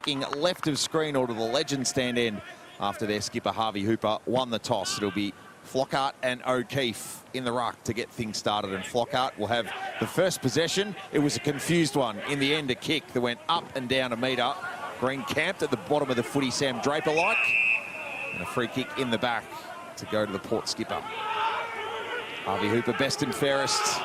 kicking left of screen or to the legend stand end after their skipper Harvey Hooper won the toss. It'll be Flockhart and O'Keefe in the ruck to get things started, and Flockhart will have the first possession. It was a confused one. In the end, a kick that went up and down a metre. Green camped at the bottom of the footy, Sam Draper-like, and a free kick in the back to go to the Port skipper. Harvey Hooper, best and fairest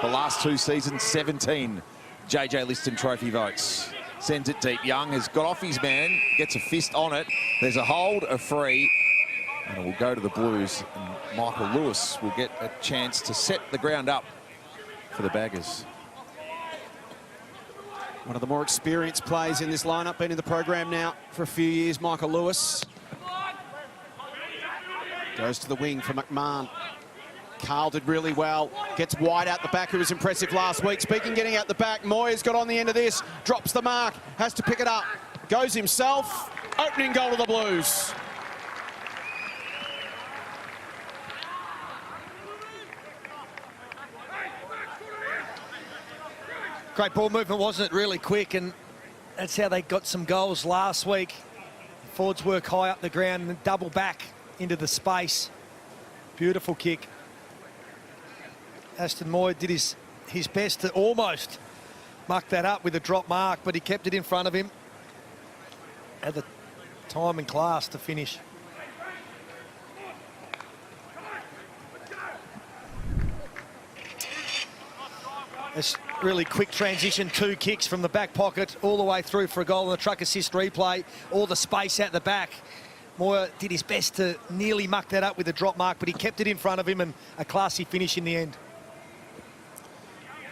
the last 2 seasons, 17 JJ Liston Trophy votes. Sends it deep. Young has got off his man, gets a fist on it. There's a hold, a free, and it will go to the Blues. And Michael Lewis will get a chance to set the ground up for the Baggers. One of the more experienced players in this lineup, been in the program now for a few years, Michael Lewis. Goes to the wing for McMahon. Carl did really well, gets wide out the back, who was impressive last week. Speaking getting out the back, Moyer's got on the end of this, drops the mark, has to pick it up, goes himself, opening goal to the Blues. Great ball movement, wasn't it? Really quick, and that's how they got some goals last week. Forwards work high up the ground and double back into the space. Beautiful kick. Aston Moyer did his best to almost muck that up with a drop mark, but he kept it in front of him. Had the time and class to finish. It's really quick transition, 2 kicks from the back pocket all the way through for a goal on the truck assist replay. All the space at the back. Moyer did his best to nearly muck that up with a drop mark, but he kept it in front of him, and a classy finish in the end.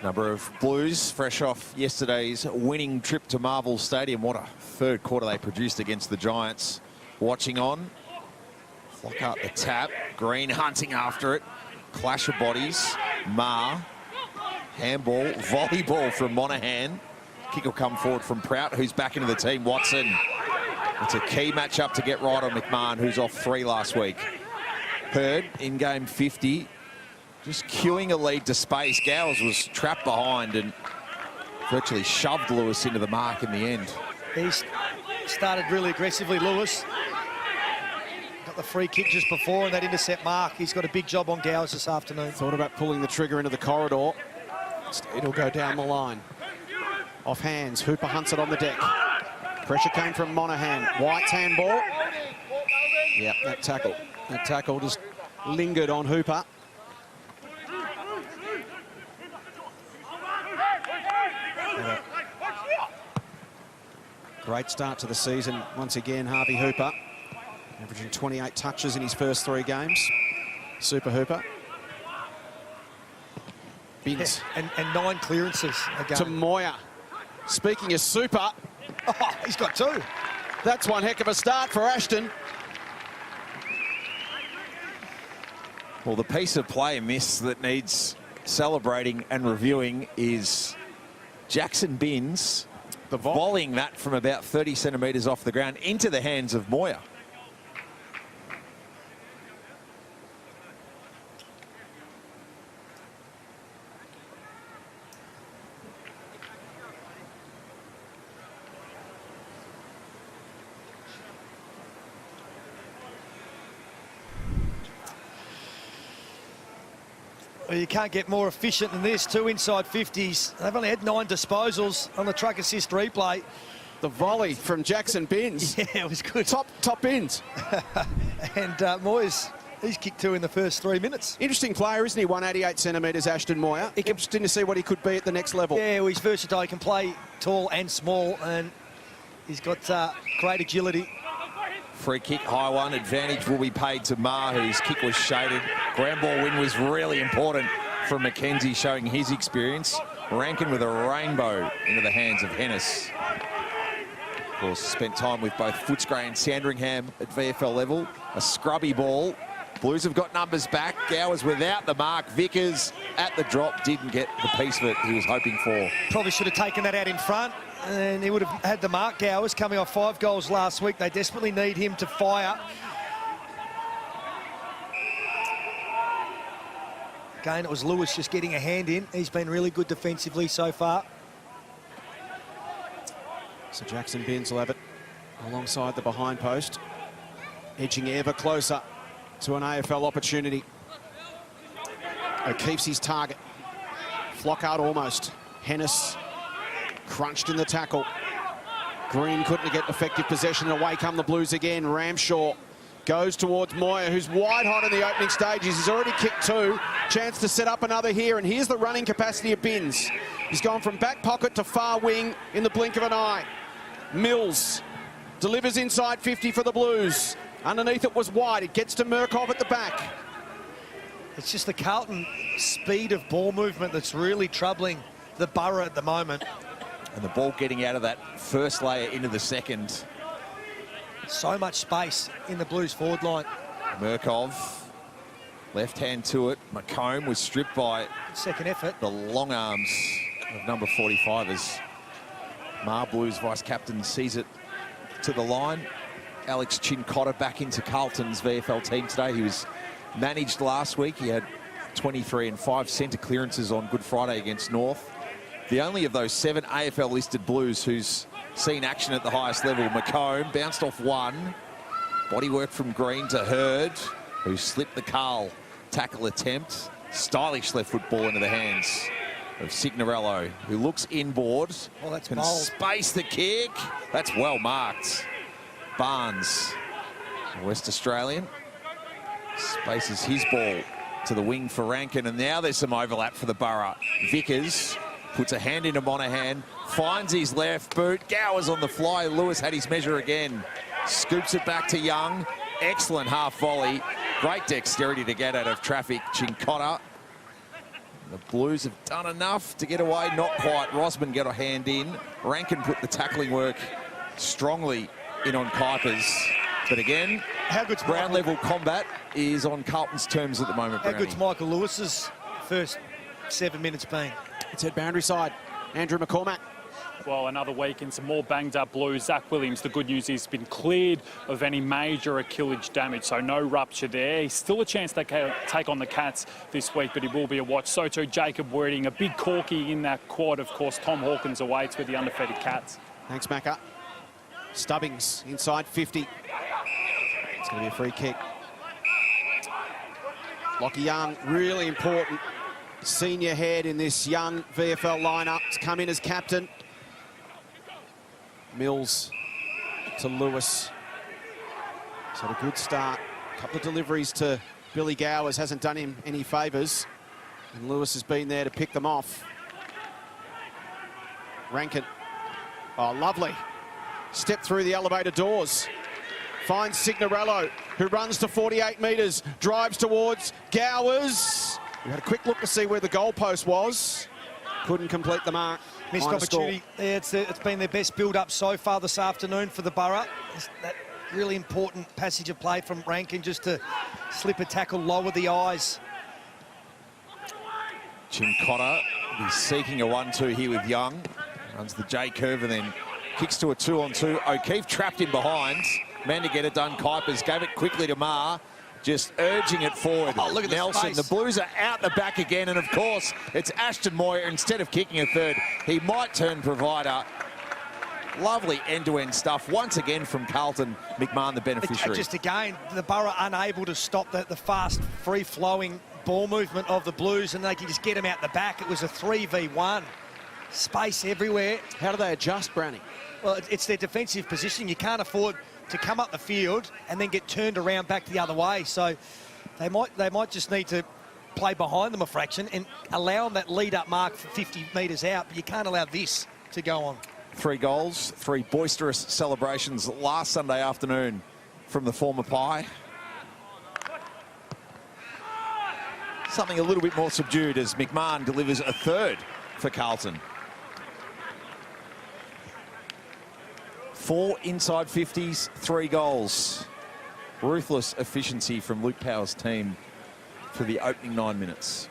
Number of Blues fresh off yesterday's winning trip to Marvel Stadium. What a third quarter they produced against the Giants. Watching on. Flockhart the tap. Green hunting after it. Clash of bodies. Ma. Handball. Volleyball from Monahan. Kick will come forward from Prout, who's back into the team. Watson. It's a key matchup to get right on McMahon, who's off 3 last week. Hurd in game 50. Just queuing a lead to space. Gowers was trapped behind and virtually shoved Lewis into the mark in the end. He's started really aggressively, Lewis. Got the free kick just before and that intercept mark. He's got a big job on Gowers this afternoon. Thought about pulling the trigger into the corridor. It'll go down the line. Off hands, Hooper hunts it on the deck. Pressure came from Monahan. White's handball. Yep, that tackle just lingered on Hooper. Great start to the season once again, Harvey Hooper, averaging 28 touches in his first 3 games. Super Hooper. Binns. Yeah, and 9 clearances again. To Moyer. Speaking of super. Oh, he's got 2. That's one heck of a start for Ashton. Well, the piece of play miss that needs celebrating and reviewing is Jackson Binns volleying that from about 30 centimetres off the ground into the hands of Moyer. Well, you can't get more efficient than this. 2 inside 50s. They've only had 9 disposals on the truck assist replay. The volley from Jackson Binns. Yeah, it was good. Top Binns. And Moyes, he's kicked 2 in the first 3 minutes. Interesting player, isn't he? 188 centimetres, Ashton Moyer. Interesting to see what he could be at the next level. Yeah, well, he's versatile. He can play tall and small, and he's got great agility. Free kick, high one. Advantage will be paid to Ma, whose kick was shaded. Ground ball win was really important from Mackenzie, showing his experience. Rankin with a rainbow into the hands of Hennis. Of course, spent time with both Footscray and Sandringham at VFL level. A scrubby ball. Blues have got numbers back. Gowers without the mark. Vickers at the drop didn't get the piece of it he was hoping for. Probably should have taken that out in front, and he would have had the mark. Gowers coming off 5 goals last week. They desperately need him to fire. Again, it was Lewis just getting a hand in. He's been really good defensively so far. So Jackson Binns will have it alongside the behind post, edging ever closer to an AFL opportunity. O'Keefe's his target. Flockhart almost. Hennis crunched in the tackle. Green couldn't get effective possession. Away come the Blues again. Ramshaw goes towards Moyer, who's wide hot in the opening stages. He's already kicked 2. Chance to set up another here, and here's the running capacity of Binns. He's gone from back pocket to far wing in the blink of an eye. Mills delivers inside 50 for the Blues. Underneath it was White. It gets to Murkov at the back. It's just the Carlton speed of ball movement that's really troubling the Borough at the moment. And the ball getting out of that first layer into the second. So much space in the Blues forward line. Murkov, left hand to it. McComb was stripped by second effort. The long arms of number 45 as Mar Blues vice captain sees it to the line. Alex Chincotta back into Carlton's VFL team today. He was managed last week. He had 23 and 5 centre clearances on Good Friday against North. The only of those 7 AFL listed Blues who's seen action at the highest level. McComb bounced off one. Bodywork from Green to Hurd, who slipped the Carl tackle attempt. Stylish left foot ball into the hands of Signorello, who looks inboard. Oh, that's can bold. space the kick. That's well marked. Barnes, West Australian, spaces his ball to the wing for Rankin, and now there's some overlap for the Borough. Vickers puts a hand into Monahan, finds his left boot. Gowers on the fly. Lewis had his measure again. Scoops it back to Young. Excellent half volley. Great dexterity to get out of traffic. Chincotta. The Blues have done enough to get away. Not quite. Rosman got a hand in. Rankin put the tackling work strongly in on Kuipers. But again, how good's ground level combat is on Carlton's terms at the moment. How good's Michael Lewis's first 7 minutes been? It's at boundary side. Andrew McCormack. Well, another week and some more banged up Blues. Zach Williams, the good news is he's been cleared of any major Achilles damage, so no rupture there. He's still a chance they can take on the Cats this week, but he will be a watch. So too Jacob Wording, a big corky in that quad. Of course, Tom Hawkins awaits with the undefeated Cats. Thanks, Macca. Stubbings inside 50. It's going to be a free kick. Lockie Young, really important senior head in this young VFL lineup. It's come in as captain. Mills to Lewis. He's had a good start. A couple of deliveries to Billy Gowers. Hasn't done him any favours. And Lewis has been there to pick them off. Rankin. Oh, lovely. Step through the elevator doors. Finds Signorello, who runs to 48 metres. Drives towards Gowers. We had a quick look to see where the goalpost was. Couldn't complete the mark. Missed opportunity. Yeah, it's been their best build-up so far this afternoon for the Borough. It's that really important passage of play from Rankin just to slip a tackle, lower the eyes. Chincotta is seeking a 1-2 here with Young. Runs the J curve and then kicks to a 2-on-2. O'Keefe trapped in behind. Man to get it done. Kuipers gave it quickly to Mar. Just urging it forward. Oh, look at Nelson. The Blues are out the back again. And, of course, it's Ashton Moyer. Instead of kicking a third, he might turn provider. Lovely end-to-end stuff. Once again from Carlton. McMahon, the beneficiary. Just again, the Borough unable to stop the fast, free-flowing ball movement of the Blues, and they can just get him out the back. It was a 3v1. Space everywhere. How do they adjust, Brownie? Well, it's their defensive position. You can't afford to come up the field and then get turned around back the other way. So they might just need to play behind them a fraction and allow them that lead-up mark for 50 metres out. But you can't allow this to go on. 3 goals, 3 boisterous celebrations last Sunday afternoon from the former Pie. Something a little bit more subdued as McMahon delivers a third for Carlton. 4 inside 50s, 3 goals. Ruthless efficiency from Luke Power's team for the opening 9 minutes.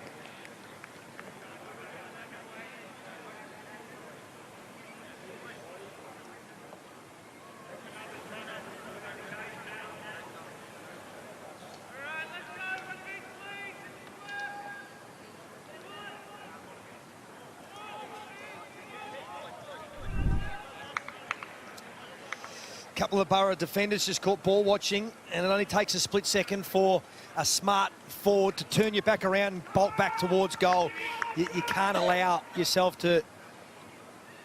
couple of Borough defenders just caught ball watching, and it only takes a split second for a smart forward to turn you back around and bolt back towards goal. You can't allow yourself to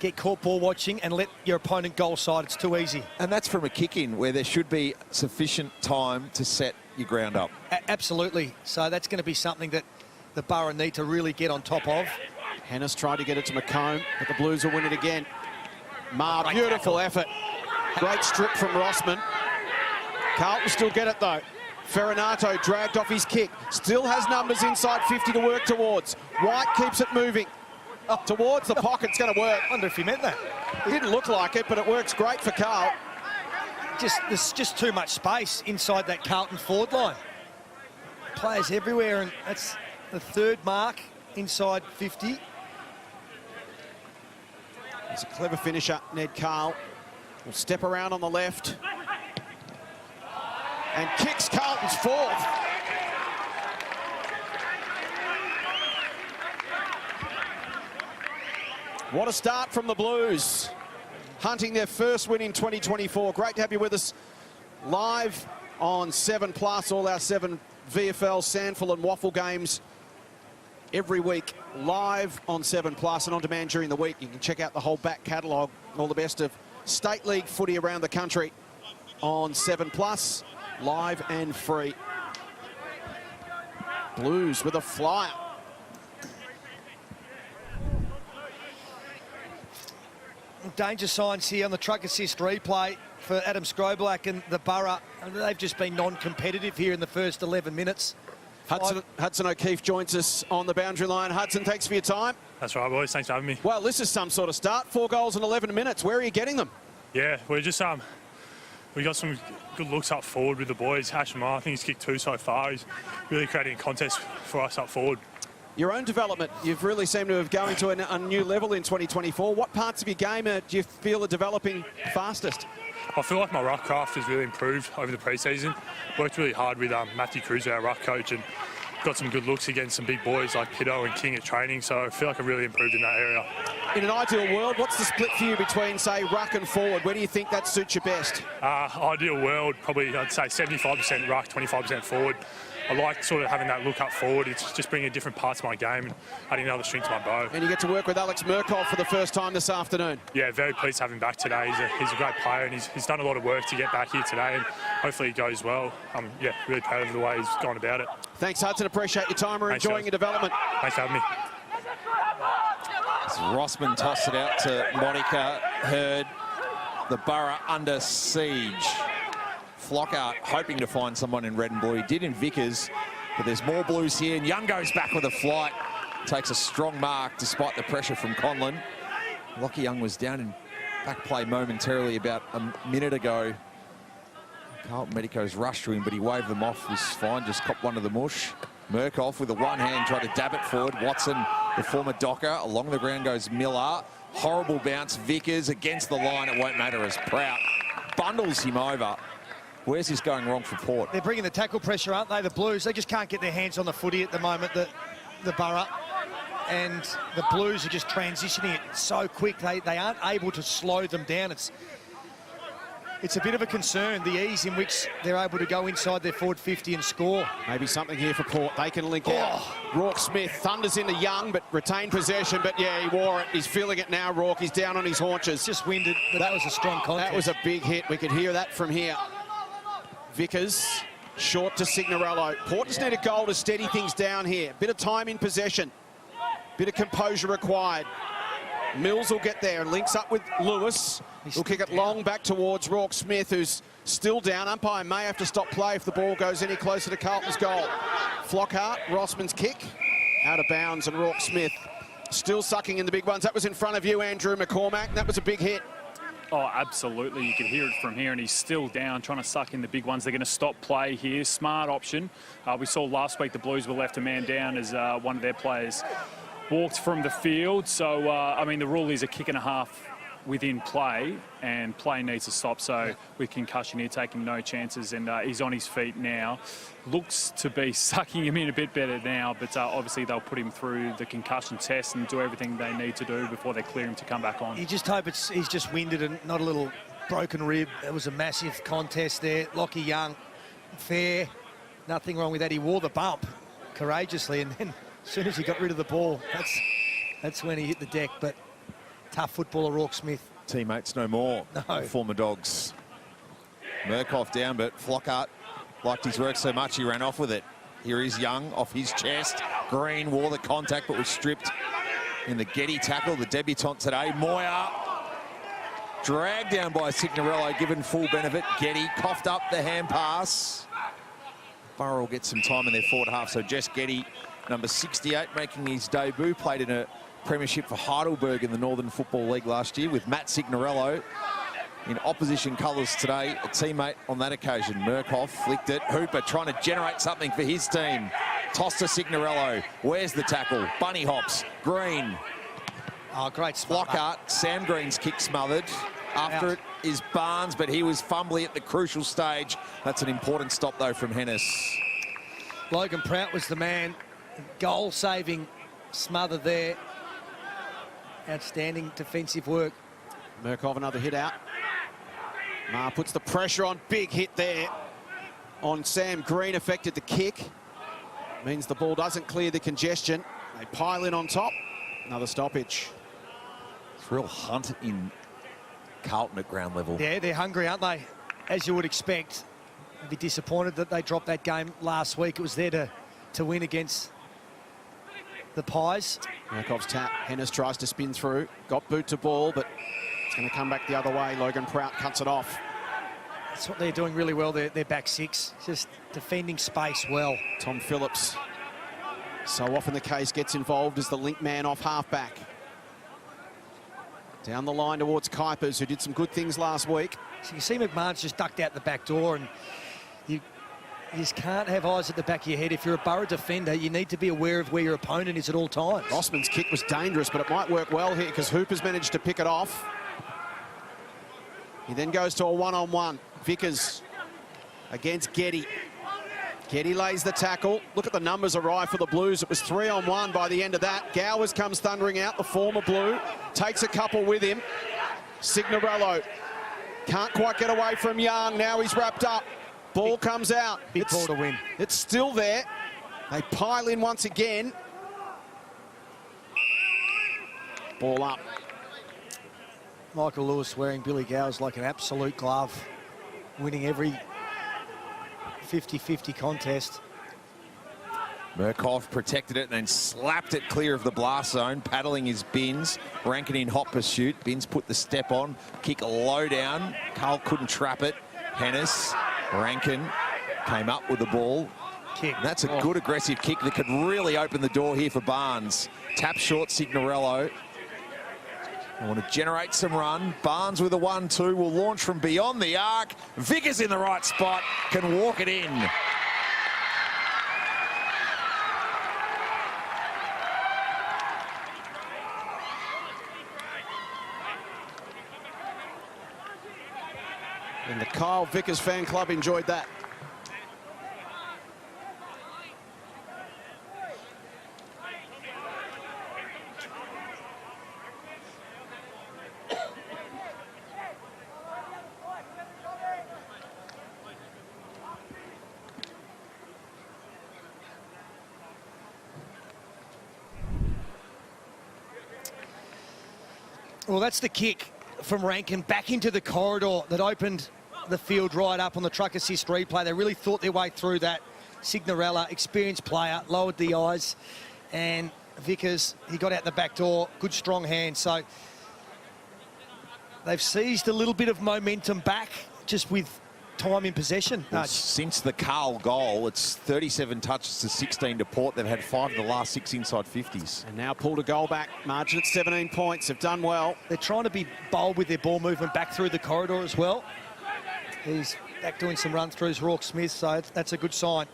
get caught ball watching and let your opponent goal side. It's too easy. And that's from a kick-in where there should be sufficient time to set your ground up. Absolutely. So that's going to be something that the Borough need to really get on top of. Hennis tried to get it to McComb, but the Blues will win it again. Beautiful effort. Great strip from Rossman. Carlton still get it, though. Ferranato dragged off his kick. Still has numbers inside 50 to work towards. White keeps it moving. Up towards the pocket. It's going to work. I wonder if he meant that. It didn't look like it, but it works great for Carl. There's just too much space inside that Carlton forward line. Players everywhere, and that's the third mark inside 50. He's a clever finisher, Ned Carl. Will step around on the left and kicks Carlton's fourth. What a start from the Blues. Hunting their first win in 2024. Great to have you with us live on 7+, all our 7 VFL, Sandful and Waffle games every week, live on 7+ and on demand during the week. You can check out the whole back catalogue, all the best of State League footy around the country on 7+, live and free. Blues with a flyer. Danger signs here on the truck assist replay for Adam Scroblack and the Borough. They've just been non-competitive here in the first 11 minutes. Hudson O'Keefe joins us on the boundary line. Hudson, thanks for your time. That's right, boys. Thanks for having me. Well, this is some sort of start. 4 goals in 11 minutes. Where are you getting them? Yeah, we're just we got some good looks up forward with the boys. Ashmar, I think he's kicked 2 so far. He's really creating a contest for us up forward. Your own development, you've really seemed to have going to a new level in 2024. What parts of your game do you feel are developing fastest? I feel like my ruck craft has really improved over the pre-season. Worked really hard with Matthew Cruz, our ruck coach, and got some good looks against some big boys like Pitto and King at training, so I feel like I've really improved in that area. In an ideal world, what's the split for you between, say, ruck and forward? Where do you think that suits you best? Ideal world, probably I'd say 75% ruck, 25% forward. I like sort of having that look up forward. It's just bringing different parts of my game and adding another string to my bow. And you get to work with Alex Murkoff for the first time this afternoon. Yeah, very pleased to have him back today. He's a great player, and he's done a lot of work to get back here today, and hopefully it goes well. I'm really proud of the way he's gone about it. Thanks, Hudson. Appreciate your time. We're enjoying your development. Thanks for having me. As Rossman tossed it out to Monica Hurd. The Borough under siege. Flockhart hoping to find someone in red and blue. He did in Vickers, but there's more Blues here, and Young goes back with a flight. Takes a strong mark despite the pressure from Conlon. Lockie Young was down in back play momentarily about a minute ago. Carlton Medicos rushed to him, but he waved them off. Was fine, just copped one to the mush. Murkoff with a one hand tried to dab it forward. Watson, the former Docker, along the ground goes Miller. Horrible bounce, Vickers against the line. It won't matter as Prout bundles him over. Where's this going wrong for Port? They're bringing the tackle pressure, aren't they? The Blues, they just can't get their hands on the footy at the moment, the Borough. And the Blues are just transitioning it so quick. They aren't able to slow them down. It's a bit of a concern, the ease in which they're able to go inside their forward 50 and score. Maybe something here for Port. They can link out. Rourke Smith thunders into Young, but retained possession. But yeah, he wore it. He's feeling it now, Rourke. He's down on his haunches. Just winded, but that was a strong contest. That was a big hit. We could hear that from here. Vickers, short to Signorello. Port just need a goal to steady things down here. Bit of time in possession. Bit of composure required. Mills will get there and links up with Lewis. He'll kick it long back towards Rourke Smith, who's still down. Umpire may have to stop play if the ball goes any closer to Carlton's goal. Flockhart, Rossman's kick, out of bounds, and Rourke Smith still sucking in the big ones. That was in front of you, Andrew McCormack. That was a big hit. Oh, absolutely. You can hear it from here, and he's still down, trying to suck in the big ones. They're going to stop play here. Smart option. We saw last week the Blues were left a man down as one of their players walked from the field. So, I mean, the rule is a kick and a half within play, and play needs to stop. So with concussion here, taking no chances, and he's on his feet now. Looks to be sucking him in a bit better now, but obviously they'll put him through the concussion test and do everything they need to do before they clear him to come back on. You just hope he's just winded and not a little broken rib. It was a massive contest there. Lockie Young, fair. Nothing wrong with that. He wore the bump courageously, and then as soon as he got rid of the ball, that's when he hit the deck. But tough footballer, Rourke Smith. Teammates no more. No. Former Dogs. Murkoff down, but Flockhart liked his work so much he ran off with it. Here is Young off his chest. Green wore the contact but was stripped in the Getty tackle. The debutant today, Moyer. Dragged down by Signorello, given full benefit. Getty coughed up the hand pass. Burrell gets some time in their forward half, so Jess Getty, number 68, making his debut, played in a premiership for Heidelberg in the Northern Football League last year with Matt Signorello in opposition colours today. A teammate on that occasion. Murkoff flicked it. Hooper trying to generate something for his team. Toss to Signorello. Where's the tackle? Bunny hops. Green. Oh, great spot. Flockhart. Sam Green's kick smothered. After it is Barnes, but he was fumbly at the crucial stage. That's an important stop, though, from Hennis. Logan Prout was the man. Goal-saving smother there. Outstanding defensive work. Murkoff, another hit out. Ma puts the pressure on. Big hit there on Sam Green. Affected the kick. Means the ball doesn't clear the congestion. They pile in on top. Another stoppage. It's a real hunt in Carlton at ground level. Yeah, they're hungry, aren't they? As you would expect. I'd be disappointed that they dropped that game last week. It was there to win against the Pies. Murkoff's tap. Hennis tries to spin through. Got boot to ball, but it's going to come back the other way. Logan Prout cuts it off. That's what they're doing really well, their back six. Just defending space well. Tom Phillips, so often the case, gets involved as the link man off halfback. Down the line towards Kuipers, who did some good things last week. So you see McMahon's just ducked out the back door, and you just can't have eyes at the back of your head. If you're a Borough defender, you need to be aware of where your opponent is at all times. Rossman's kick was dangerous, but it might work well here because Hooper's managed to pick it off. He then goes to a one-on-one. Vickers against Getty. Getty lays the tackle. Look at the numbers arrive for the Blues. It was 3-on-1 by the end of that. Gowers comes thundering out, the former Blue. Takes a couple with him. Signorello can't quite get away from Young. Now he's wrapped up. Ball comes out. Big ball to win. It's still there. They pile in once again. Ball up. Michael Lewis wearing Billy Gowers like an absolute glove, winning every 50-50 contest. Murkoff protected it and then slapped it clear of the blast zone, paddling his Bins. Rankin in hot pursuit. Bins put the step on, kick low down. Carl couldn't trap it. Hennis, Rankin came up with the ball. Kick. And that's a good aggressive kick that could really open the door here for Barnes. Tap short, Signorello. I want to generate some run. Barnes with a 1-2 will launch from beyond the arc. Vickers in the right spot, can walk it in. And the Kyle Vickers fan club enjoyed that. Well, that's the kick from Rankin back into the corridor that opened the field right up on the truck assist replay. They really thought their way through that. Signorella, experienced player, lowered the eyes, and Vickers, he got out the back door. Good strong hand. So they've seized a little bit of momentum back just with time in possession. Well, since the Carl goal, it's 37 touches to 16 to Port. They've had 5 of the last 6 inside 50s. And now pulled a goal back. Margin at 17 points. Have done well. They're trying to be bold with their ball movement back through the corridor as well. He's back doing some run-throughs, Rourke Smith, so that's a good sign.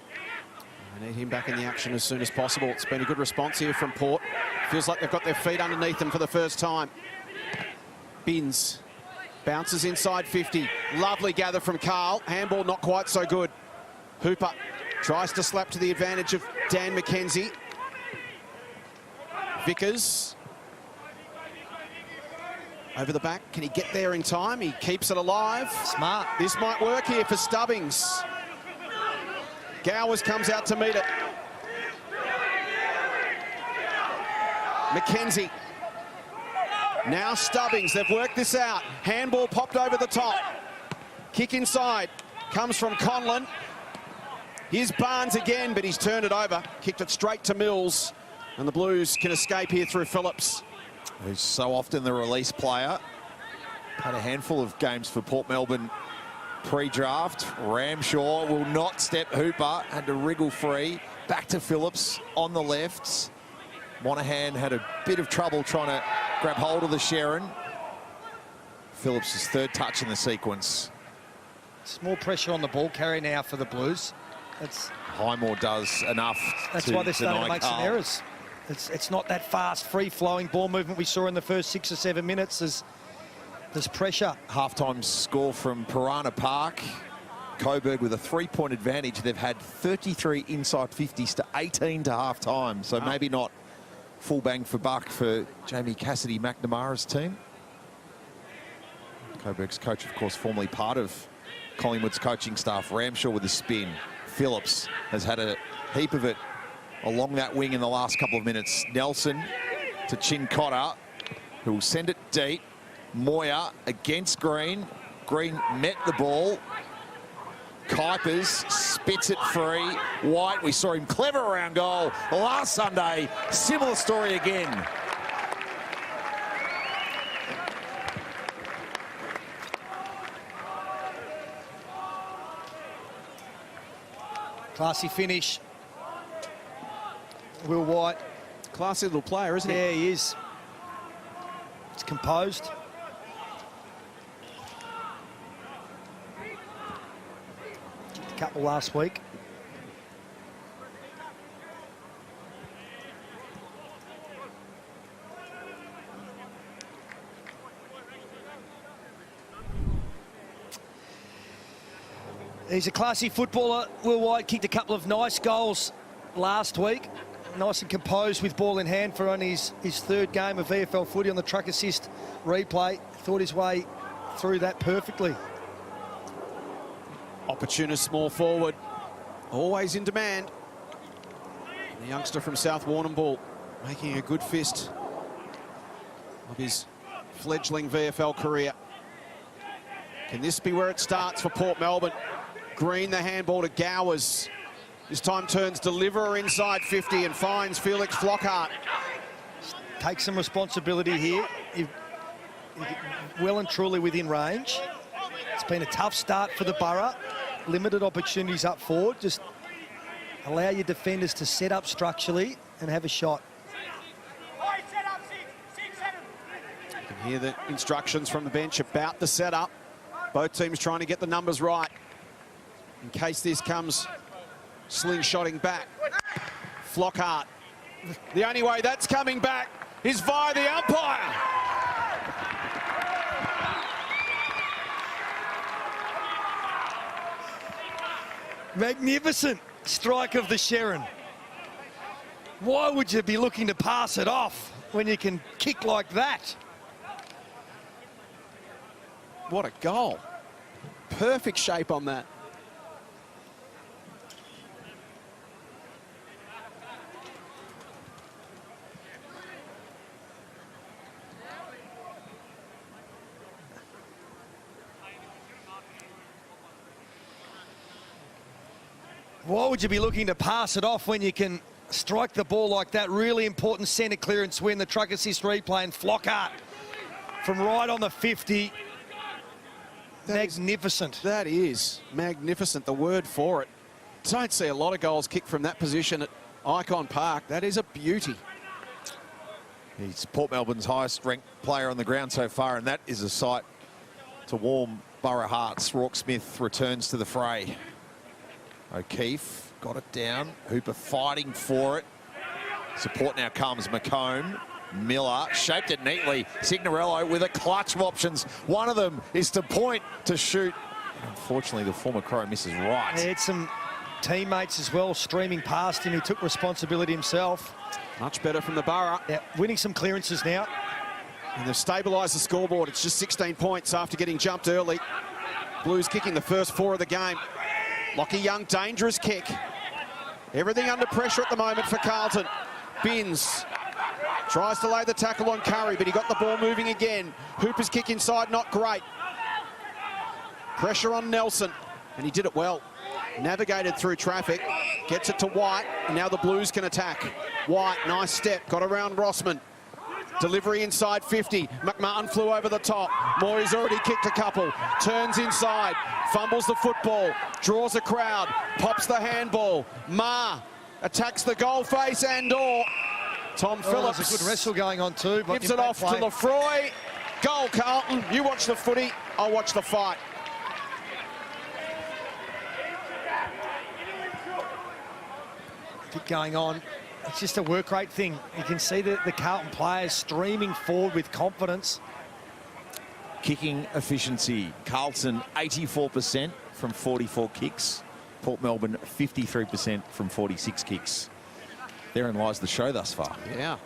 They need him back in the action as soon as possible. It's been a good response here from Port. Feels like they've got their feet underneath them for the first time. Bins bounces inside 50. Lovely gather from Carl. Handball not quite so good. Hooper tries to slap to the advantage of Dan McKenzie. Vickers. Over the back, can he get there in time? He keeps it alive. Smart. This might work here for Stubbings. Gowers comes out to meet it. McKenzie. Now Stubbings, they've worked this out. Handball popped over the top. Kick inside, comes from Conlon. Here's Barnes again, but he's turned it over. Kicked it straight to Mills. And the Blues can escape here through Phillips. Who's so often the release player. Had a handful of games for Port Melbourne pre-draft. Ramshaw will not step Hooper, had to wriggle free. Back to Phillips on the left. Monahan had a bit of trouble trying to grab hold of the Sharon. Phillips' third touch in the sequence. It's more pressure on the ball carrier now for the Blues. Highmore does enough. That's why they're starting to make some errors. It's not that fast, free-flowing ball movement we saw in the first 6 or 7 minutes. There's pressure. Half-time score from Piranha Park. Coburg with a 3-point advantage. They've had 33 inside 50s to 18 to half-time, so maybe not full bang for buck for Jamie Cassidy McNamara's team. Coburg's coach, of course, formerly part of Collingwood's coaching staff. Ramshaw with a spin. Phillips has had a heap of it along that wing in the last couple of minutes. Nelson to Chincotta, who will send it deep. Moyer against Green. Green met the ball. Kuipers spits it free. White, we saw him clever around goal last Sunday. Similar story again. Classy finish. Will White. Classy little player, isn't he? Yeah, he is. It's composed. A couple last week. He's a classy footballer. Will White kicked a couple of nice goals last week. Nice and composed with ball in hand for only his third game of VFL footy on the truck assist replay. Thought his way through that perfectly. Opportunist small forward, always in demand. The youngster from South Warrnambool making a good fist of his fledgling VFL career. Can this be where it starts for Port Melbourne? Green the handball to Gowers. This time turns deliverer inside 50 and finds Felix Flockhart. Take some responsibility here. You're well and truly within range. It's been a tough start for the Borough. Limited opportunities up forward. Just allow your defenders to set up structurally and have a shot. You can hear the instructions from the bench about the setup. Both teams trying to get the numbers right in case this comes slingshotting back. Flockhart. The only way that's coming back is via the umpire. Magnificent strike of the Sharon. Why would you be looking to pass it off when you can kick like that? What a goal. Perfect shape on that. Why would you be looking to pass it off when you can strike the ball like that? Really important centre clearance win. The truck assist replay and Flockhart from right on the 50. Magnificent. That is magnificent, the word for it. Don't see a lot of goals kicked from that position at IKON Park. That is a beauty. He's Port Melbourne's highest ranked player on the ground so far, and that is a sight to warm Borough hearts. Rourke Smith returns to the fray. O'Keefe got it down. Hooper fighting for it. Support now comes. McComb. Miller shaped it neatly. Signorello with a clutch of options. One of them is to point to shoot. Unfortunately, the former Crow misses right. He had some teammates as well streaming past him. He took responsibility himself. Much better from the Borough. Yeah, winning some clearances now. And they've stabilised the scoreboard. It's just 16 points after getting jumped early. Blues kicking the first 4 of the game. Lockie Young, dangerous kick. Everything under pressure at the moment for Carlton. Binns tries to lay the tackle on Curry, but he got the ball moving again. Hooper's kick inside, not great. Pressure on Nelson, and he did it well. Navigated through traffic, gets it to White, and now the Blues can attack. White, nice step, got around Rossman. Delivery inside 50. McMahon flew over the top. Morey's already kicked a couple. Turns inside, fumbles the football, draws a crowd, pops the handball. Ma attacks the goal face and/or Tom Phillips. There's a good wrestle going on too. But gives it off to Lefroy. Goal, Carlton. You watch the footy, I'll watch the fight. Keep going on. It's just a work rate thing. You can see the Carlton players streaming forward with confidence. Kicking efficiency. Carlton 84% from 44 kicks. Port Melbourne 53% from 46 kicks. Therein lies the show thus far. Yeah.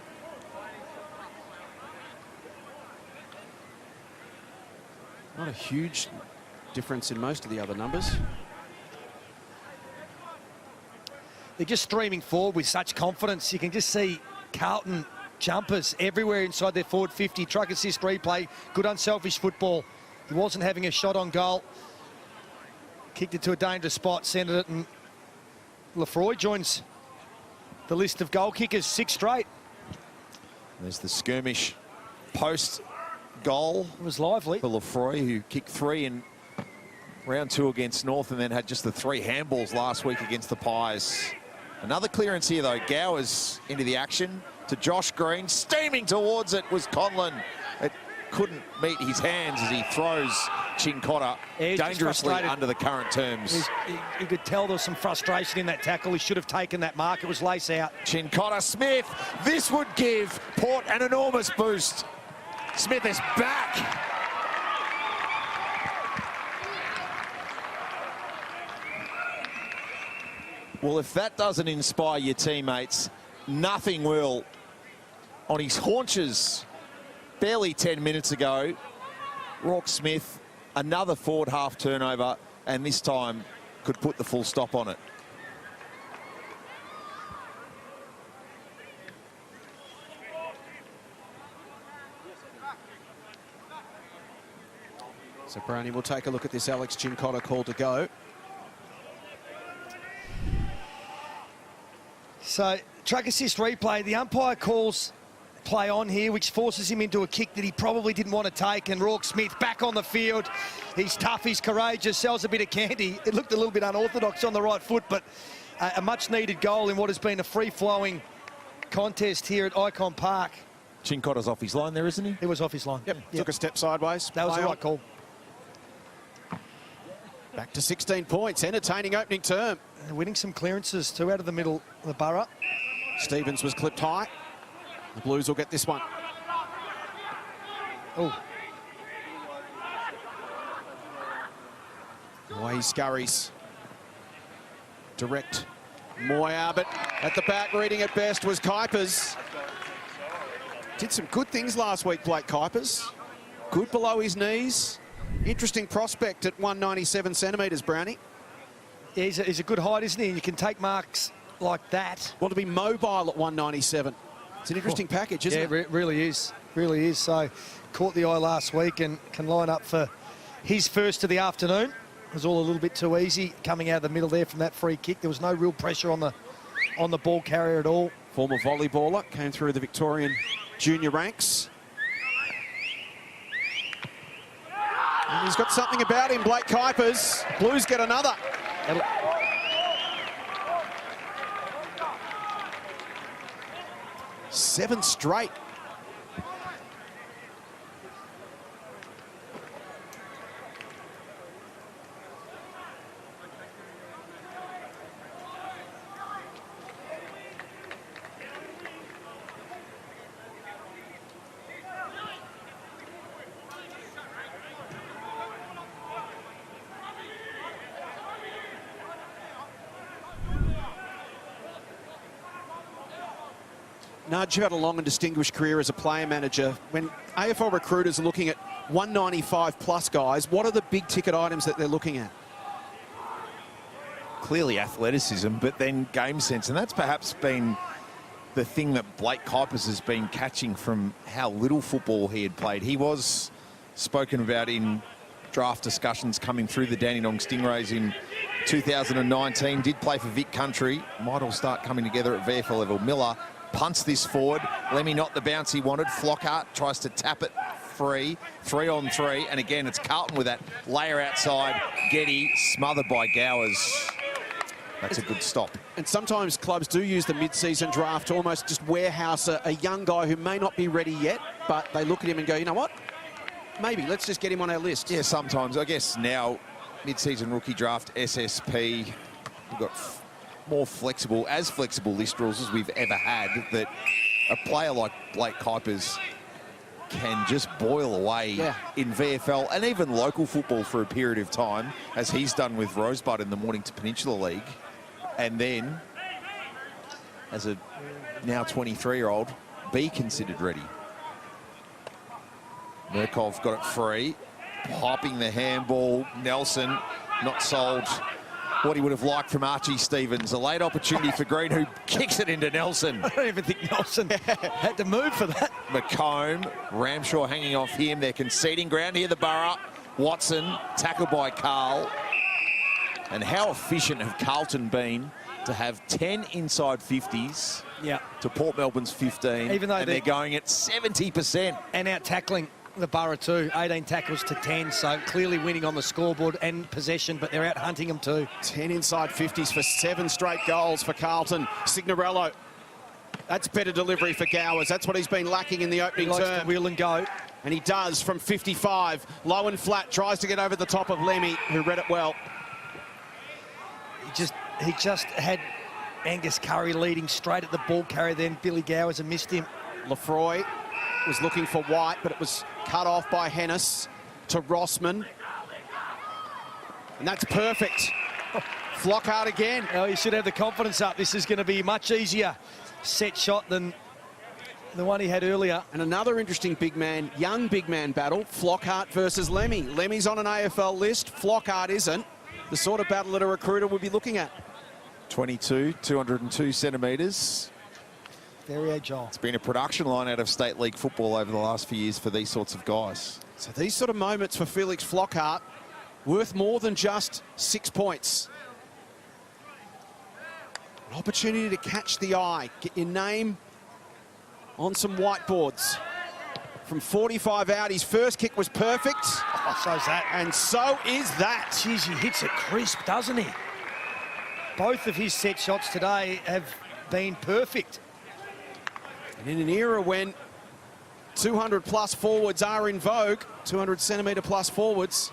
Not a huge difference in most of the other numbers. They're just streaming forward with such confidence. You can just see Carlton jumpers everywhere inside their forward 50. Truck assist replay. Good unselfish football. He wasn't having a shot on goal. Kicked it to a dangerous spot, centred it, and Lefroy joins the list of goal kickers, 6 straight. There's the skirmish post goal. It was lively. For Lefroy, who kicked 3 in round 2 against North and then had just the 3 handballs last week against the Pies. Another clearance here, though. Gowers into the action to Josh Green. Steaming towards it was Conlon. It couldn't meet his hands as he throws Chincotta dangerously under the current terms. You could tell there was some frustration in that tackle. He should have taken that mark. It was lace out. Chincotta Smith. This would give Port an enormous boost. Smith is back. Well, if that doesn't inspire your teammates, nothing will. On his haunches, barely 10 minutes ago, Rourke Smith, another forward half turnover, and this time could put the full stop on it. So Brownie will take a look at this Alex Chincotta call to go. So, truck assist replay. The umpire calls play on here, which forces him into a kick that he probably didn't want to take. And Rourke Smith back on the field. He's tough, he's courageous, sells a bit of candy. It looked a little bit unorthodox on the right foot, but a much-needed goal in what has been a free-flowing contest here at IKON Park. Chincotta's off his line there, isn't he? It was off his line. Yep. Took a step sideways. That was the right call. Back to 16 points. Entertaining opening term. They're winning some clearances too out of the middle of the borough. Stevens was clipped high. The Blues will get this one. Oh. Away he scurries. Direct. Moya, but at the back, reading it best was Kuipers. Did some good things last week, Blake Kuipers. Good below his knees. Interesting prospect at 197 centimetres, Brownie. Yeah, he's a good height, isn't he? You can take marks like that. Well, to be mobile at 197. It's an interesting package, isn't it? Yeah, it really is. Really is. So, caught the eye last week and can line up for his first of the afternoon. It was all a little bit too easy coming out of the middle there from that free kick. There was no real pressure on the ball carrier at all. Former volleyballer, came through the Victorian junior ranks. And he's got something about him, Blake Kuipers. Blues get another. 7 straight. Nudge, you've had a long and distinguished career as a player manager. When AFL recruiters are looking at 195 plus guys, what are the big ticket items that they're looking at? Clearly athleticism, but then game sense. And that's perhaps been the thing that Blake Kuipers has been catching from how little football he had played. He was spoken about in draft discussions coming through the Dandenong Stingrays in 2019. Did play for Vic Country. Might all start coming together at VFL level. Miller punts this forward. Lemmy not the bounce he wanted. Flockhart tries to tap it free. 3-on-3. And again, it's Carlton with that layer outside. Getty smothered by Gowers. That's a good stop. And sometimes clubs do use the mid-season draft to almost just warehouse a young guy who may not be ready yet, but they look at him and go, you know what? Maybe, let's just get him on our list. Yeah, sometimes. I guess now, mid-season rookie draft, SSP, we've got more flexible list rules as we've ever had, that a player like Blake Kuipers can just boil away in VFL and even local football for a period of time, as he's done with Rosebud in the Mornington Peninsula League. And then, as a now 23-year-old, be considered ready. Murkov got it free, popping the handball. Nelson not sold what he would have liked from Archie Stevens. A late opportunity for Green, who kicks it into Nelson. I don't even think Nelson had to move for that. McComb, Ramshaw hanging off him. They're conceding ground here, the Borough. Watson, tackled by Carl. And how efficient have Carlton been to have 10 inside 50s to Port Melbourne's 15, even though they're going at 70%. And out tackling the Borough too, 18 tackles to 10, so clearly winning on the scoreboard and possession, but they're out hunting them too. 10 inside 50s for 7 straight goals for Carlton. Signorello, that's better delivery for Gowers. That's what he's been lacking in the opening He likes term. to wheel and go. And he does from 55. Low and flat, tries to get over the top of Lemmy, who read it well. He just had Angus Curry leading straight at the ball carrier, then Billy Gowers and missed him. Lefroy was looking for White, but it was cut off by Hennis to Rossman. And that's perfect. Flockhart again. Oh, he should have the confidence up. This is going to be much easier set shot than the one he had earlier. And another interesting big man, young big man battle, Flockhart versus Lemmy. Lemmy's on an AFL list, Flockhart isn't. The sort of battle that a recruiter would be looking at. 22, 202 centimetres. Very agile. It's been a production line out of state league football over the last few years for these sorts of guys. So these sort of moments for Felix Flockhart, worth more than just 6 points. An opportunity to catch the eye, get your name on some whiteboards. From 45 out, his first kick was perfect. Oh, so's that. And so is that. Jeez, he hits it crisp, doesn't he? Both of his set shots today have been perfect. And in an era when 200 plus forwards are in vogue, 200 centimetre plus forwards.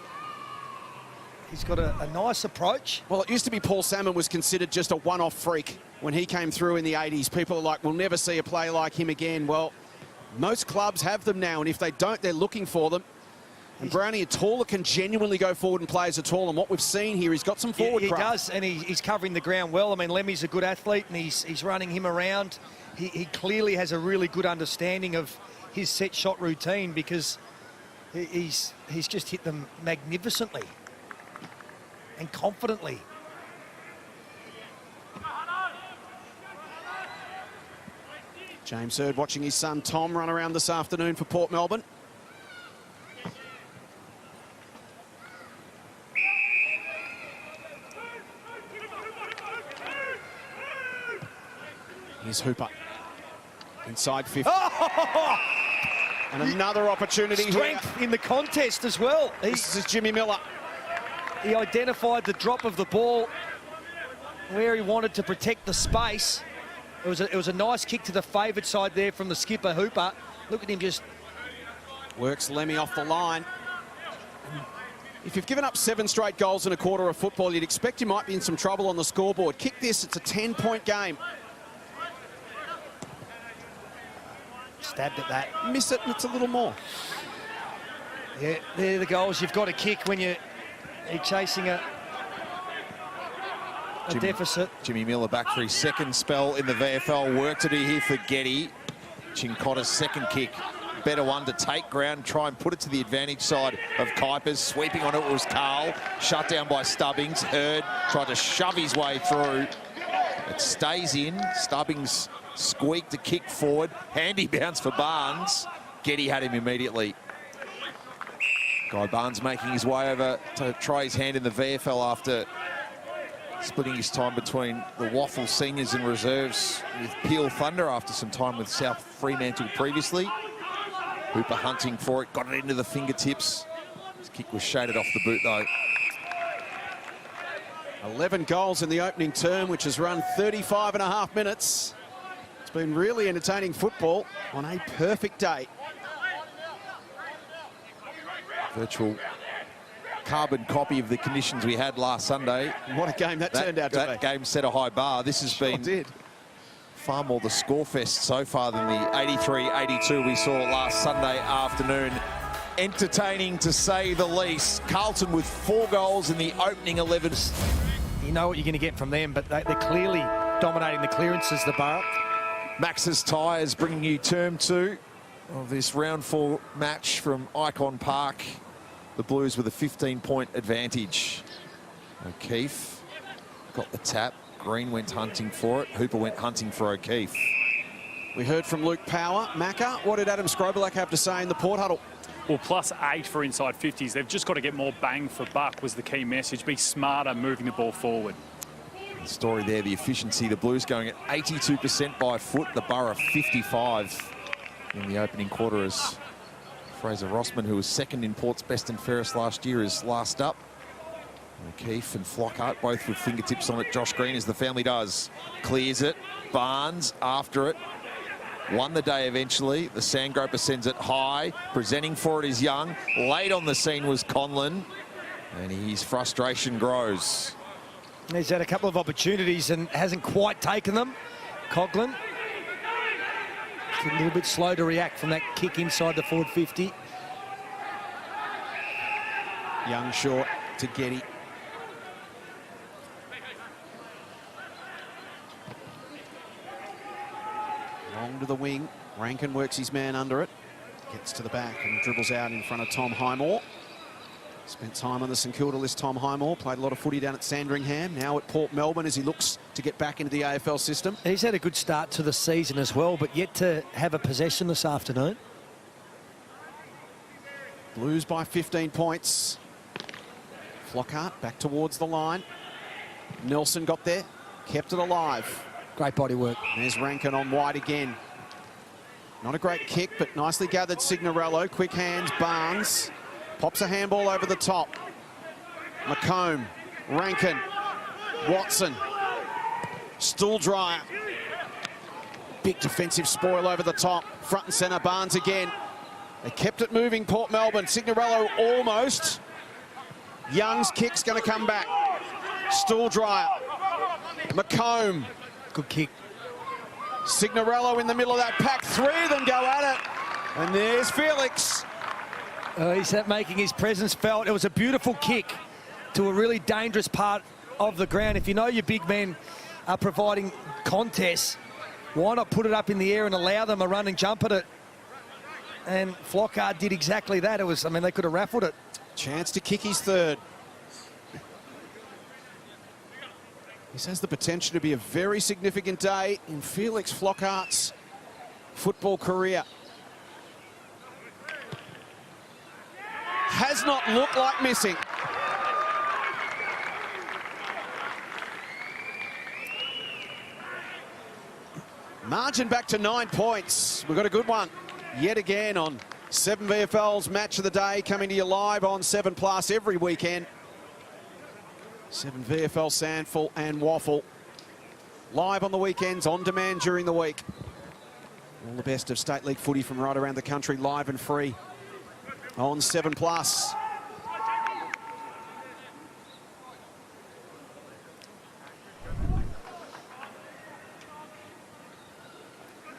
He's got a nice approach. Well, it used to be Paul Salmon was considered just a one-off freak when he came through in the 80s. People are like, we'll never see a play like him again. Well, most clubs have them now, and if they don't, they're looking for them. And Brownie Ataula can genuinely go forward and play as a tall, and what we've seen here, he's got some forward He craft. does, and he's covering the ground well. I mean, Lemmy's a good athlete, and he's running him around. He clearly has a really good understanding of his set shot routine, because he's just hit them magnificently and confidently. James Hird watching his son Tom run around this afternoon for Port Melbourne. Here's Hooper. Inside 50. Oh! And another opportunity Strength here. in the contest as well. This is Jimmy Miller. He identified the drop of the ball where he wanted to protect the space. It was a nice kick to the favoured side there from the skipper, Hooper. Look at him just... Works Lemmy off the line. If you've given up 7 straight goals in a quarter of football, you'd expect you might be in some trouble on the scoreboard. Kick this, it's a 10-point game. Stabbed at that. Miss it, and it's a little more. Yeah, they're the goals you've got to kick when you're chasing a deficit. Jimmy Miller back for his second spell in the VFL. Work to do here for Getty. Chincotta's second kick. Better one to take ground, try and put it to the advantage side of Kuipers. Sweeping on it was Carl. Shut down by Stubbings. Hurd tried to shove his way through. It stays in. Stubbings squeaked a kick forward. Handy bounce for Barnes. Getty had him immediately. Guy Barnes making his way over to try his hand in the VFL after splitting his time between the Waffle seniors and reserves with Peel Thunder after some time with South Fremantle previously. Hooper hunting for it, got it into the fingertips. His kick was shaded off the boot though. 11 goals in the opening term, which has run 35.5 minutes. It's been really entertaining football on a perfect day. Virtual carbon copy of the conditions we had last Sunday. What a game that turned out to be. That game set a high bar. This has been far more the score fest so far than the 83-82 we saw last Sunday afternoon. Entertaining to say the least. Carlton with 4 goals in the opening 11. You know what you're going to get from them, but they're clearly dominating the clearances, the Borough. Max's Tyres bringing you term 2 of this round 4 match from IKON Park. The Blues with a 15-point advantage. O'Keefe got the tap. Green went hunting for it. Hooper went hunting for O'Keefe. We heard from Luke Power. Macca, what did Adam Scrobalak have to say in the Port Huddle? Well, +8 for inside 50s. They've just got to get more bang for buck was the key message. Be smarter moving the ball forward. The story there, the efficiency. The Blues going at 82% by foot. The Borough 55 in the opening quarter as Fraser Rossman, who was second in Port's best and fairest last year, is last up. O'Keefe and Flockhart both with fingertips on it. Josh Green, as the family does, clears it. Barnes after it. Won the day eventually. The Sandgroper sends it high. Presenting for it is Young. Late on the scene was Conlon. And his frustration grows. He's had a couple of opportunities and hasn't quite taken them. Coughlin. A little bit slow to react from that kick inside the forward 50. Young short to Getty. Long to the wing. Rankin works his man under it. Gets to the back and dribbles out in front of Tom Highmore. Spent time on the St Kilda list, Tom Highmore. Played a lot of footy down at Sandringham. Now at Port Melbourne as he looks to get back into the AFL system. He's had a good start to the season as well, but yet to have a possession this afternoon. Blues by 15 points. Flockhart back towards the line. Nelson got there, kept it alive. Great body work. There's Rankin on wide again. Not a great kick, but nicely gathered Signorello. Quick hands, Barnes. Pops a handball over the top. McComb, Rankin, Watson, Stooldryer. Big defensive spoil over the top. Front and centre, Barnes again. They kept it moving, Port Melbourne. Signorello almost. Young's kick's going to come back. Stooldryer, McComb. Good kick. Signorello in the middle of that pack. 3 of them go at it. And there's Felix. He's making his presence felt. It was a beautiful kick to a really dangerous part of the ground. If you know your big men are providing contests, why not put it up in the air and allow them a run and jump at it? And Flockhart did exactly that. It was, I mean, they could have raffled it. Chance to kick his third. This has the potential to be a very significant day in Felix Flockhart's football career. Has not looked like missing. Margin back to 9 points. We've got a good one yet again on 7 VFL's Match of the Day, coming to you live on 7+ every weekend. 7 VFL, Sandful and Waffle. Live on the weekends, on demand during the week. All the best of State League footy from right around the country, live and free on 7+.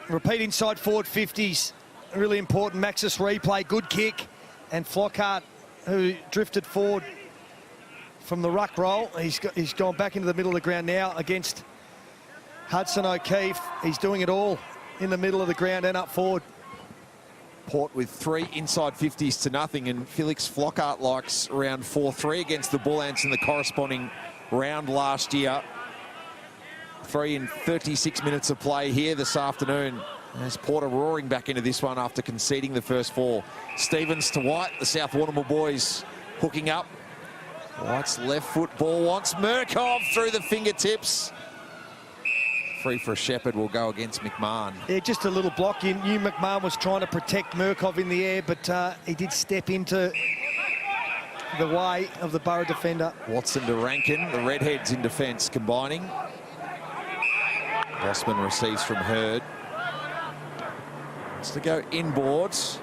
Repeat inside forward 50s. Really important. Maxis replay. Good kick. And Flockhart, who drifted forward from the ruck roll. He's gone back into the middle of the ground now against Hudson O'Keefe. He's doing it all. in the middle of the ground and up forward. Port with 3 inside 50s to nothing, and Felix Flockhart likes round 4-3 against the Bull Ants in the corresponding round last year. 3 in 36 minutes of play here this afternoon. As Port are roaring back into this one after conceding the first 4. Stevens to White, the South Warrnambool boys hooking up. White's left foot ball wants Murkov through the fingertips. Free for Shepherd will go against McMahon. Yeah, just a little block. You knew McMahon was trying to protect Murkov in the air, but he did step into the way of the Borough defender. Watson to Rankin, the Redheads in defence combining. Rossman receives from Hurd. Wants to go inboards.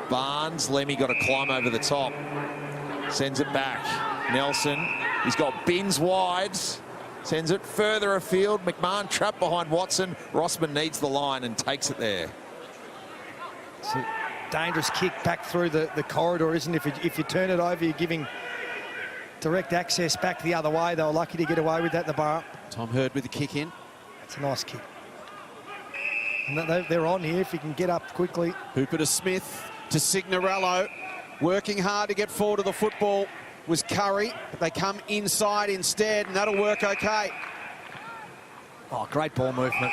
Barnes, Lemmy got to climb over the top. Sends it back. Nelson, he's got Bins wide. Sends it further afield. McMahon trapped behind Watson. Rossman needs the line and takes it there. It's a dangerous kick back through the corridor, isn't it? If you turn it over, you're giving direct access back the other way. They were lucky to get away with that, the Borough. Tom Hurd with the kick in. It's a nice kick. And they're on here if you can get up quickly. Hooper to Smith, to Signorello. Working hard to get forward of the football was Curry, but they come inside instead, and that'll work okay. Oh, great ball movement.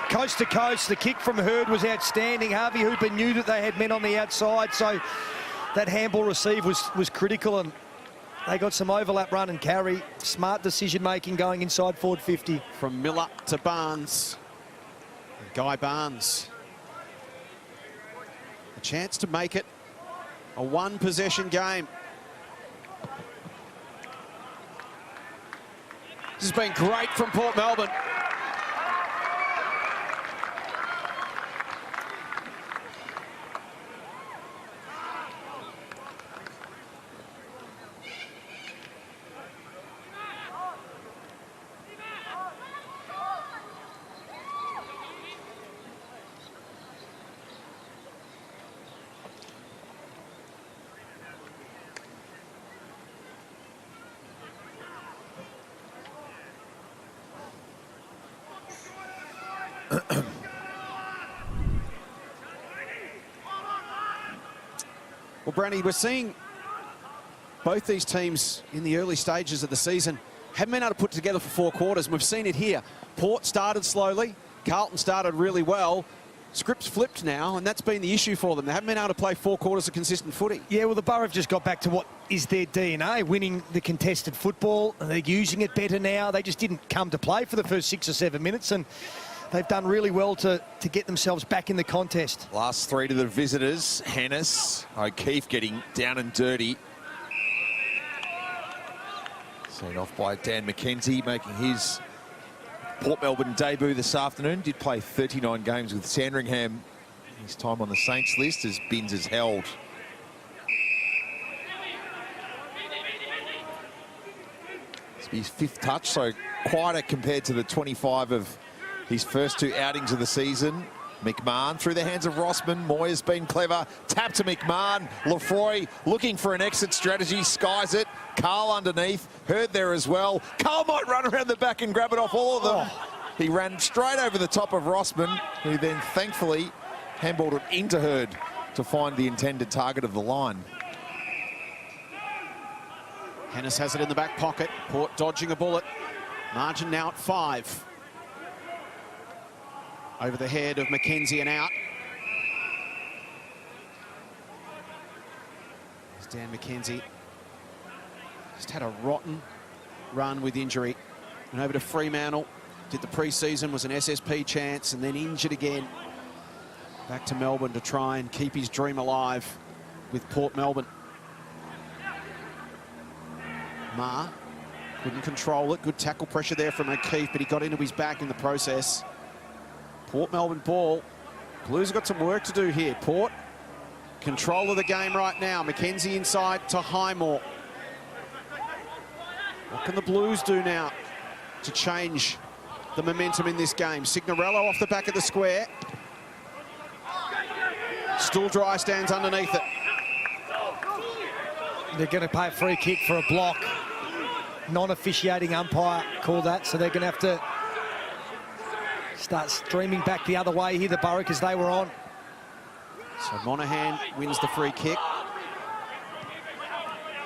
Coast to coast, the kick from Hurd was outstanding. Harvey Hooper knew that they had men on the outside, so that handball receive was critical, and they got some overlap run and carry. Smart decision-making going inside forward 50. From Miller to Barnes. Guy Barnes. A chance to make it a one-possession game. This has been great from Port Melbourne. Well, Brandy, we're seeing both these teams in the early stages of the season haven't been able to put together for 4 quarters, and we've seen it here. Port started slowly, Carlton started really well. Scripts flipped now, and that's been the issue for them. They haven't been able to play 4 quarters of consistent footy. Yeah, well, the Borough have just got back to what is their DNA, winning the contested football. And they're using it better now. They just didn't come to play for the first 6 or 7 minutes, and they've done really well to get themselves back in the contest. Last 3 to the visitors. Hennis, O'Keefe getting down and dirty. Seen off by Dan McKenzie, making his Port Melbourne debut this afternoon. Did play 39 games with Sandringham. His time on the Saints list as Binns is held. It's his 5th touch, so quieter compared to the 25 of his first 2 outings of the season. McMahon through the hands of Rossman. Moyer's been clever. Tap to McMahon. Lefroy looking for an exit strategy. Skies it. Carl underneath. Hurd there as well. Carl might run around the back and grab it off all of them. He ran straight over the top of Rossman, who then thankfully handballed it into Hurd to find the intended target of the line. Hennis has it in the back pocket. Port dodging a bullet. Margin now at 5. Over the head of McKenzie and out. There's Dan McKenzie. Just had a rotten run with injury. And over to Fremantle. Did the pre-season, was an SSP chance, and then injured again. Back to Melbourne to try and keep his dream alive with Port Melbourne. Ma couldn't control it. Good tackle pressure there from O'Keefe, but he got into his back in the process. Port Melbourne ball. Blues have got some work to do here. Port, control of the game right now. McKenzie inside to Highmore. What can the Blues do now to change the momentum in this game? Signorello off the back of the square. Still dry, stands underneath it. They're going to pay a free kick for a block. Non-officiating umpire called that, so they're going to have to Starts streaming back the other way here, the Burrow, because they were on. So Monahan wins the free kick.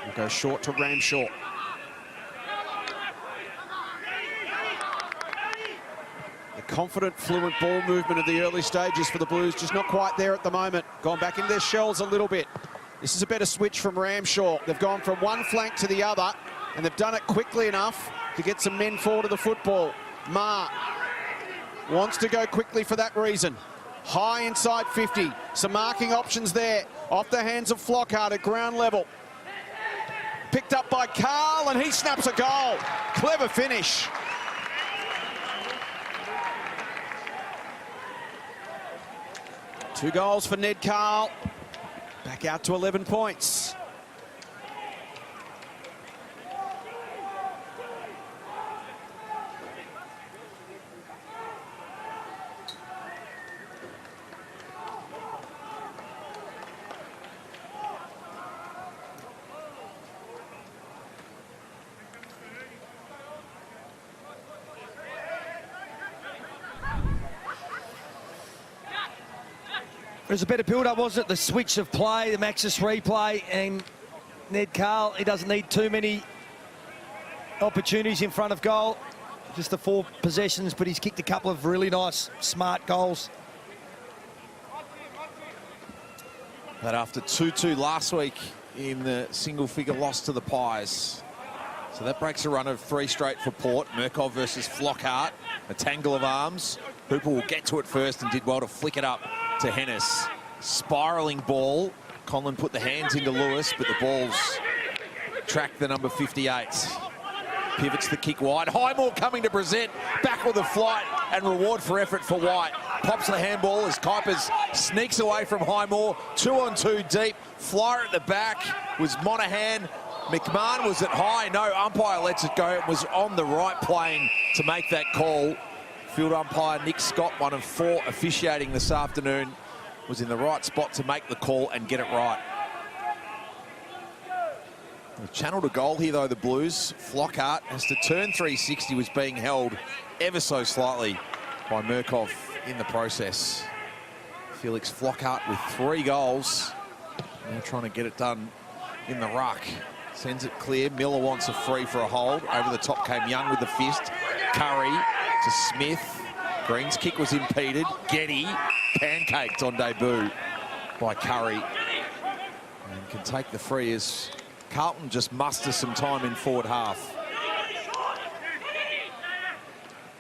We'll go short to Ramshaw. The confident, fluent ball movement of the early stages for the Blues, just not quite there at the moment. Gone back into their shells a little bit. This is a better switch from Ramshaw. They've gone from one flank to the other, and they've done it quickly enough to get some men forward to the football. Ma wants to go quickly for that reason. High inside 50. Some marking options there. Off the hands of Flockhart at ground level. Picked up by Carl, and he snaps a goal. Clever finish. Two goals for Ned Carl. Back out to 11 points. It was a better build-up, wasn't it? The switch of play, the Maxis replay, and Ned Carl, he doesn't need too many opportunities in front of goal. Just the 4 possessions, but he's kicked a couple of really nice, smart goals. But after 2-2 last week in the single-figure loss to the Pies. So that breaks a run of 3 straight for Port. Murkov versus Flockhart, a tangle of arms. Hooper will get to it first and did well to flick it up to Hennis. Spiralling ball. Conlon put the hands into Lewis, but the ball's tracked the number 58. Pivots the kick wide. Highmore coming to present. Back with a flight and reward for effort for White. Pops the handball as Kuipers sneaks away from Highmore. 2-on-2 deep. Flyer at the back was Monahan. McMahon was at high. No, umpire lets it go. It was on the right plane to make that call. Field umpire Nick Scott, one of 4 officiating this afternoon, was in the right spot to make the call and get it right. The channel to goal here, though, the Blues. Flockhart has to turn 360, was being held ever so slightly by Murkov in the process. Felix Flockhart with 3 goals. Now trying to get it done in the ruck. Sends it clear. Miller wants a free for a hold. Over the top came Young with the fist. Curry to Smith. Green's kick was impeded. Getty pancaked on debut by Curry. And can take the free as Carlton just musters some time in forward half.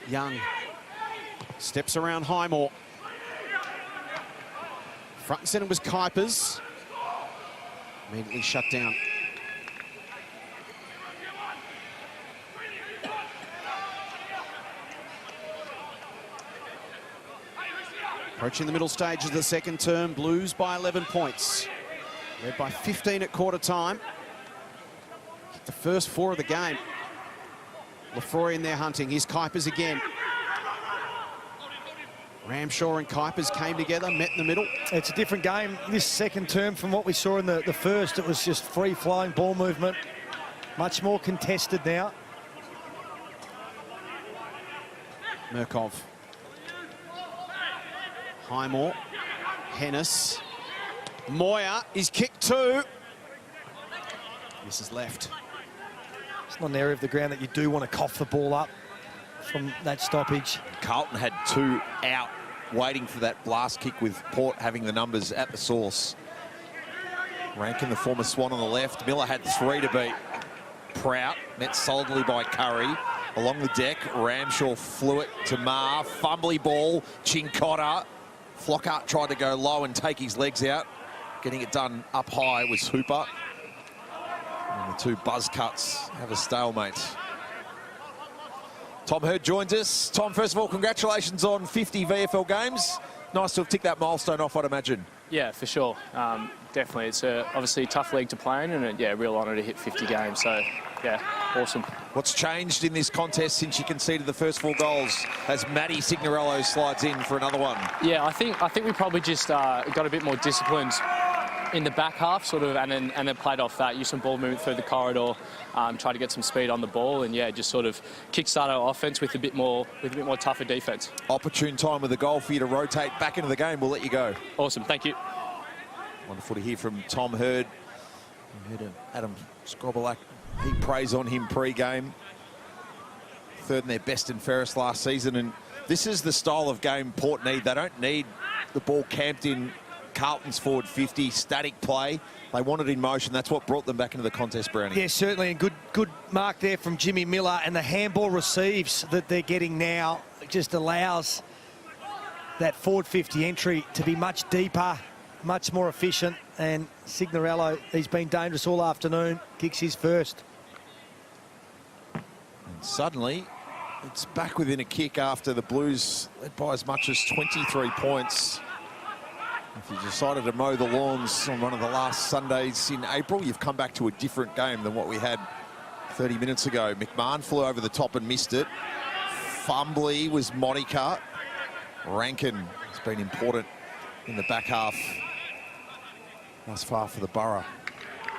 Young steps around Highmore. Front and centre was Kuipers. Immediately shut down. Approaching the middle stage of the second term, Blues by 11 points. Led by 15 at quarter time. The first 4 of the game. Lefroy in there hunting. Here's Kuipers again. Ramshaw and Kuipers came together, met in the middle. It's a different game this second term from what we saw in the first. It was just free-flowing ball movement. Much more contested now. Murkov. Highmore. Hennis. Moyer is kicked 2. This is left. It's not an area of the ground that you do want to cough the ball up from that stoppage. Carlton had 2 out, waiting for that blast kick with Port having the numbers at the source. Rankin, the former Swan, on the left. Miller had 3 to beat. Prout, met solidly by Curry. Along the deck, Ramshaw flew it to Marr. Fumbly ball, Chincotta. Flockhart tried to go low and take his legs out. Getting it done up high was Hooper. And the 2 buzz cuts have a stalemate. Tom Hurd joins us. Tom, first of all, congratulations on 50 VFL games. Nice to have ticked that milestone off, I'd imagine. Yeah, for sure. Definitely. It's obviously a tough league to play in, and a real honour to hit 50 games. So, yeah, awesome. What's changed in this contest since you conceded the first 4 goals as Matty Signorello slides in for another one? Yeah, I think we probably just got a bit more disciplined in the back half, sort of, and then played off that, used some ball movement through the corridor, try to get some speed on the ball, and yeah, just sort of kickstart our offense with a bit more tougher defense. Opportune time with the goal for you to rotate back into the game. We'll let you go. Awesome, thank you. Wonderful to hear from Tom Hurd. We heard Adam Skrobelak, he praise on him pre-game. Third in their best and fairest last season, and this is the style of game Port need. They don't need the ball camped in Carlton's forward 50, static play. They want it in motion. That's what brought them back into the contest, Brownie. Yeah, certainly, and good mark there from Jimmy Miller, and the handball receives that they're getting now just allows that forward 50 entry to be much deeper, much more efficient, and Signorello, he's been dangerous all afternoon, kicks his first. And suddenly, it's back within a kick after the Blues led by as much as 23 points. If you decided to mow the lawns on one of the last Sundays in April, you've come back to a different game than what we had 30 minutes ago. McMahon flew over the top and missed it. Fumbly was Monica. Rankin has been important in the back half thus far for the Borough.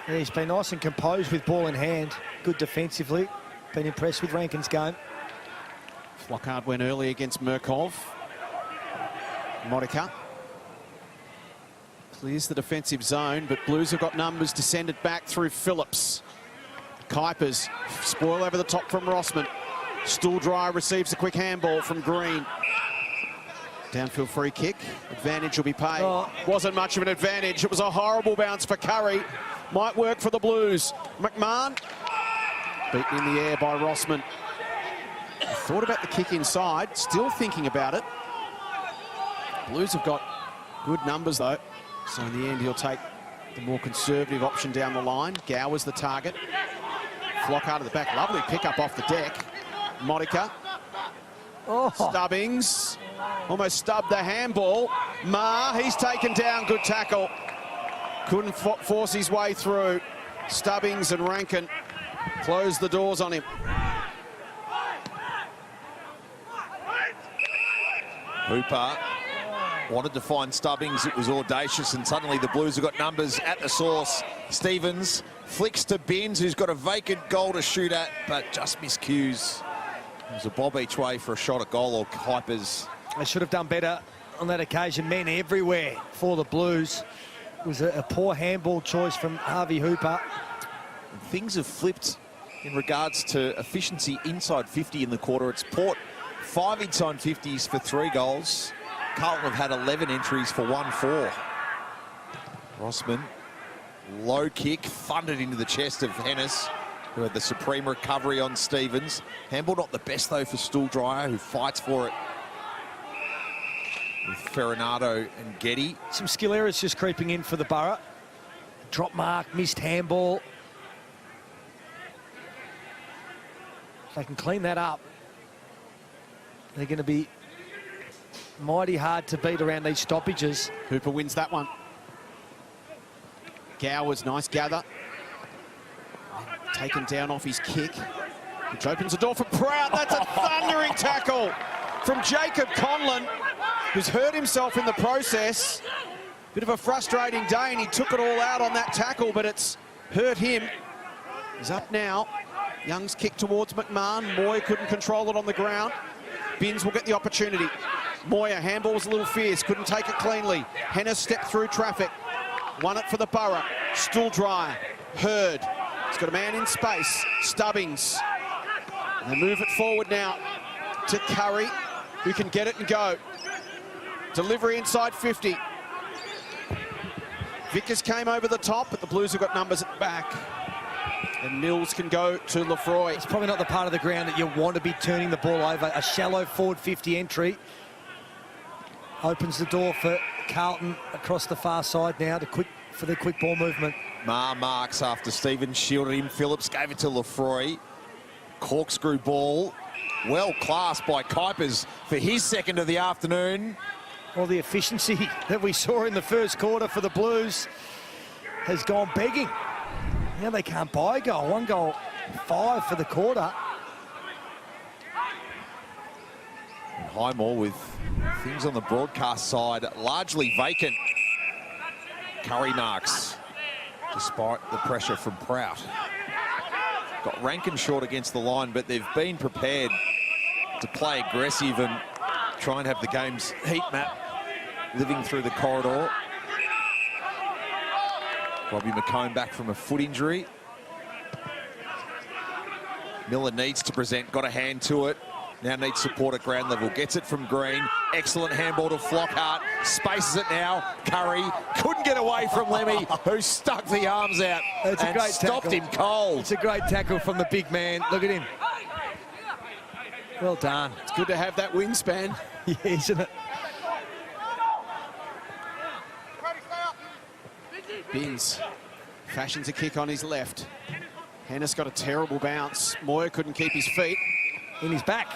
Yeah, he's been nice and composed with ball in hand. Good defensively. Been impressed with Rankin's game. Flockhart went early against Murkov. Monica clears the defensive zone, but Blues have got numbers to send it back through Phillips. Kuipers spoil over the top from Rossman. Stooldryer receives a quick handball from Green. Downfield free kick. Advantage will be paid. Oh. Wasn't much of an advantage. It was a horrible bounce for Curry. Might work for the Blues. McMahon beaten in the air by Rossman. Thought about the kick inside. Still thinking about it. Blues have got good numbers though. So in the end, he'll take the more conservative option down the line. Gower's the target. Flockhart at the back. Lovely pickup off the deck. Monica. Oh. Stubbings. Almost stubbed the handball. He's taken down. Good tackle. Couldn't force his way through. Stubbings and Rankin closed the doors on him. Hooper wanted to find Stubbings. It was audacious, and suddenly the Blues have got numbers at the source. Stevens flicks to Binns, who's got a vacant goal to shoot at, but just miscues. There's a bob each way for a shot at goal or Kuipers. They should have done better on that occasion. Men everywhere for the Blues. It was a poor handball choice from Harvey Hooper. And things have flipped in regards to efficiency inside 50 in the quarter. It's Port 5 inside 50s for 3 goals. Carlton have had 11 entries for 1-4. Rossman, low kick, thundered into the chest of Hennis, who had the supreme recovery on Stevens. Handball not the best though for Stooldryer, who fights for it with Farinado and Getty. Some skill errors just creeping in for the Borough. Drop mark, missed handball. If they can clean that up, they're going to be mighty hard to beat around these stoppages. Hooper wins that one. Gower's nice gather. Taken down off his kick, which opens the door for Prout. That's a thundering tackle from Jacob Conlon, who's hurt himself in the process. Bit of a frustrating day, and he took it all out on that tackle, but it's hurt him. He's up now. Young's kick towards McMahon. Moy couldn't control it on the ground. Binns will get the opportunity. Moyer, handball was a little fierce, couldn't take it cleanly. Hennis stepped through traffic. Won it for the Borough. Stooldryer, Hurd. He's got a man in space. Stubbings. And they move it forward now to Curry, who can get it and go. Delivery inside 50. Vickers came over the top, but the Blues have got numbers at the back. And Mills can go to Lefroy. It's probably not the part of the ground that you want to be turning the ball over. A shallow forward 50 entry opens the door for Carlton across the far side now for the quick ball movement. Marks after Stevens shielded him. Phillips gave it to Lefroy. Corkscrew ball. Well classed by Kuipers for his second of the afternoon. Well, the efficiency that we saw in the first quarter for the Blues has gone begging. Now they can't buy a goal. 1 goal, 5 for the quarter. And Highmore with things on the broadcast side largely vacant. Curry marks, despite the pressure from Prout. Got Rankin short against the line, but they've been prepared to play aggressive and try and have the game's heat map living through the corridor. Robbie McComb back from a foot injury. Miller needs to present, got a hand to it. Now needs support at ground level. Gets it from Green. Excellent handball to Flockhart. Spaces it now. Curry couldn't get away from Lemmy, who stuck the arms out It's a and great stopped tackle. him cold. It's a great tackle from the big man. Look at him. Well done. It's good to have that wingspan. Yeah, isn't it? Binns fashions a kick on his left. Hennis got a terrible bounce. Moyer couldn't keep his feet. In his back.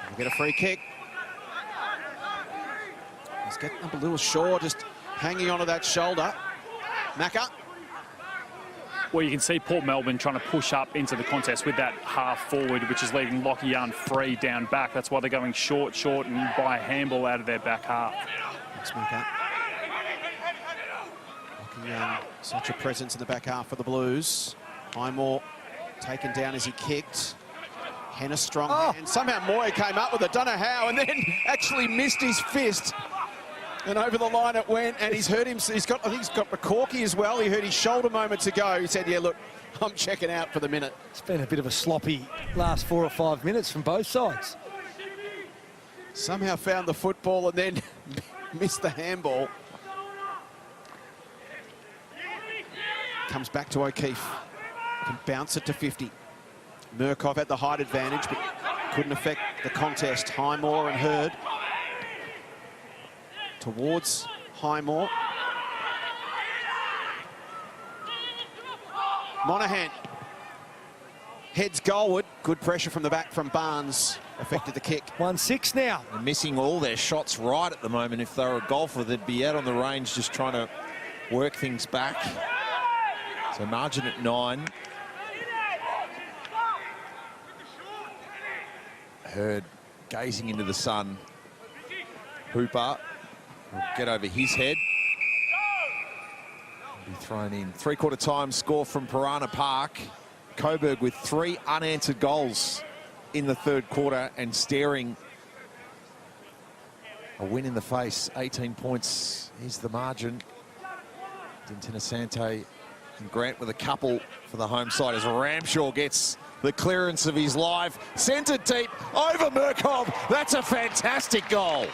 He'll get a free kick. He's getting up a little short, just hanging onto that shoulder. Macca. Well, you can see Port Melbourne trying to push up into the contest with that half forward, which is leaving Lockie Young free down back. That's why they're going short, and by a handball out of their back half. Thanks, Macca. Lockie Young, such a presence in the back half for the Blues. Highmore taken down as he kicked. Hennis strong hand. Somehow Moyer came up with it, don't know how, and then actually missed his fist. And over the line it went, and he's hurt him. I think he's got McCorkey as well. He hurt his shoulder moments ago. He said, yeah, look, I'm checking out for the minute. It's been a bit of a sloppy last 4 or 5 minutes from both sides. Somehow found the football and then missed the handball. Comes back to O'Keefe. Can bounce it to 50. Murkoff had the height advantage, but couldn't affect the contest. Highmore and Hurd. Towards Highmore. Monahan. Heads goalward. Good pressure from the back from Barnes. Affected the kick. 1-6 now. They're missing all their shots right at the moment. If they were a golfer, they'd be out on the range just trying to work things back. So margin at 9. Hurd gazing into the sun. Hooper will get over his head. Be thrown in. 3/4 time score from Piranha Park. Coburg with 3 unanswered goals in the 3rd quarter and staring a win in the face. 18 points is the margin. Dintinasante and Grant with a couple for the home side as Ramshaw gets the clearance of his life. Centred deep over Murkoff. That's a fantastic goal.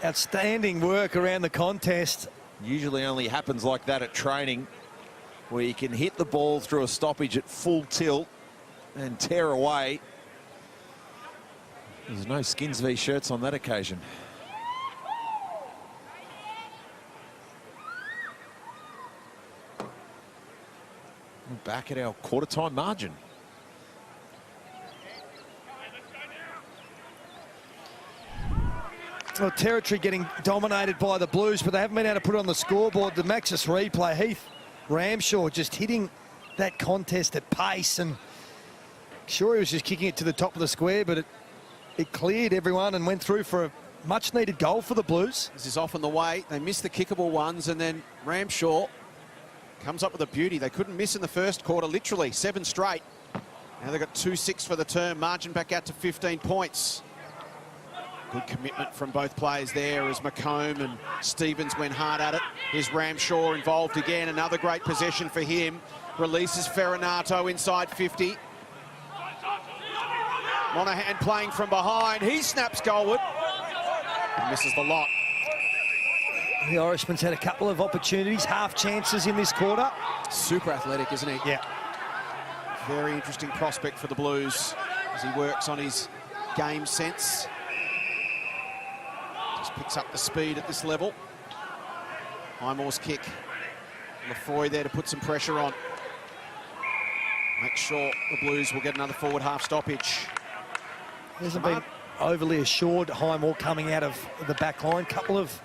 Outstanding work around the contest. Usually only happens like that at training, where you can hit the ball through a stoppage at full tilt and tear away. There's no Skins v shirts on that occasion. We're back at our quarter-time margin. Well, territory getting dominated by the Blues, but they haven't been able to put it on the scoreboard. The Maxis replay, Heath Ramshaw just hitting that contest at pace, and sure he was just kicking it to the top of the square, but it cleared everyone and went through for a much-needed goal for the Blues. This is off on the way. They missed the kickable ones, and then Ramshaw comes up with a beauty. They couldn't miss in the 1st quarter, literally 7 straight. Now they've got 2-6 for the term. Margin back out to 15 points. Good commitment from both players there as McComb and Stevens went hard at it. Here's Ramshaw involved again. Another great possession for him. Releases Ferranato inside 50. Monahan playing from behind. He snaps goalward. And misses the lot. The Irishman's had a couple of opportunities, half chances in this quarter. Super athletic, isn't he? Yeah. Very interesting prospect for the Blues as he works on his game sense. Just picks up the speed at this level. Highmore's kick. Lafroy there to put some pressure on. Make sure the Blues will get another forward half stoppage. Hasn't been overly assured, Highmore coming out of the back line. Couple of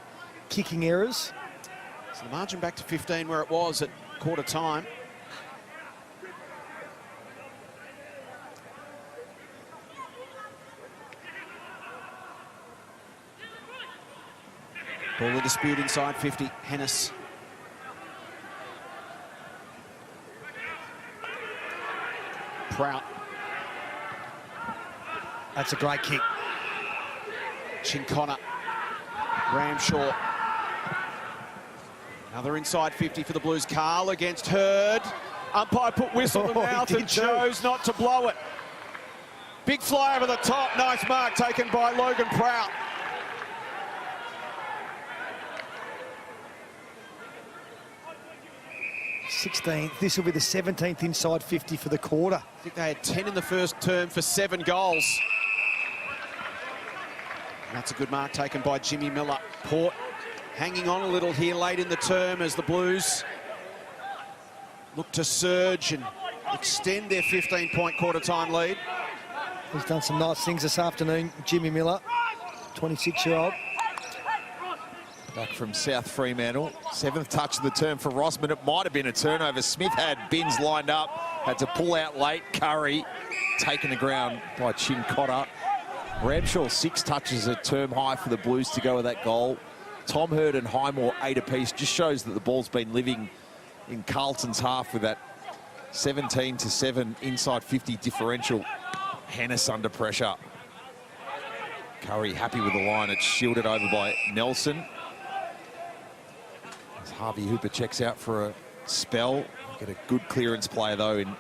kicking errors. So the margin back to 15 where it was at quarter time. Ball in dispute inside 50. Hennis. Prout. That's a great kick. Chincona. Ramshaw. Another inside 50 for the Blues. Carl against Hurd. Umpire put whistle to mouth and chose not to blow it. Big fly over the top. Nice mark taken by Logan Prout. This will be the 17th inside 50 for the quarter. I think they had 10 in the first term for 7 goals. And that's a good mark taken by Jimmy Miller. Port hanging on a little here late in the term as the Blues look to surge and extend their 15-point quarter-time lead. He's done some nice things this afternoon, Jimmy Miller, 26-year-old. Back from South Fremantle. 7th touch of the term for Rossman. It might have been a turnover. Smith had Binns lined up, had to pull out late. Curry taken to ground by Chincona. Ramshaw 6 touches, a term high for the Blues to go with that goal. Tom Hurd and Highmore 8 apiece. Just shows that the ball's been living in Carlton's half with that 17-7 inside 50 differential. Hennis under pressure. Curry happy with the line. It's shielded over by Nelson. As Harvey Hooper checks out for a spell. Get a good clearance play though in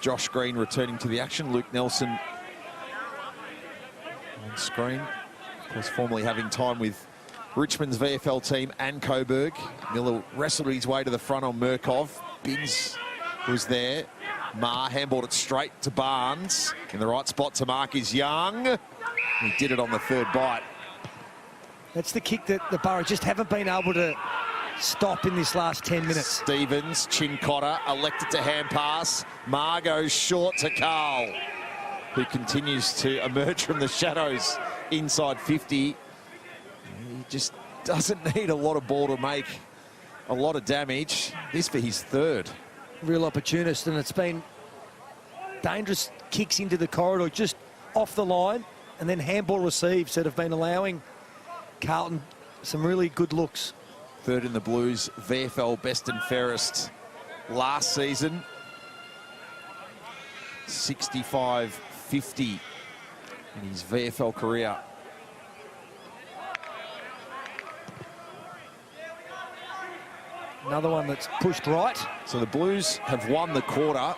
Josh Green returning to the action. Luke Nelson on screen. Of course, formerly having time with Richmond's VFL team and Coburg. Miller wrestled his way to the front on Murkov. Binns was there. Maher handballed it straight to Barnes. In the right spot to mark is Young. He did it on the 3rd bite. That's the kick that the Borough just haven't been able to stop in this last 10 minutes. Stevens, Chincona elected to hand pass. Maher goes short to Carl, who continues to emerge from the shadows inside 50. He just doesn't need a lot of ball to make a lot of damage. This for his 3rd. Real opportunist, and it's been dangerous kicks into the corridor, just off the line, and then handball receives that have been allowing Carlton some really good looks. 3rd in the Blues, VFL best and fairest last season. 65-50 in his VFL career. Another one that's pushed right. So the Blues have won the quarter,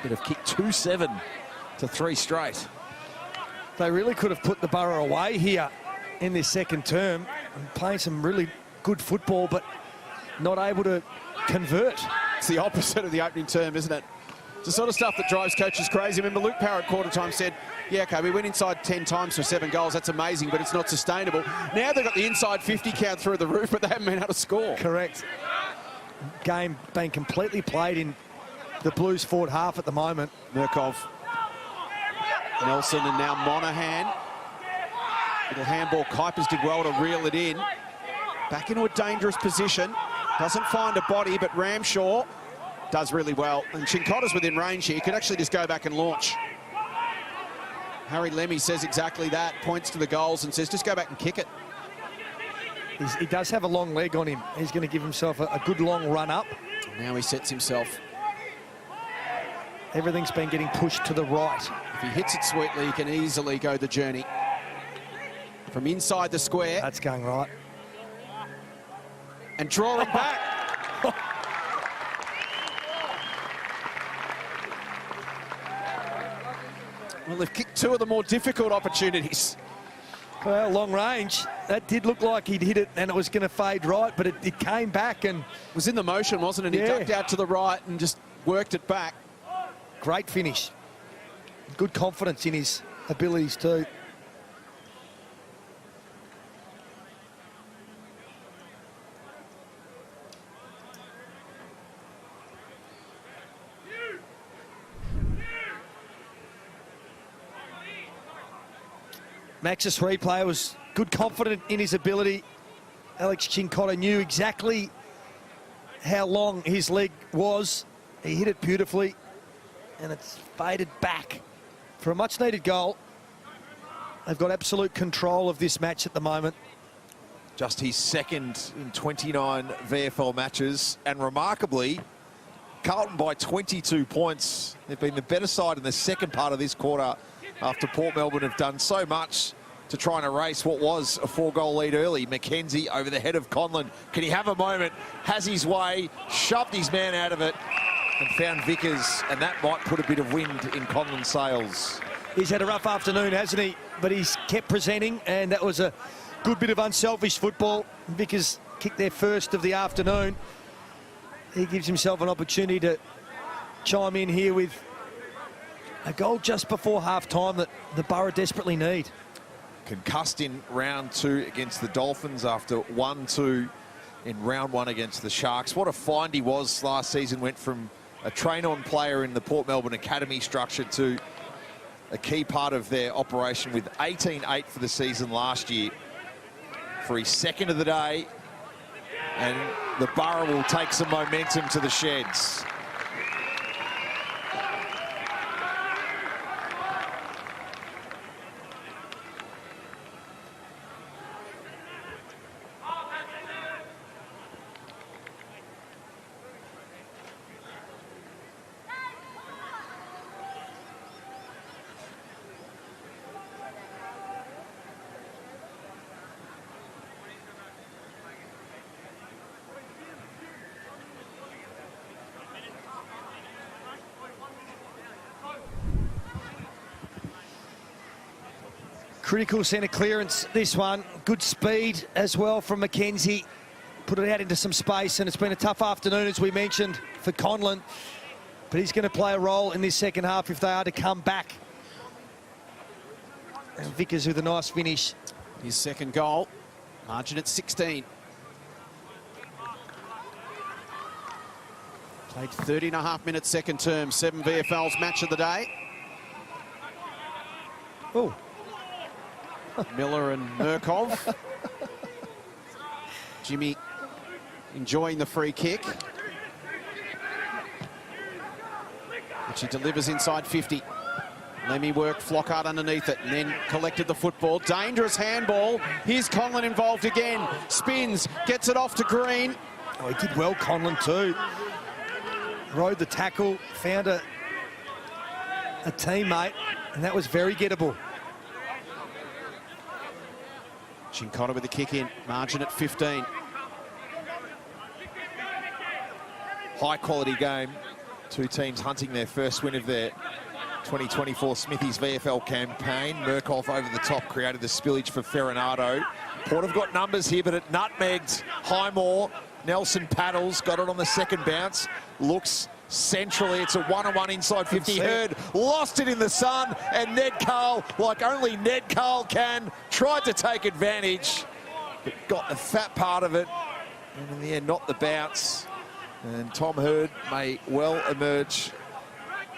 but have kicked 2-7 to 3 straight. They really could have put the Borough away here in this second term and playing some really good football, but not able to convert. It's the opposite of the opening term, isn't it? It's the sort of stuff that drives coaches crazy. Remember, Luke Power at quarter time said, yeah, okay, we went inside 10 times for 7 goals. That's amazing, but it's not sustainable. Now they've got the inside 50 count through the roof, but they haven't been able to score. Correct. Game being completely played in the Blues forward half at the moment. Murkov, Nelson, and now Monahan. Little handball. Kuipers did well to reel it in. Back into a dangerous position. Doesn't find a body, but Ramshaw does really well. And Chincotta's within range here. He could actually just go back and launch. Harry Lemmy says exactly that, points to the goals and says, just go back and kick it. He does have a long leg on him. He's going to give himself a good long run up. Now he sets himself. Everything's been getting pushed to the right. If he hits it sweetly, he can easily go the journey. From inside the square. That's going right. And draw him back. Well, they've kicked 2 of the more difficult opportunities. Well, long range. That did look like he'd hit it and it was going to fade right, but it came back and... It was in the motion, wasn't it? He ducked out to the right and just worked it back. Great finish. Good confidence in his abilities too. Max's replay was good, confident in his ability. Alex Chincona knew exactly how long his leg was. He hit it beautifully, and it's faded back for a much-needed goal. They've got absolute control of this match at the moment. just his second in 29 VFL matches, and remarkably, Carlton by 22 points. They've been the better side in the second part of this quarter after Port Melbourne have done so much to try and erase what was a 4-goal lead early. McKenzie over the head of Conlon. Can he have a moment? Has his way, shoved his man out of it and found Vickers, and that might put a bit of wind in Conlon's sails. He's had a rough afternoon, hasn't he? But he's kept presenting, and that was a good bit of unselfish football. Vickers kicked their first of the afternoon. He gives himself an opportunity to chime in here with a goal just before half-time that the Borough desperately need. Concussed in round 2 against the Dolphins after 1-2 in round 1 against the Sharks. What a find he was last season. Went from a train-on player in the Port Melbourne Academy structure to a key part of their operation with 18-8 for the season last year. For his second of the day, and the Borough will take some momentum to the sheds. Critical centre clearance, this one. Good speed as well from McKenzie. Put it out into some space, and it's been a tough afternoon, as we mentioned, for Conlon. But he's going to play a role in this second half if they are to come back. And Vickers with a nice finish. His second goal, margin at 16. Played 30.5 minutes second term, 7 VFLs match of the day. Oh. Miller and Murkov. Jimmy enjoying the free kick, which he delivers inside 50. Lemmy worked Flockhart underneath it and then collected the football. Dangerous handball. Here's Conlon involved again. Spins, gets it off to Green. Oh, he did well, Conlon, too. Rode the tackle, found a teammate, and that was very gettable. Cincotta with the kick in, margin at 15. High quality game. Two teams hunting their first win of their 2024 Smithies VFL campaign. Murkoff over the top created the spillage for Farinado. Port have got numbers here, but it nutmegged Highmore. Nelson paddles, got it on the second bounce. Looks centrally, it's a one-on-one inside 50. Hurd lost it in the sun, and Ned Carl, like only Ned Carl can, tried to take advantage, but got the fat part of it, and in the end, not the bounce. And Tom Hurd may well emerge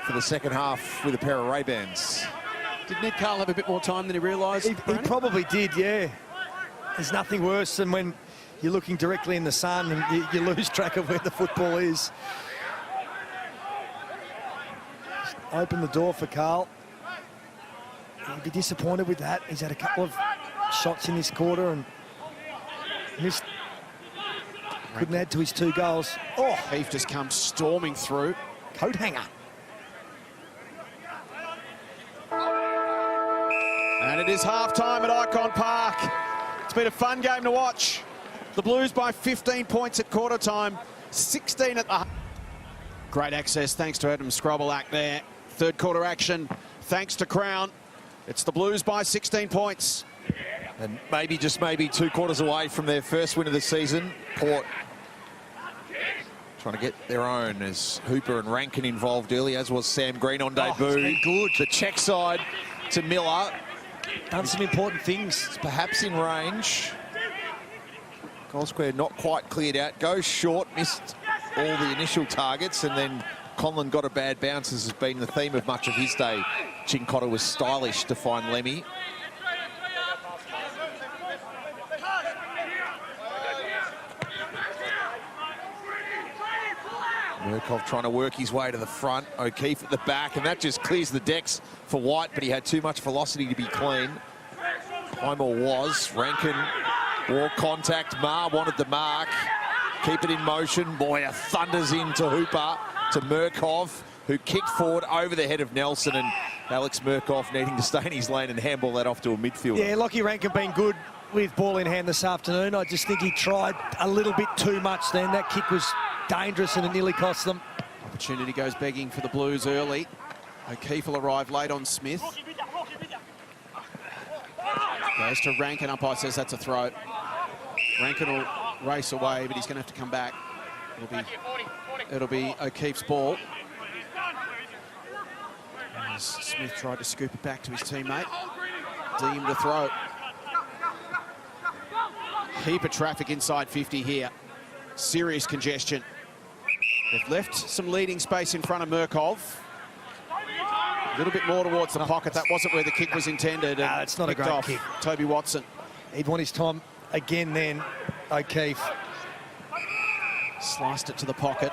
for the second half with a pair of Ray-Bans. Did Ned Carl have a bit more time than he realised? He probably did, yeah. There's nothing worse than when you're looking directly in the sun and you lose track of where the football is. Just open the door for Carl. He'd be disappointed with that. He's had a couple of shots in this quarter and missed. Couldn't add to his 2 goals. Oh, Heath just comes storming through. Coat hanger. And it is half-time at IKON Park. It's been a fun game to watch. The Blues by 15 points at quarter time, 16 at the... Great access thanks to Adam Scrobelak there. Third quarter action thanks to Crown. It's the Blues by 16 points. And maybe, just maybe, 2 quarters away from their first win of the season. Port trying to get their own, as Hooper and Rankin involved early, as was Sam Green on debut. It's been good. The check side to Miller. Done some important things. It's perhaps in range. Goal square not quite cleared out. Goes short, missed all the initial targets, and then Conlon got a bad bounce, as has been the theme of much of his day. Cincotta was stylish to find Lemmy. Murkov trying to work his way to the front. O'Keefe at the back, and that just clears the decks for White, but he had too much velocity to be clean. Highmore was. Rankin War contact. Ma wanted the mark. Keep it in motion. Boyer thunders into Hooper to Murkoff, who kicked forward over the head of Nelson, and Alex Murkoff needing to stay in his lane and handball that off to a midfielder. Yeah, Lockie Rankin been good with ball in hand this afternoon. I just think he tried a little bit too much then. That kick was dangerous and it nearly cost them. Opportunity goes begging for the Blues early. O'Keefe will arrive late on Smith. Goes to Rankin. Umpire says that's a throw. Rankin will race away, but he's going to have to come back. It'll be O'Keefe's ball. As Smith tried to scoop it back to his teammate. Deemed the throw. Heap of traffic inside 50 here. Serious congestion. They've left some leading space in front of Murkov. A little bit more towards the pocket. That wasn't where the kick was intended. Nah, it's not a great kick. Toby Watson. He'd want his time again then, O'Keefe. Sliced it to the pocket.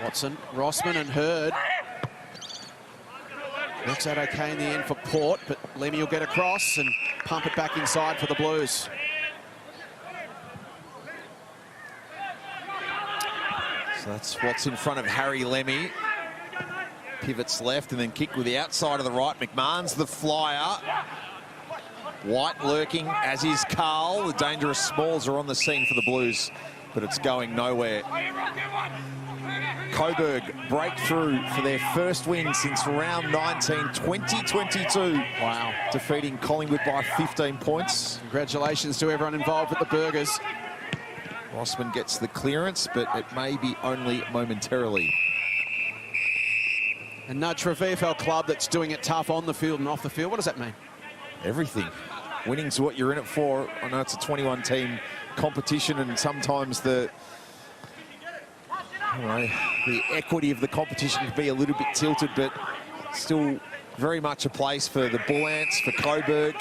Watson, Rossman and Hurd. Works out okay in the end for Port, but Lemmy will get across and pump it back inside for the Blues. So that's what's in front of Harry Lemmy. Pivots left and then kick with the outside of the right. McMahon's the flyer. White lurking, as is Carl. The dangerous smalls are on the scene for the Blues, but it's going nowhere. Coburg breakthrough for their first win since round 19, 2022. Wow. Defeating Collingwood by 15 points. Congratulations to everyone involved with the Burgers. Rossman gets the clearance, but it may be only momentarily. A nudge for a VFL club that's doing it tough on the field and off the field. What does that mean? Everything. Winning's what you're in it for. I know it's a 21-team competition, and sometimes the equity of the competition can be a little bit tilted, but still very much a place for the Bull Ants, for Coburg.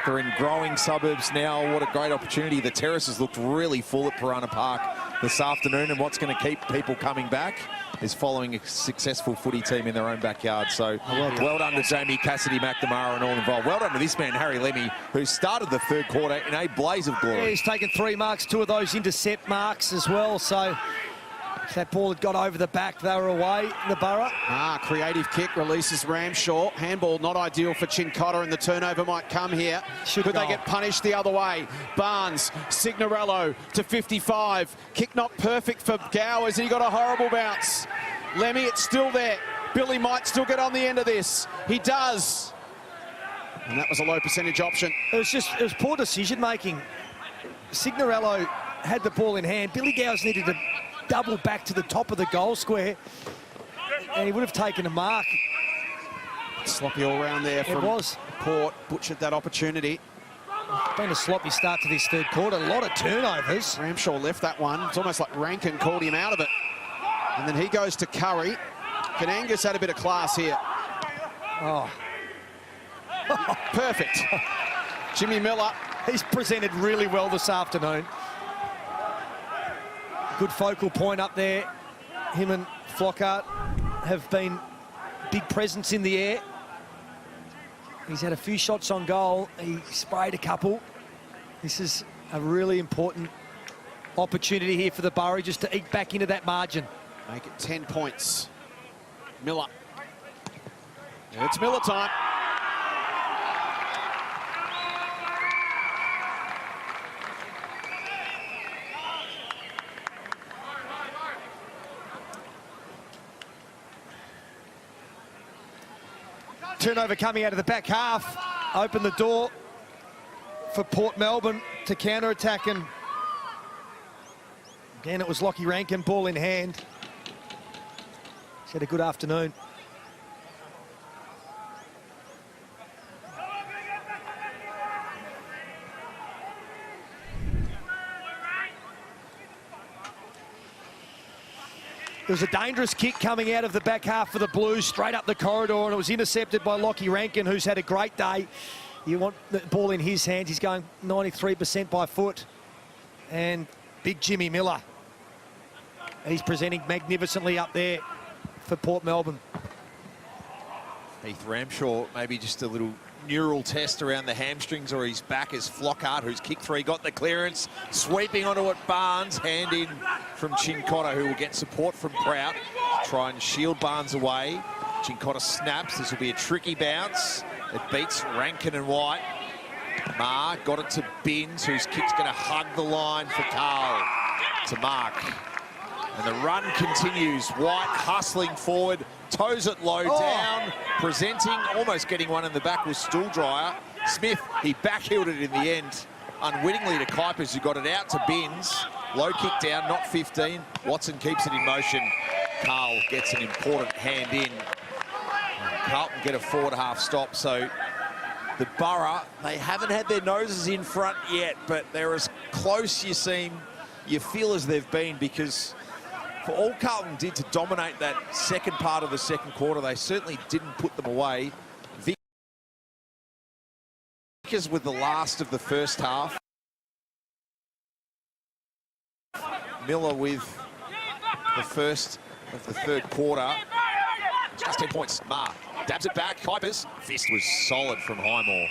They're in growing suburbs now. What a great opportunity. The terraces looked really full at Piranha Park this afternoon, and what's going to keep people coming back is following a successful footy team in their own backyard. So well done to Jamie, Cassidy, McNamara and all involved. Well done to this man, Harry Lemmy, who started the third quarter in a blaze of glory. Yeah, he's taken 3 marks, 2 of those intercept marks as well. So if that ball had got over the back, they were away, the Borough. Creative kick, releases Ramshaw. Handball not ideal for Chincotta, and the turnover might come here. Could they get punished the other way? Barnes, Signorello to 55. Kick not perfect for Gowers, and he got a horrible bounce. Lemmy, it's still there. Billy might still get on the end of this. He does. And that was a low percentage option. It was poor decision making. Signorello had the ball in hand. Billy Gowers needed to double back to the top of the goal square, and he would have taken a mark. Sloppy all round there from Port. Butchered that opportunity. Been a sloppy start to this third quarter. A lot of turnovers. Ramshaw left that one. It's almost like Rankin called him out of it. And then he goes to Curry. Kanangas had a bit of class here. Oh. Perfect. Jimmy Miller. He's presented really well this afternoon. Good focal point up there. Him and Flockhart have been big presence in the air. He's had a few shots on goal. He sprayed a couple. This is a really important opportunity here for the Borough, just to eke back into that margin. Make it 10 points. Miller. It's Miller time. Turnover coming out of the back half. Open the door for Port Melbourne to counter-attack, and again, it was Lockie Rankin, ball in hand. He's had a good afternoon. It was a dangerous kick coming out of the back half for the Blues, straight up the corridor, and it was intercepted by Lockie Rankin, who's had a great day. You want the ball in his hands. He's going 93% by foot. And big Jimmy Miller. He's presenting magnificently up there for Port Melbourne. Heath Ramshaw maybe just a little neural test around the hamstrings or his back is Flockhart, who's kick three, got the clearance, sweeping onto it, Barnes, hand in from Chincotta, who will get support from Prout to try and shield Barnes away. Chincotta snaps, this will be a tricky bounce. It beats Rankin and White. Ma got it to Binns, whose kick's going to hug the line for Carl to mark. And the run continues. White hustling forward, toes it low down, presenting, almost getting one in the back was Stooldryer. Smith, he backheeled it in the end, unwittingly to Kuipers, who got it out to Binns. Low kick down, not 15. Watson keeps it in motion. Carl gets an important hand in. Carlton get a forward half stop, so the Borough, they haven't had their noses in front yet, but they're as close you feel as they've been, because for all Carlton did to dominate that second part of the second quarter, they certainly didn't put them away. Vickers with the last of the first half. Miller with the first of the third quarter. Just 10 points. Ma dabs it back. Kuipers. Fist was solid from Highmore.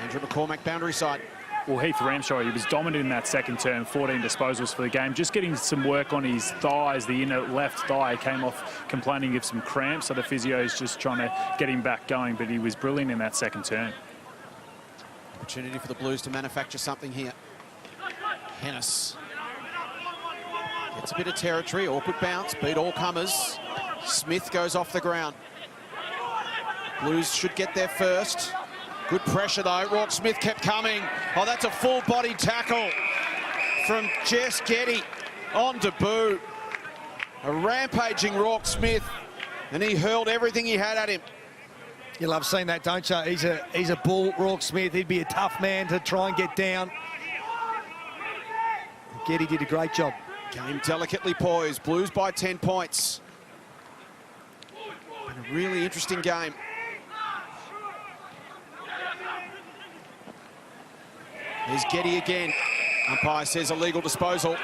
Andrew McCormack, boundary side. Well, Heath Ramshaw, he was dominant in that second term, 14 disposals for the game. Just getting some work on his thighs, the inner left thigh came off complaining of some cramps, so the physio is just trying to get him back going, but he was brilliant in that second term. Opportunity for the Blues to manufacture something here. Hennis gets a bit of territory, awkward bounce, beat all comers. Smith goes off the ground. Blues should get there first. Good pressure though, Rourke Smith kept coming. Oh, that's a full body tackle from Jess Getty on debut. A rampaging Rourke Smith, and he hurled everything he had at him. You love seeing that, don't you? He's a bull, Rourke Smith. He'd be a tough man to try and get down. Getty did a great job. Game delicately poised, Blues by 10 points. Been a really interesting game. There's Getty again. Umpire says illegal disposal.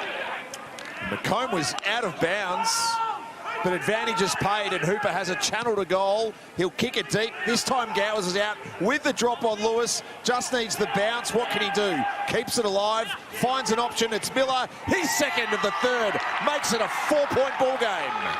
McComb was out of bounds, but advantage is paid, and Hooper has a channel to goal. He'll kick it deep. This time Gowers is out with the drop on Lewis. Just needs the bounce. What can he do? Keeps it alive, finds an option. It's Miller. He's second of the third. Makes it a 4-point ball game.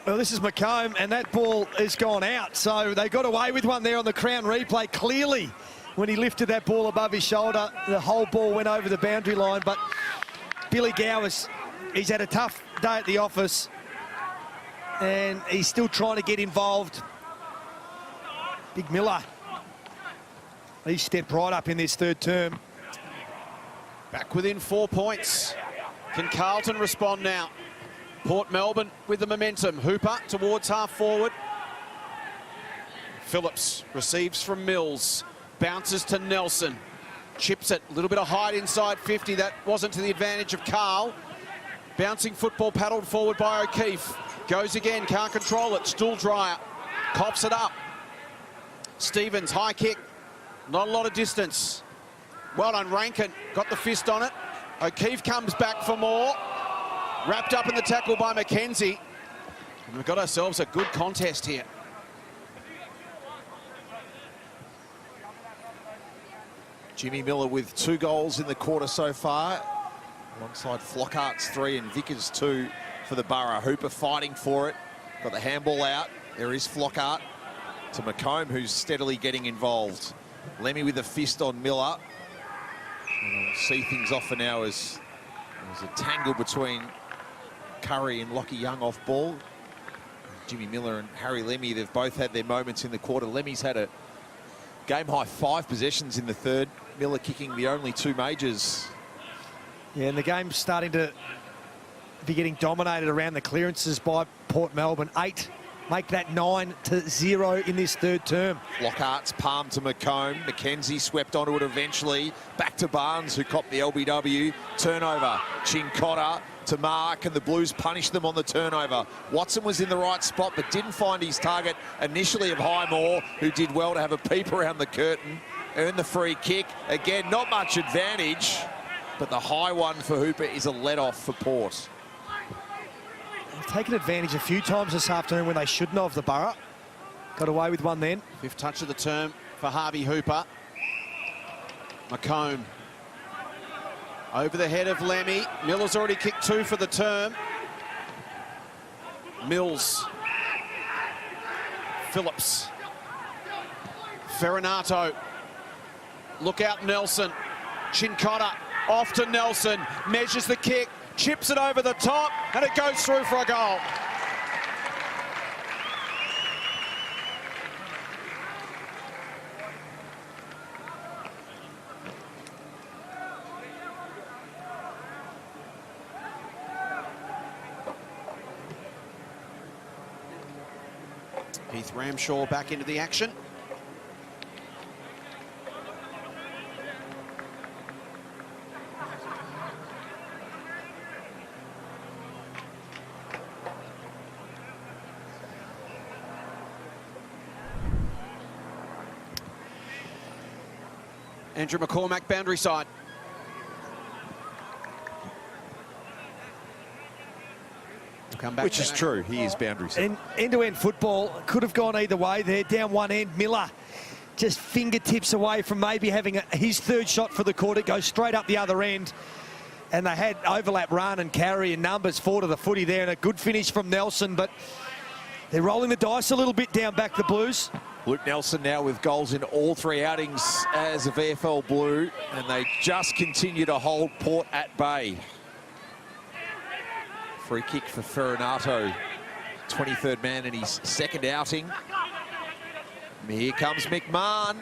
Well, this is McComb, and that ball has gone out. So they got away with one there on the Crown replay. Clearly, when he lifted that ball above his shoulder, the whole ball went over the boundary line. But Billy Gowers, he's had a tough day at the office, and he's still trying to get involved. Big Miller, he stepped right up in this third term. Back within 4 points. Can Carlton respond now? Port Melbourne with the momentum. Hooper towards half forward. Phillips receives from Mills. Bounces to Nelson. Chips it. A little bit of height inside 50. That wasn't to the advantage of Carl. Bouncing football paddled forward by O'Keefe. Goes again. Can't control it. Stooldryer cops it up. Stevens, high kick. Not a lot of distance. Well done, Rankin. Got the fist on it. O'Keefe comes back for more. Wrapped up in the tackle by McKenzie. And we've got ourselves a good contest here. Jimmy Miller with 2 goals in the quarter so far, alongside Flockhart's 3 and Vickers 2 for the Borough. Hooper fighting for it. Got the handball out. There is Flockhart to McComb, who's steadily getting involved. Lemmy with a fist on Miller. And we'll see things off for now as there's a tangle between Curry and Lockie Young off ball. Jimmy Miller and Harry Lemmy, they've both had their moments in the quarter. Lemmy's had a game-high 5 possessions in the third. Miller kicking the only 2 majors. Yeah, and the game's starting to be getting dominated around the clearances by Port Melbourne. 8, make that 9-0 in this third term. Flockhart's palm to McComb. Mackenzie swept onto it eventually. Back to Barnes, who copped the LBW. Turnover. Chincotta to Mark, and the Blues punished them on the turnover. Watson was in the right spot, but didn't find his target initially of Highmore, who did well to have a peep around the curtain. Earned the free kick. Again, not much advantage, but the high one for Hooper is a let-off for Port. They've taken advantage a few times this afternoon when they shouldn't have, the Borough. Got away with one then. 5th touch of the term for Harvey Hooper. McComb. Over the head of Lemmy. Miller's already kicked 2 for the term. Mills. Phillips. Ferranato. Look out, Nelson. Chincotta off to Nelson. Measures the kick. Chips it over the top. And it goes through for a goal. Heath Ramshaw back into the action. Andrew McCormack, boundary side. Come back. Which is true. He is boundary side. And end-to-end football could have gone either way there. Down one end, Miller just fingertips away from maybe having his third shot for the quarter. Goes straight up the other end. And they had overlap run and carry in numbers 4 to the footy there. And a good finish from Nelson, but they're rolling the dice a little bit down back, the Blues. Luke Nelson now with goals in all 3 outings as a VFL Blue, and they just continue to hold Port at bay. Free kick for Ferranato, 23rd man in his 2nd outing. And here comes McMahon.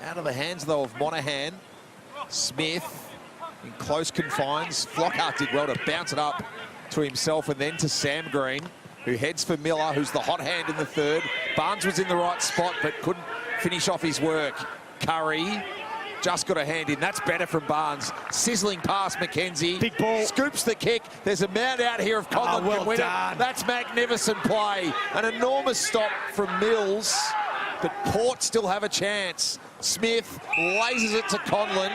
Out of the hands, though, of Monahan. Smith in close confines. Flockhart did well to bounce it up to himself and then to Sam Green, who heads for Miller, who's the hot hand in the 3rd. Barnes was in the right spot, but couldn't finish off his work. Curry just got a hand in. That's better from Barnes. Sizzling past Mackenzie. Big ball. Scoops the kick. There's a man out here if Conlon well can win done. it. That's magnificent play. An enormous stop from Mills, but Port still have a chance. Smith lasers it to Conlon,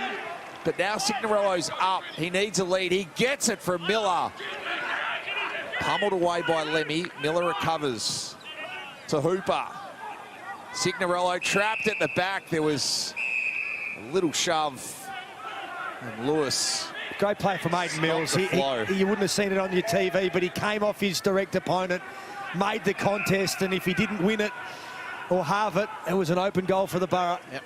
but now Signorello's up. He needs a lead. He gets it from Miller. Pummeled away by Lemmy. Miller recovers to Hooper. Signorello trapped at the back. There was a little shove. And Lewis. Great play from Aiden Mills. You wouldn't have seen it on your TV, but he came off his direct opponent, made the contest, and if he didn't win it or halve it, it was an open goal for the Borough. Yep.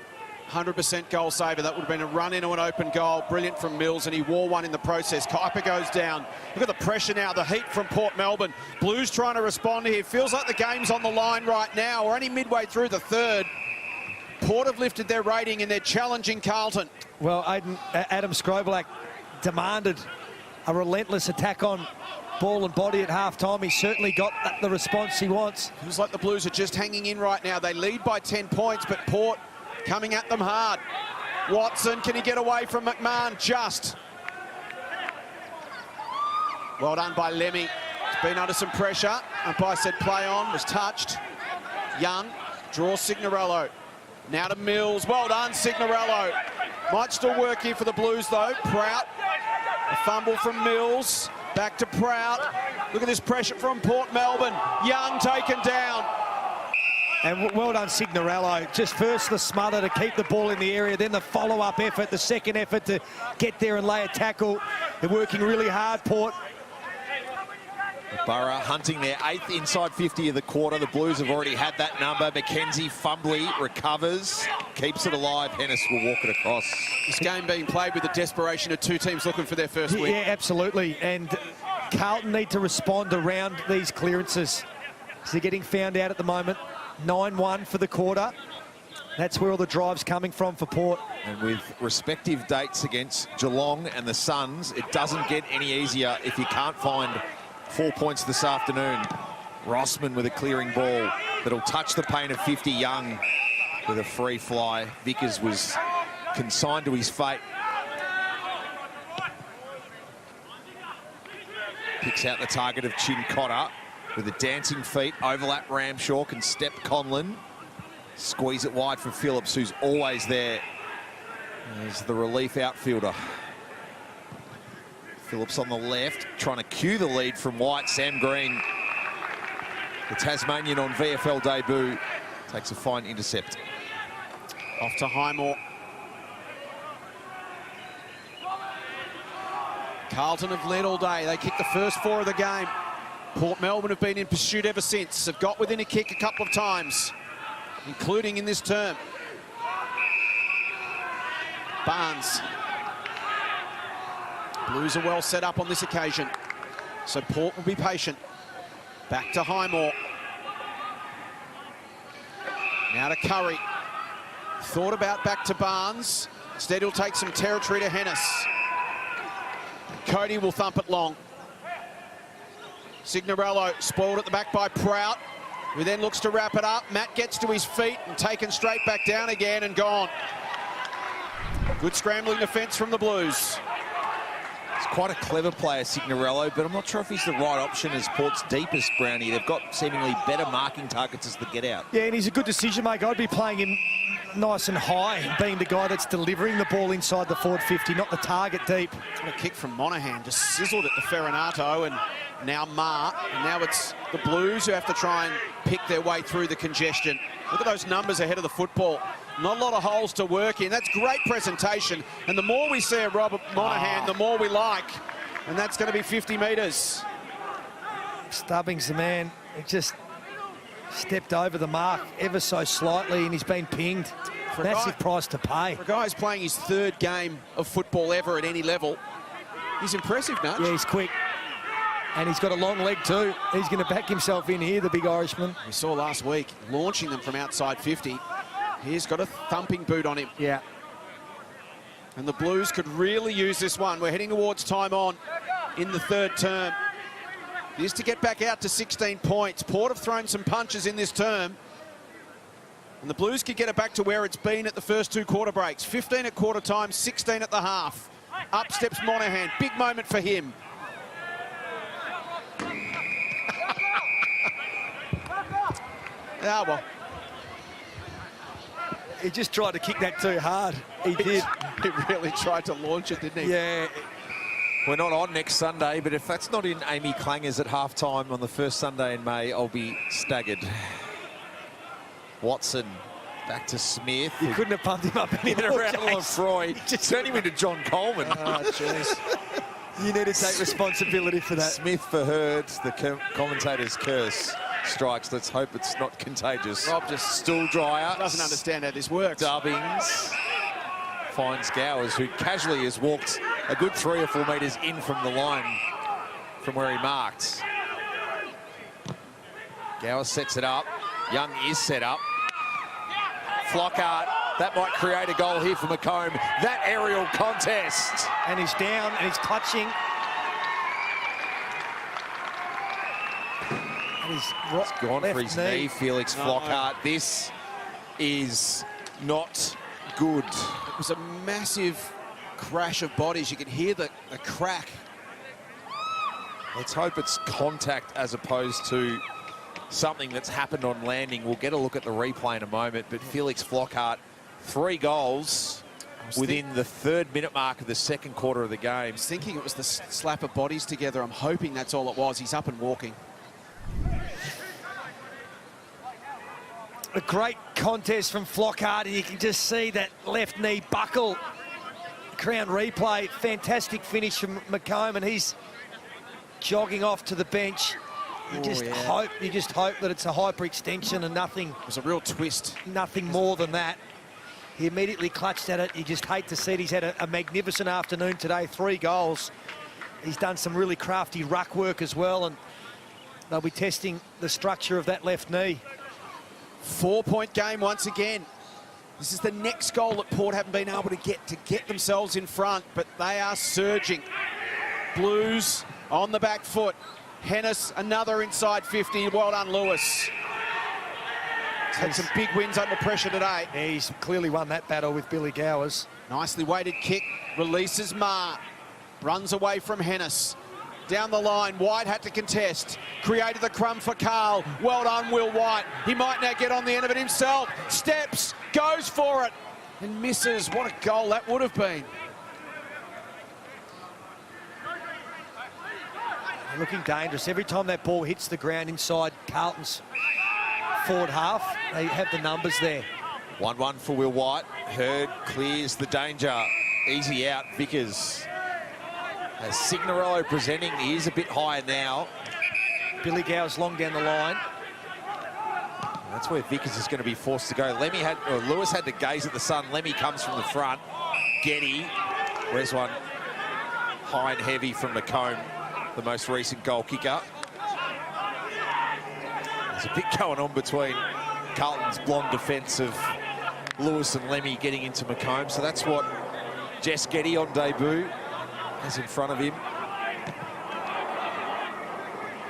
100% goal saver. That would have been a run into an open goal. Brilliant from Mills, and he wore one in the process. Kuiper goes down. Look at the pressure now, the heat from Port Melbourne. Blues trying to respond here. Feels like the game's on the line right now. We're only midway through the 3rd. Port have lifted their rating and they're challenging Carlton. Well, Adam Skrobelak demanded a relentless attack on ball and body at half-time. He certainly got the response he wants. Feels like the Blues are just hanging in right now. They lead by 10 points, but Port coming at them hard. Watson, can he get away from McMahon? Just. Well done by Lemmy. He's been under some pressure. Umpire said play on, was touched. Young draws Signorello. Now to Mills. Well done, Signorello. Might still work here for the Blues, though. Prout. A fumble from Mills. Back to Prout. Look at this pressure from Port Melbourne. Young taken down. And well done, Signorello. Just first the smother to keep the ball in the area, then the follow-up effort, the second effort to get there and lay a tackle. They're working really hard, Port. Borough hunting their 8th inside 50 of the quarter. The Blues have already had that number. Mackenzie fumbly recovers, keeps it alive. Hennis will walk it across. This game being played with the desperation of 2 teams looking for their first win. Yeah, absolutely. And Carlton need to respond around these clearances. They're getting found out at the moment. 9-1 for the quarter. That's where all the drive's coming from for Port. And with respective dates against Geelong and the Suns, it doesn't get any easier if you can't find 4 points this afternoon. Rossman with a clearing ball that'll touch the paint of 50. Young with a free fly. Vickers was consigned to his fate. Picks out the target of Chin Cotter with a dancing feet. Overlap Ramshaw, can step Conlon. Squeeze it wide for Phillips, who's always there as the relief outfielder. Phillips on the left, trying to cue the lead from White. Sam Green, the Tasmanian on VFL debut, takes a fine intercept. Off to Highmore. Carlton have led all day. They kicked the first 4 of the game. Port Melbourne have been in pursuit ever since. Have got within a kick a couple of times, including in this term. Barnes. Blues are well set up on this occasion, so Port will be patient. Back to Highmore. Now to Curry. Thought about back to Barnes. Instead, he'll take some territory to Hennis. Cody will thump it long. Signorello spoiled at the back by Prout, who then looks to wrap it up. Matt gets to his feet and taken straight back down again and gone. Good scrambling defence from the Blues. He's quite a clever player, Signorello, but I'm not sure if he's the right option as Port's deepest, Brownie. They've got seemingly better marking targets as the get-out. Yeah, and he's a good decision maker. I'd be playing him nice and high, being the guy that's delivering the ball inside the forward 50, not the target deep. What a kick from Monahan, just sizzled it to Ferranato, and now Marr. And now it's the Blues who have to try and pick their way through the congestion. Look at those numbers ahead of the football. Not a lot of holes to work in. That's great presentation. And the more we see of Robert Monahan, the more we like. And that's going to be 50 metres. Stubbings, the man, he just stepped over the mark ever so slightly, and he's been pinged. Massive price to pay. For a guy who's playing his 3rd game of football ever at any level, he's impressive, Nudge. Yeah, he's quick. And he's got a long leg too. He's going to back himself in here, the big Irishman. We saw last week, launching them from outside 50. He's got a thumping boot on him. Yeah. And the Blues could really use this one. We're heading towards time on in the 3rd term. This to get back out to 16 points. Port have thrown some punches in this term. And the Blues could get it back to where it's been at the first 2 quarter breaks. 15 at quarter time, 16 at the half. Up steps Monahan. Big moment for him. Ah, well. He just tried to kick that too hard. He did. He really tried to launch it, didn't he? Yeah. We're not on next Sunday, but if that's not in Amy Clangers at halftime on the first Sunday in May, I'll be staggered. Watson back to Smith. You couldn't have pumped him up any more, around Lefroy. Turn him into John Coleman. Oh, jeez. You need to take responsibility for that. Smith for Hurd, the commentator's curse strikes. Let's hope it's not contagious. Rob just Stool dryer. doesn't understand how this works. Dubbings finds Gowers, who casually has walked a good 3 or 4 metres in from the line from where he marked. Gowers sets it up. Young is set up. Flockhart, that might create a goal here for Macomb. That aerial contest. And he's down and he's clutching. And he's Gone for his knee, Felix Flockhart. This is not good. It was a massive crash of bodies. You could hear the crack. Let's hope it's contact as opposed to something that's happened on landing. We'll get a look at the replay in a moment, but Felix Flockhart, 3 goals within the 3rd minute mark of the 2nd quarter of the game. I was thinking it was the slap of bodies together. I'm hoping that's all it was. He's up and walking. A great contest from Flockhart, and you can just see that left knee buckle. Crown replay, fantastic finish from Macomb, and he's jogging off to the bench. You just hope that it's a hyperextension and nothing. It was a real twist. Nothing more than that. He immediately clutched at it. You just hate to see it. He's had a magnificent afternoon today, 3 goals. He's done some really crafty ruck work as well, and they'll be testing the structure of that left knee. 4-point game once again. This is the next goal that Port haven't been able to get themselves in front, but they are surging. Blues on the back foot. Hennis, another inside 50. Well done, Lewis. He's had some big wins under pressure today. Yeah, he's clearly won that battle with Billy Gowers. Nicely weighted kick, releases Ma. Runs away from Hennis. Down the line, White had to contest. Created the crumb for Carl. Well done, Will White. He might now get on the end of it himself. Steps, goes for it, and misses. What a goal that would have been. They're looking dangerous. Every time that ball hits the ground inside Carlton's forward half, they have the numbers there. 1-1 for Will White. Hurd clears the danger. Easy out, Vickers. As Signorello presenting, he is a bit higher now. Billy Gowers long down the line. That's where Vickers is going to be forced to go. Lewis had to gaze at the sun. Lemmy comes from the front. Getty. Where's one? High and heavy from McComb, the most recent goal kicker. There's a bit going on between Carlton's blonde defence of Lewis and Lemmy getting into McComb. So that's what Jess Getty on debut has in front of him.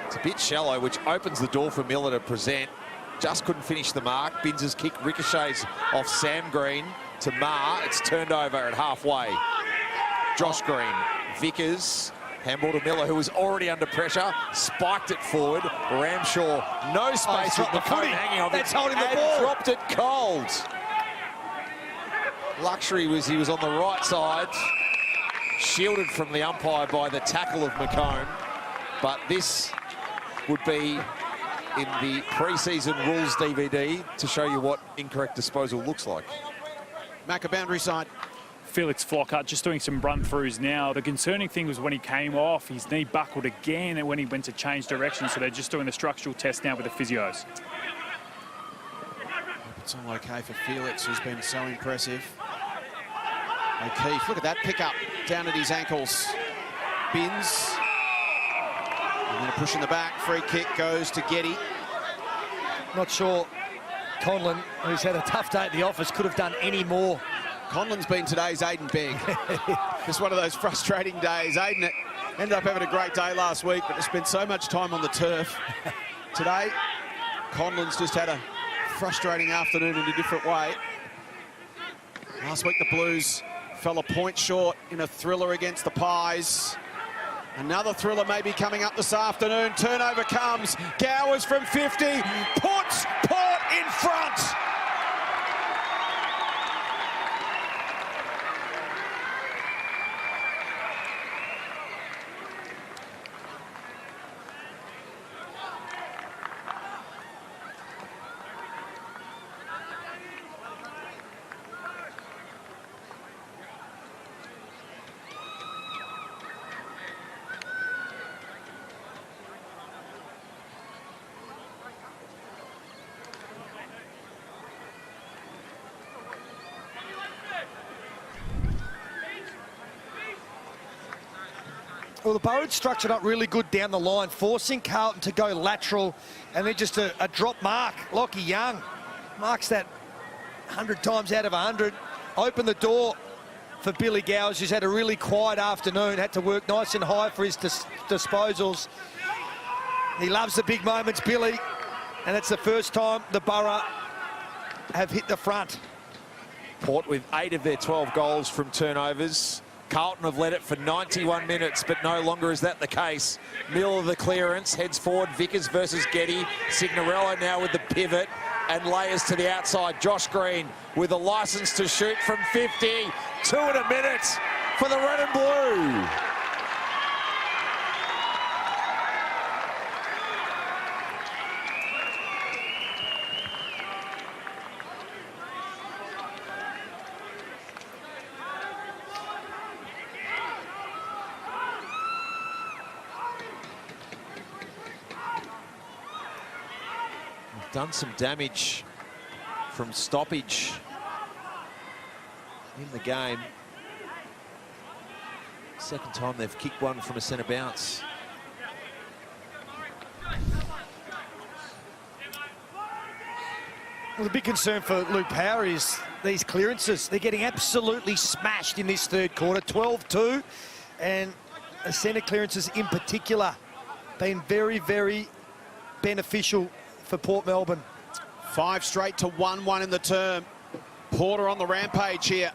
It's a bit shallow, which opens the door for Miller to present. Just couldn't finish the mark. Binz's kick ricochets off Sam Green to Ma. It's turned over at halfway. Josh Green, Vickers, handball to Miller, who was already under pressure, spiked it forward. Ramshaw, no space with McComb hanging on it. That's holding the and ball. Dropped it cold. Luxury was he was on the right side, shielded from the umpire by the tackle of McComb. But this would be in the pre-season rules DVD to show you what incorrect disposal looks like. Macca boundary side. Felix Flockhart just doing some run-throughs now. The concerning thing was when he came off, his knee buckled again and when he went to change direction, so they're just doing the structural test now with the physios. It's all okay for Felix, who's been so impressive. O'Keefe, look at that pickup down at his ankles. Binz. And then a push in the back. Free kick goes to Getty. Not sure Conlon, who's had a tough day at the office, could have done any more. Conlon's been today's Aiden Begg. Just one of those frustrating days. Aiden ended up having a great day last week, but spent so much time on the turf. Today, Conlon's just had a frustrating afternoon in a different way. Last week, the Blues fell a point short in a thriller against the Pies. Another thriller may be coming up this afternoon. Turnover comes. Gowers from 50 puts Port in front. Well, the Burrowed structured up really good down the line, forcing Carlton to go lateral, and then just a drop mark. Lockie Young marks that 100 times out of 100. Open the door for Billy Gowers, who's had a really quiet afternoon, had to work nice and high for his disposals. He loves the big moments, Billy, and it's the first time the Borough have hit the front. Port with 8 of their 12 goals from turnovers. Carlton have led it for 91 minutes, but no longer is that the case. Middle of the clearance, heads forward, Vickers versus Getty. Signorello now with the pivot and layers to the outside. Josh Green with a license to shoot from 50. 2 in a minute for the red and blue. Done some damage from stoppage in the game. Second time they've kicked one from a centre bounce. Well, the big concern for Luke Power is these clearances. They're getting absolutely smashed in this third quarter, 12-2, and the centre clearances in particular been very, very beneficial for Port Melbourne. 5 straight to 1-1 in the term. Porter on the rampage here.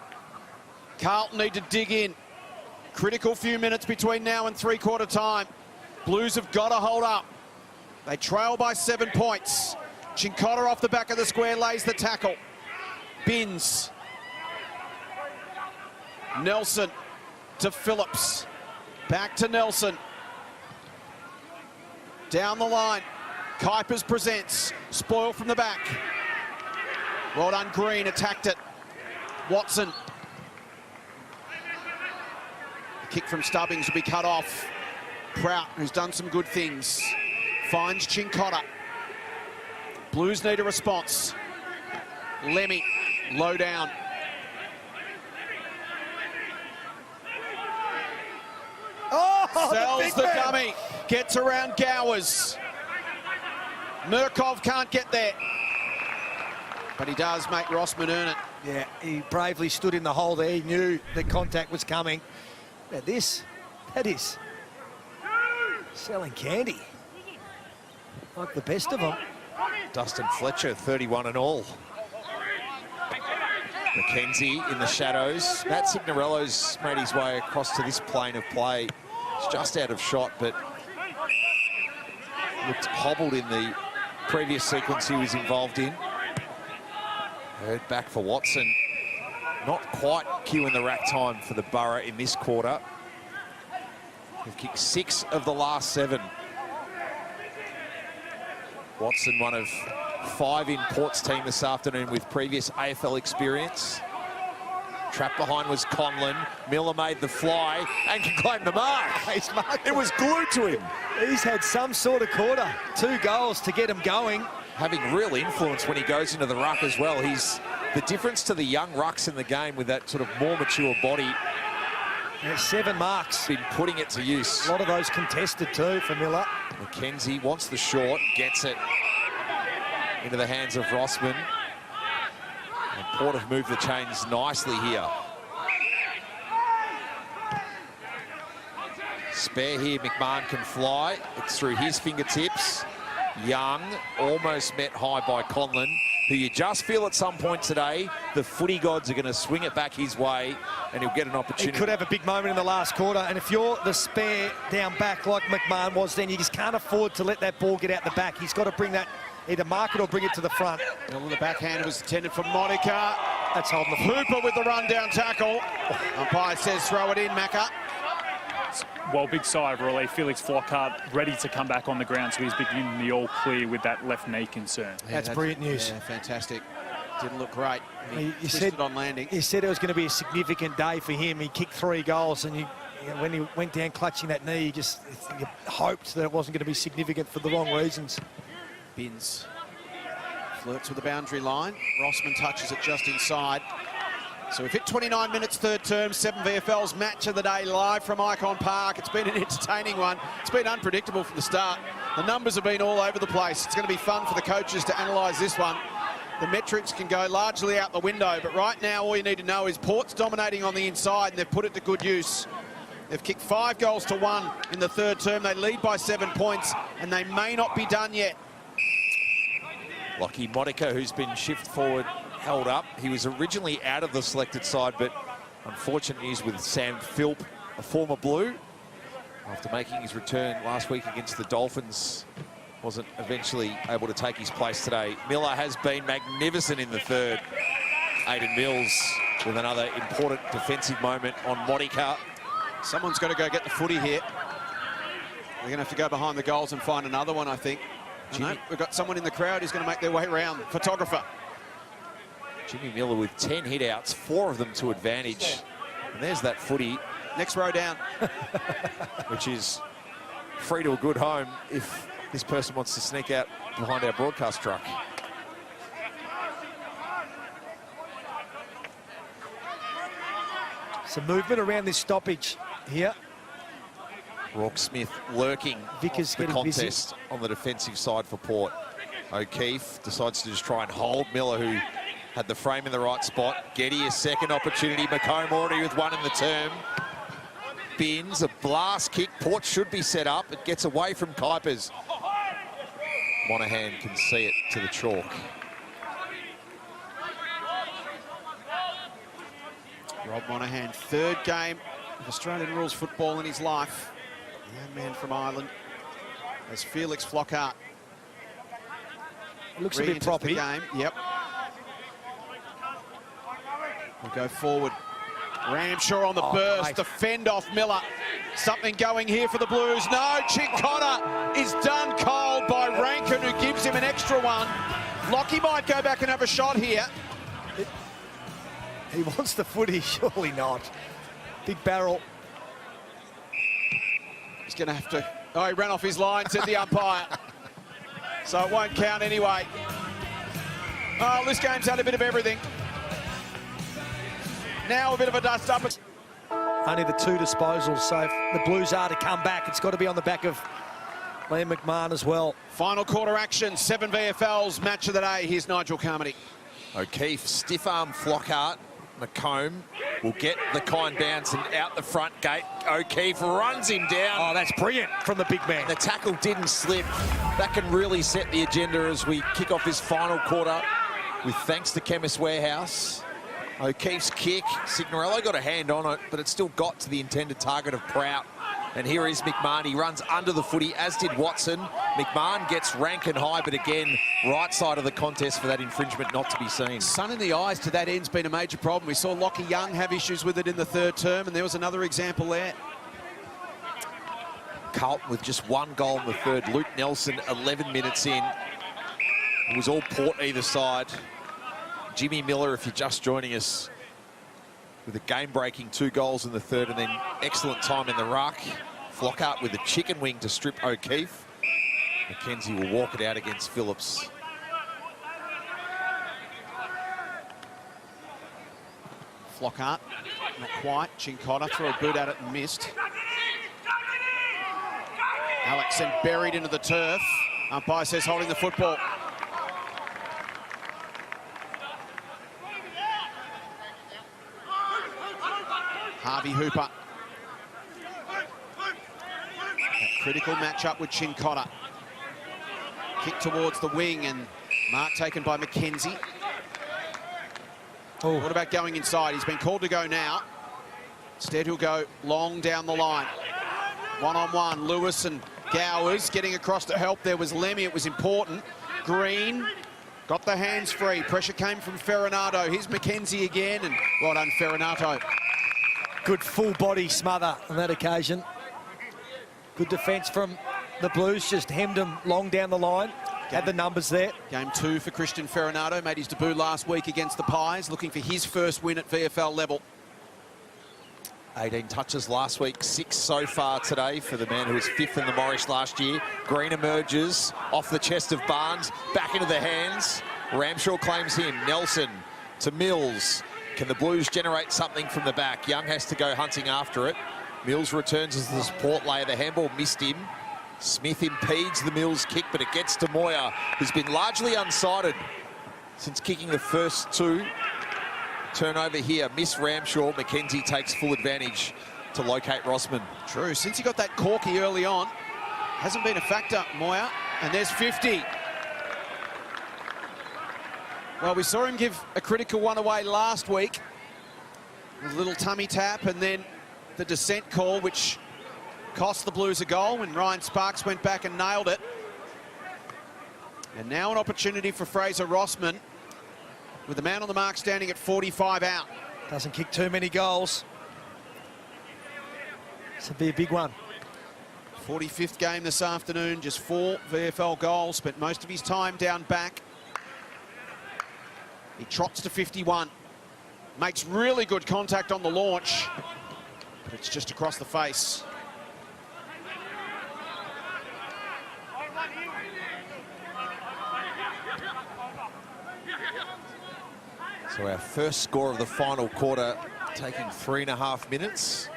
Carlton need to dig in. Critical few minutes between now and three-quarter time. Blues have got to hold up. They trail by 7 points. Chincotta off the back of the square lays the tackle. Binns. Nelson to Phillips. Back to Nelson. Down the line. Kuipers presents. Spoil from the back. Well done, Green. Attacked it. Watson. The kick from Stubbings will be cut off. Prout, who's done some good things, finds Chincotta. Blues need a response. Lemmy, low down. Oh, Sells the dummy. Gets around Gowers. Murkov can't get there. But he does make Rossman earn it. Yeah, he bravely stood in the hole there. He knew the contact was coming. Now this, that is selling candy. Like the best of them. Dustin Fletcher, 31 and all. McKenzie in the shadows. Matt Signorello's made his way across to this plane of play. He's just out of shot, but looked hobbled in the previous sequence he was involved in. Heard back for Watson. Not quite queuing the rack time for the Borough in this quarter. They've kicked 6 of the last 7. Watson, one of 5 in Port's team this afternoon with previous AFL experience. Trapped behind was Conlon. Miller made the fly and can claim the mark. It was glued to him. He's had some sort of quarter. 2 goals to get him going. Having real influence when he goes into the ruck as well. He's the difference to the young rucks in the game with that sort of more mature body. There's 7 marks. Been putting it to use. A lot of those contested too for Miller. McKenzie wants the short, gets it into the hands of Rossman. And Port have moved the chains nicely here. Spare here, McMahon can fly. It's through his fingertips. Young, almost met high by Conlon, who you just feel at some point today, the footy gods are going to swing it back his way and he'll get an opportunity. He could have a big moment in the last quarter, and if you're the spare down back like McMahon was, then you just can't afford to let that ball get out the back. He's got to bring that, either mark it or bring it to the front. Well, the backhand was intended for Monica. That's holding the Hooper with the run-down tackle. Umpire says throw it in, Macca. Well, big sigh of relief. Felix Flockhart ready to come back on the ground, so he's beginning the all clear with that left knee concern. Yeah, that's brilliant news. Yeah, fantastic. Didn't look great. You twisted said on landing. You said it was going to be a significant day for him. He kicked 3 goals, and when he went down clutching that knee, you hoped that it wasn't going to be significant for the wrong reasons. Binns flirts with the boundary line. Rossman touches it just inside. So we've hit 29 minutes, third term, 7 VFL's match of the day live from IKON Park. It's been an entertaining one. It's been unpredictable from the start. The numbers have been all over the place. It's going to be fun for the coaches to analyse this one. The metrics can go largely out the window, but right now all you need to know is Port's dominating on the inside and they've put it to good use. They've kicked 5 goals to 1 in the third term. They lead by 7 points and they may not be done yet. Lockie Monica, who's been shift forward, held up. He was originally out of the selected side, but unfortunate news with Sam Philp, a former Blue, after making his return last week against the Dolphins, wasn't eventually able to take his place today. Miller has been magnificent in the third. Aidan Mills with another important defensive moment on Monica. Someone's got to go get the footy here. They're going to have to go behind the goals and find another one, I think. No, we've got someone in the crowd who's going to make their way around. Photographer. Jimmy Miller with 10 hit-outs, 4 of them to advantage. And there's that footy. Next row down. Which is free to a good home if this person wants to sneak out behind our broadcast truck. Some movement around this stoppage here. Rock Smith lurking Vickers the getting contest on the defensive side for Port. O'Keefe decides to just try and hold Miller, who had the frame in the right spot. Getty, a second opportunity. McComb already with one in the term. Bins, a blast kick. Port should be set up. It gets away from Kuipers. Monahan can see it to the chalk. Rob Monahan, third game of Australian rules football in his life. Young man from Ireland. As Felix Flockhart Looks a bit proppy. Game. Yep. We'll go forward. Ramshaw on the burst. Mate. The fend off Miller. Something going here for the Blues. No, Chincotta is done cold by Rankin, who gives him an extra one. Lockie might go back and have a shot here. He wants the footy, surely not. Big barrel. He's going to have to... Oh, he ran off his line, said the umpire. So it won't count anyway. Oh, this game's had a bit of everything. Now a bit of a dust-up. Only the 2 disposals, so if the Blues are to come back, it's got to be on the back of Liam McMahon as well. Final quarter action, 7 VFLs, match of the day. Here's Nigel Carmody. O'Keefe, stiff arm Flockhart. McComb will get the kind bounce and out the front gate. O'Keefe runs him down. Oh, that's brilliant from the big man. The tackle didn't slip. That can really set the agenda as we kick off this final quarter with thanks to Chemist Warehouse. O'Keefe's kick, Signorello got a hand on it, but it still got to the intended target of Prout. And here is McMahon. He runs under the footy, as did Watson. McMahon gets Rankin high, but again, right side of the contest for that infringement not to be seen. Sun in the eyes to that end's been a major problem. We saw Lockie Young have issues with it in the third term, and there was another example there. Carlton with just 1 goal in the third. Luke Nelson, 11 minutes in. It was all Port either side. Jimmy Miller, if you're just joining us, with a game-breaking 2 goals in the third, and then excellent time in the ruck. Flockhart with a chicken wing to strip O'Keefe. McKenzie will walk it out against Phillips. Flockhart, not quite. Chincotta threw a boot at it and missed. Alex then buried into the turf. Umpire says holding the football. Harvey Hooper. That critical matchup with Chincotta. Kick towards the wing and mark taken by McKenzie. Oh. What about going inside? He's been called to go now. Instead, he'll go long down the line. One-on-one, Lewis and Gowers getting across to help. There was Lemmy, it was important. Green got the hands free. Pressure came from Ferronato. Here's McKenzie again, and well done, Ferronato. Good full body smother on that occasion. Good defence from the Blues, just hemmed him long down the line. Had the numbers there. Game 2 for Christian Ferronato, made his debut last week against the Pies, looking for his first win at VFL level. 18 touches last week, 6 so far today for the man who was 5th in the Morris last year. Green emerges off the chest of Barnes, back into the hands. Ramshaw claims him. Nelson to Mills. Can the Blues generate something from the back? Young has to go hunting after it. Mills returns as the support layer. The handball missed him. Smith impedes the Mills kick, but it gets to Moyer, who's been largely unsighted since kicking the first 2. Turnover here, miss Ramshaw. McKenzie takes full advantage to locate Rossman. True, since he got that corky early on, hasn't been a factor, Moyer. And there's 50. Well, we saw him give a critical one away last week. A little tummy tap, and then the descent call, which cost the Blues a goal when Ryan Sparks went back and nailed it. And now an opportunity for Fraser Rossman, with the man on the mark standing at 45 out. Doesn't kick too many goals. This will be a big one. 45th game this afternoon, just 4 VFL goals, spent most of his time down back. He trots to 51. Makes really good contact on the launch, but it's just across the face. So our first score of the final quarter, taking 3.5 minutes.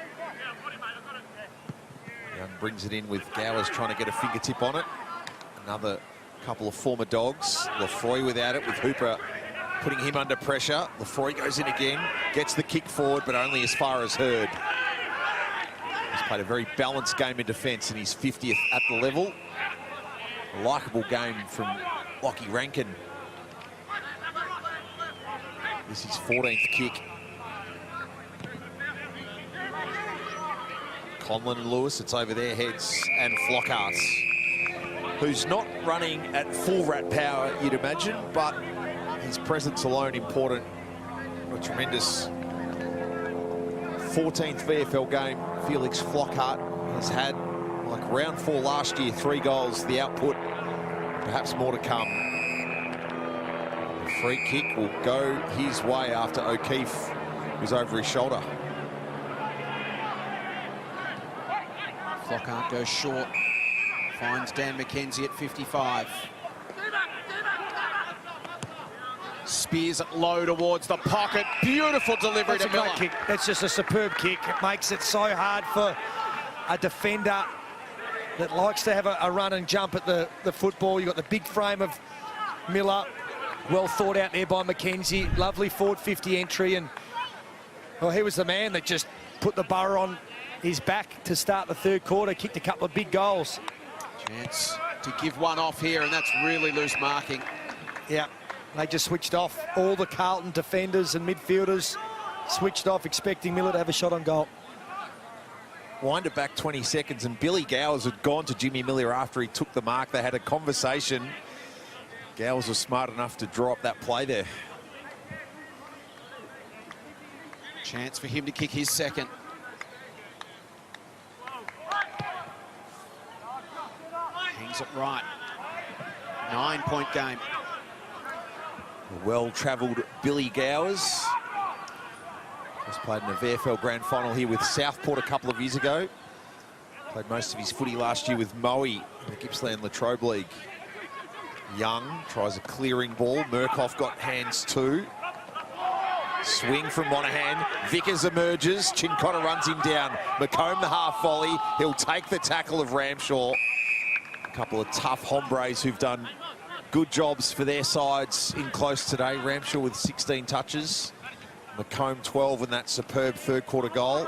Young brings it in with Gowers trying to get a fingertip on it. Another A couple of former dogs. Lefroy without it, with Hooper putting him under pressure. Lefroy goes in again, gets the kick forward, but only as far as Hurd. He's played a very balanced game in defence, and he's 50th at the level. A likeable game from Lockie Rankin. This is his 14th kick. Conlon and Lewis, it's over their heads, and Flockhart, who's not running at full rat power, you'd imagine, but his presence alone important. A tremendous 14th VFL game. Felix Flockhart has had, like round 4 last year, 3 goals. The output, perhaps more to come. The free kick will go his way after O'Keefe was over his shoulder. Flockhart goes short. Finds Dan McKenzie at 55. Spears it low towards the pocket. Beautiful delivery to Miller. Great kick. That's just a superb kick. It makes it so hard for a defender that likes to have a run and jump at the football. You've got the big frame of Miller. Well thought out there by McKenzie. Lovely forward 50 entry. And, well, he was the man that just put the Borough on his back to start the third quarter. Kicked a couple of big goals. Chance to give one off here, and that's really loose marking. Yeah, they just switched off. All the Carlton defenders and midfielders switched off, expecting Miller to have a shot on goal. Wind it back 20 seconds, and Billy Gowers had gone to Jimmy Miller after he took the mark. They had a conversation. Gowers was smart enough to draw up that play there. Chance for him to kick his second. Hangs it right. 9-point game. A well-travelled Billy Gowers. Just played in a VFL Grand Final here with Southport a couple of years ago. Played most of his footy last year with Moe in the Gippsland Latrobe League. Young tries a clearing ball. Murkoff got hands too. Swing from Monahan. Vickers emerges. Chincotta runs him down. McComb the half volley. He'll take the tackle of Ramshaw. A couple of tough hombres who've done good jobs for their sides in close today. Ramshaw with 16 touches. McComb 12 in that superb third quarter goal.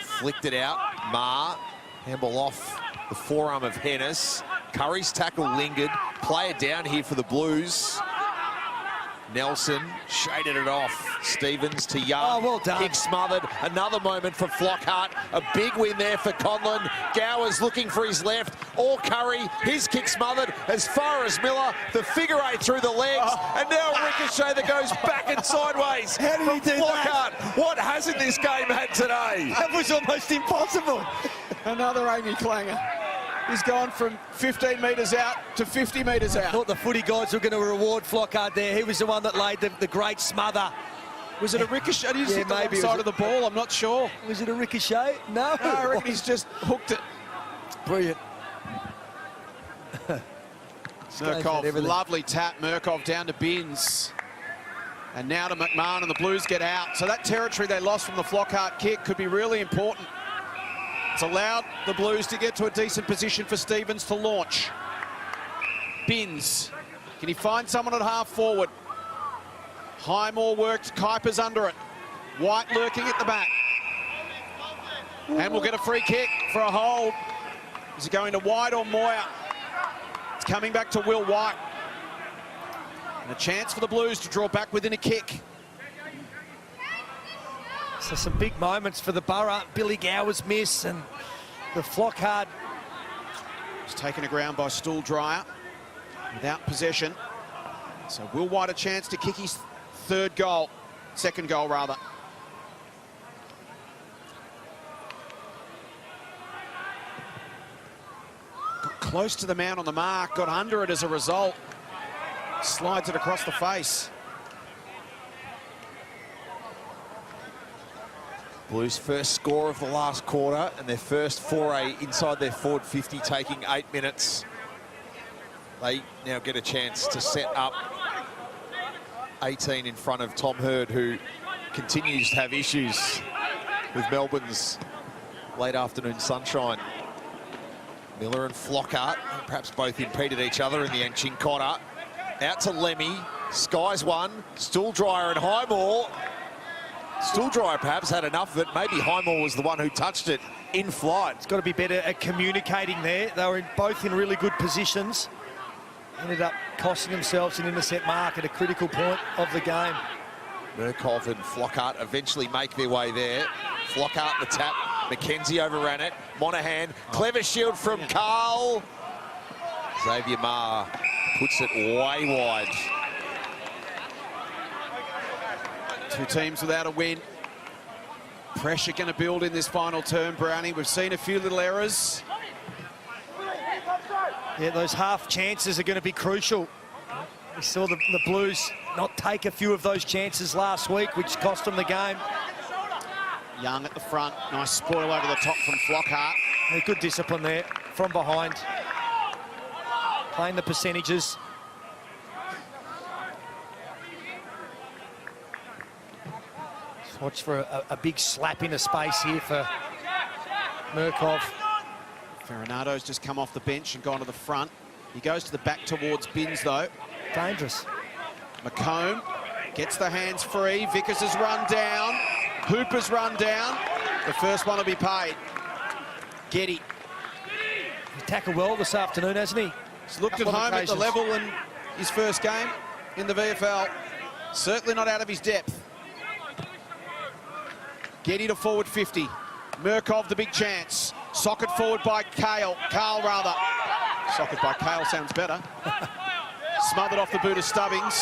Flicked it out. Marr. Handball off the forearm of Hennis. Curry's tackle lingered. Player down here for the Blues. Nelson shaded it off. Stevens to Young. Oh, well done. Kick smothered. Another moment for Flockhart. A big win there for Conlon. Gowers looking for his left. Or Curry. His kick smothered as far as Miller. The figure 8 through the legs. And now a ricochet that goes back and sideways. How did he do Flockhart. What hasn't this game had today? That was almost impossible. Another Amy Clanger. He's gone from 15 metres out to 50 metres I out. thought the footy guys were going to reward Flockhart there. He was the one that laid the great smother. Was it a ricochet? He just hit the maybe wrong side of the ball. I'm not sure. Was it a ricochet? No. No, I reckon he's just hooked it. Brilliant. Murkoff, lovely tap. Murkoff down to Binns. And now to McMahon, and the Blues get out. So that territory they lost from the Flockhart kick could be really important. It's allowed the Blues to get to a decent position for Stevens to launch. Binns. Can he find someone at half forward? Highmore worked. Kuiper's under it. White lurking at the back. And we'll get a free kick for a hold. Is it going to White or Moyer? It's coming back to Will White. And a chance for the Blues to draw back within a kick. So some big moments for the Borough. Billy Gowers miss, and the Flockhart. It's taken a ground by Stool Dryer without possession. So Will White a chance to kick his second goal rather. Got close to the man on the mark, got under it as a result. Slides it across the face. Blues' first score of the last quarter and their first foray inside their forward 50, taking 8 minutes. They now get a chance to set up 18 in front of Tom Hurd, who continues to have issues with Melbourne's late afternoon sunshine. Miller and Flockhart, perhaps both impeded each other in the end. Chincotta out to Lemmy. Skies one. Stooldryer and Highmore. Stooldryer perhaps had enough of it. Maybe Highmore was the one who touched it in flight. He's got to be better at communicating there. They were both in really good positions. Ended up costing themselves an intercept mark at a critical point of the game. Murkov and Flockhart eventually make their way there. Flockhart the tap. McKenzie overran it. Monahan, clever shield from Carl. Xavier Maher puts it way wide. Two teams without a win. Pressure going to build in this final term, Brownie. We've seen a few little errors. Yeah, those half chances are going to be crucial. We saw the Blues not take a few of those chances last week, which cost them the game. Young at the front. Nice spoil over the top from Flockhart. Yeah, good discipline there from behind. Playing the percentages. Just watch for a big slap into space here for Murkov. Ferranado's just come off the bench and gone to the front. He goes to the back towards Binns, though. Dangerous. McComb gets the hands free. Vickers has run down. Hooper's run down. The first one will be paid. Getty. He tackled well this afternoon, hasn't he? He's looked at home at the level in his first game in the VFL. Certainly not out of his depth. Getty to forward 50. Murkov the big chance. Socket forward by Carl rather. Socket by Carl sounds better. Smothered off the boot of Stubbings.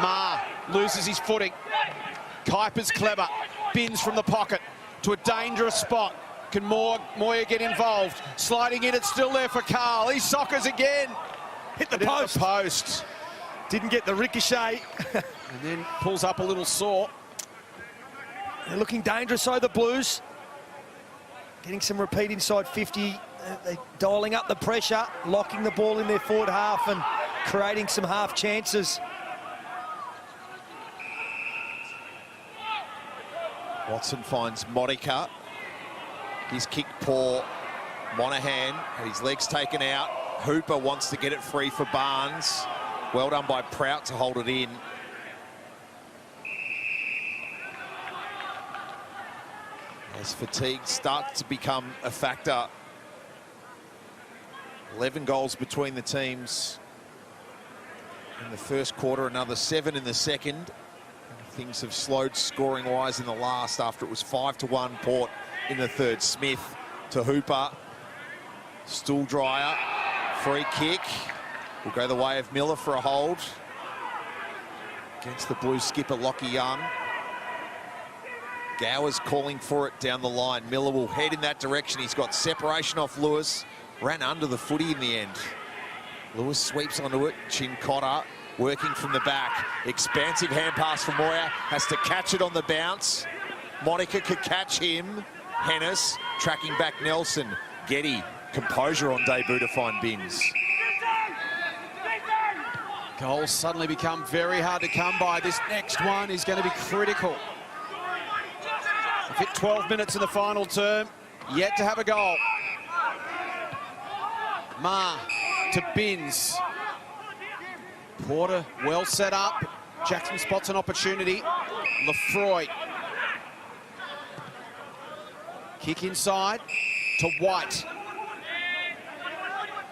Maher loses his footing. Kuiper's clever. Binns from the pocket to a dangerous spot. Can Moyer get involved? Sliding in, it's still there for Carl. He sockers again. Hit the post. Post. Didn't get the ricochet. And then pulls up a little sore. They're looking dangerous, though, the Blues. Getting some repeat inside 50. They're dialing up the pressure, locking the ball in their forward half and creating some half chances. Watson finds Monica. His kick poor. Monahan had his legs taken out. Hooper wants to get it free for Barnes. Well done by Prout to hold it in. As fatigue starts to become a factor. 11 goals between the teams in the first quarter, another 7 in the second. Things have slowed scoring-wise in the last after it was 5-1 Port in the third. Smith to Hooper. Stooldryer, free kick. Will go the way of Miller for a hold. Against the Blues skipper, Lockie Young. Gower's calling for it down the line. Miller will head in that direction. He's got separation off Lewis. Ran under the footy in the end. Lewis sweeps onto it. Chincotta working from the back. Expansive hand pass from Moyer. Has to catch it on the bounce. Monica could catch him. Hennis tracking back Nelson. Getty, composure on debut to find Binns. Goals suddenly become very hard to come by. This next one is going to be critical. We've hit 12 minutes in the final term. Yet to have a goal. Maher to Binns. Porter well set up. Jackson spots an opportunity. Lefroy. Kick inside to White.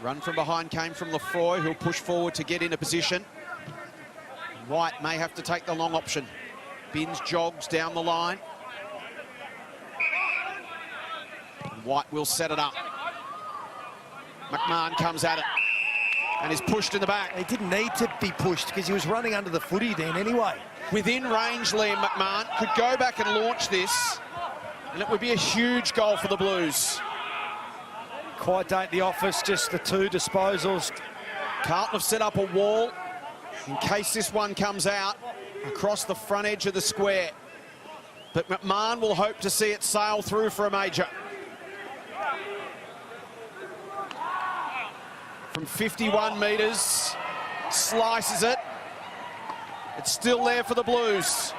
Run from behind came from Lefroy, who'll push forward to get into position. White may have to take the long option. Binns jogs down the line. White will set it up. McMahon comes at it and is pushed in the back. He didn't need to be pushed because he was running under the footy then anyway. Within range, Liam McMahon could go back and launch this, and it would be a huge goal for the Blues. Quite date the office, just the two disposals. Carlton have set up a wall in case this one comes out across the front edge of the square. But McMahon will hope to see it sail through for a major. From 51 metres, slices it. It's still there for the Blues.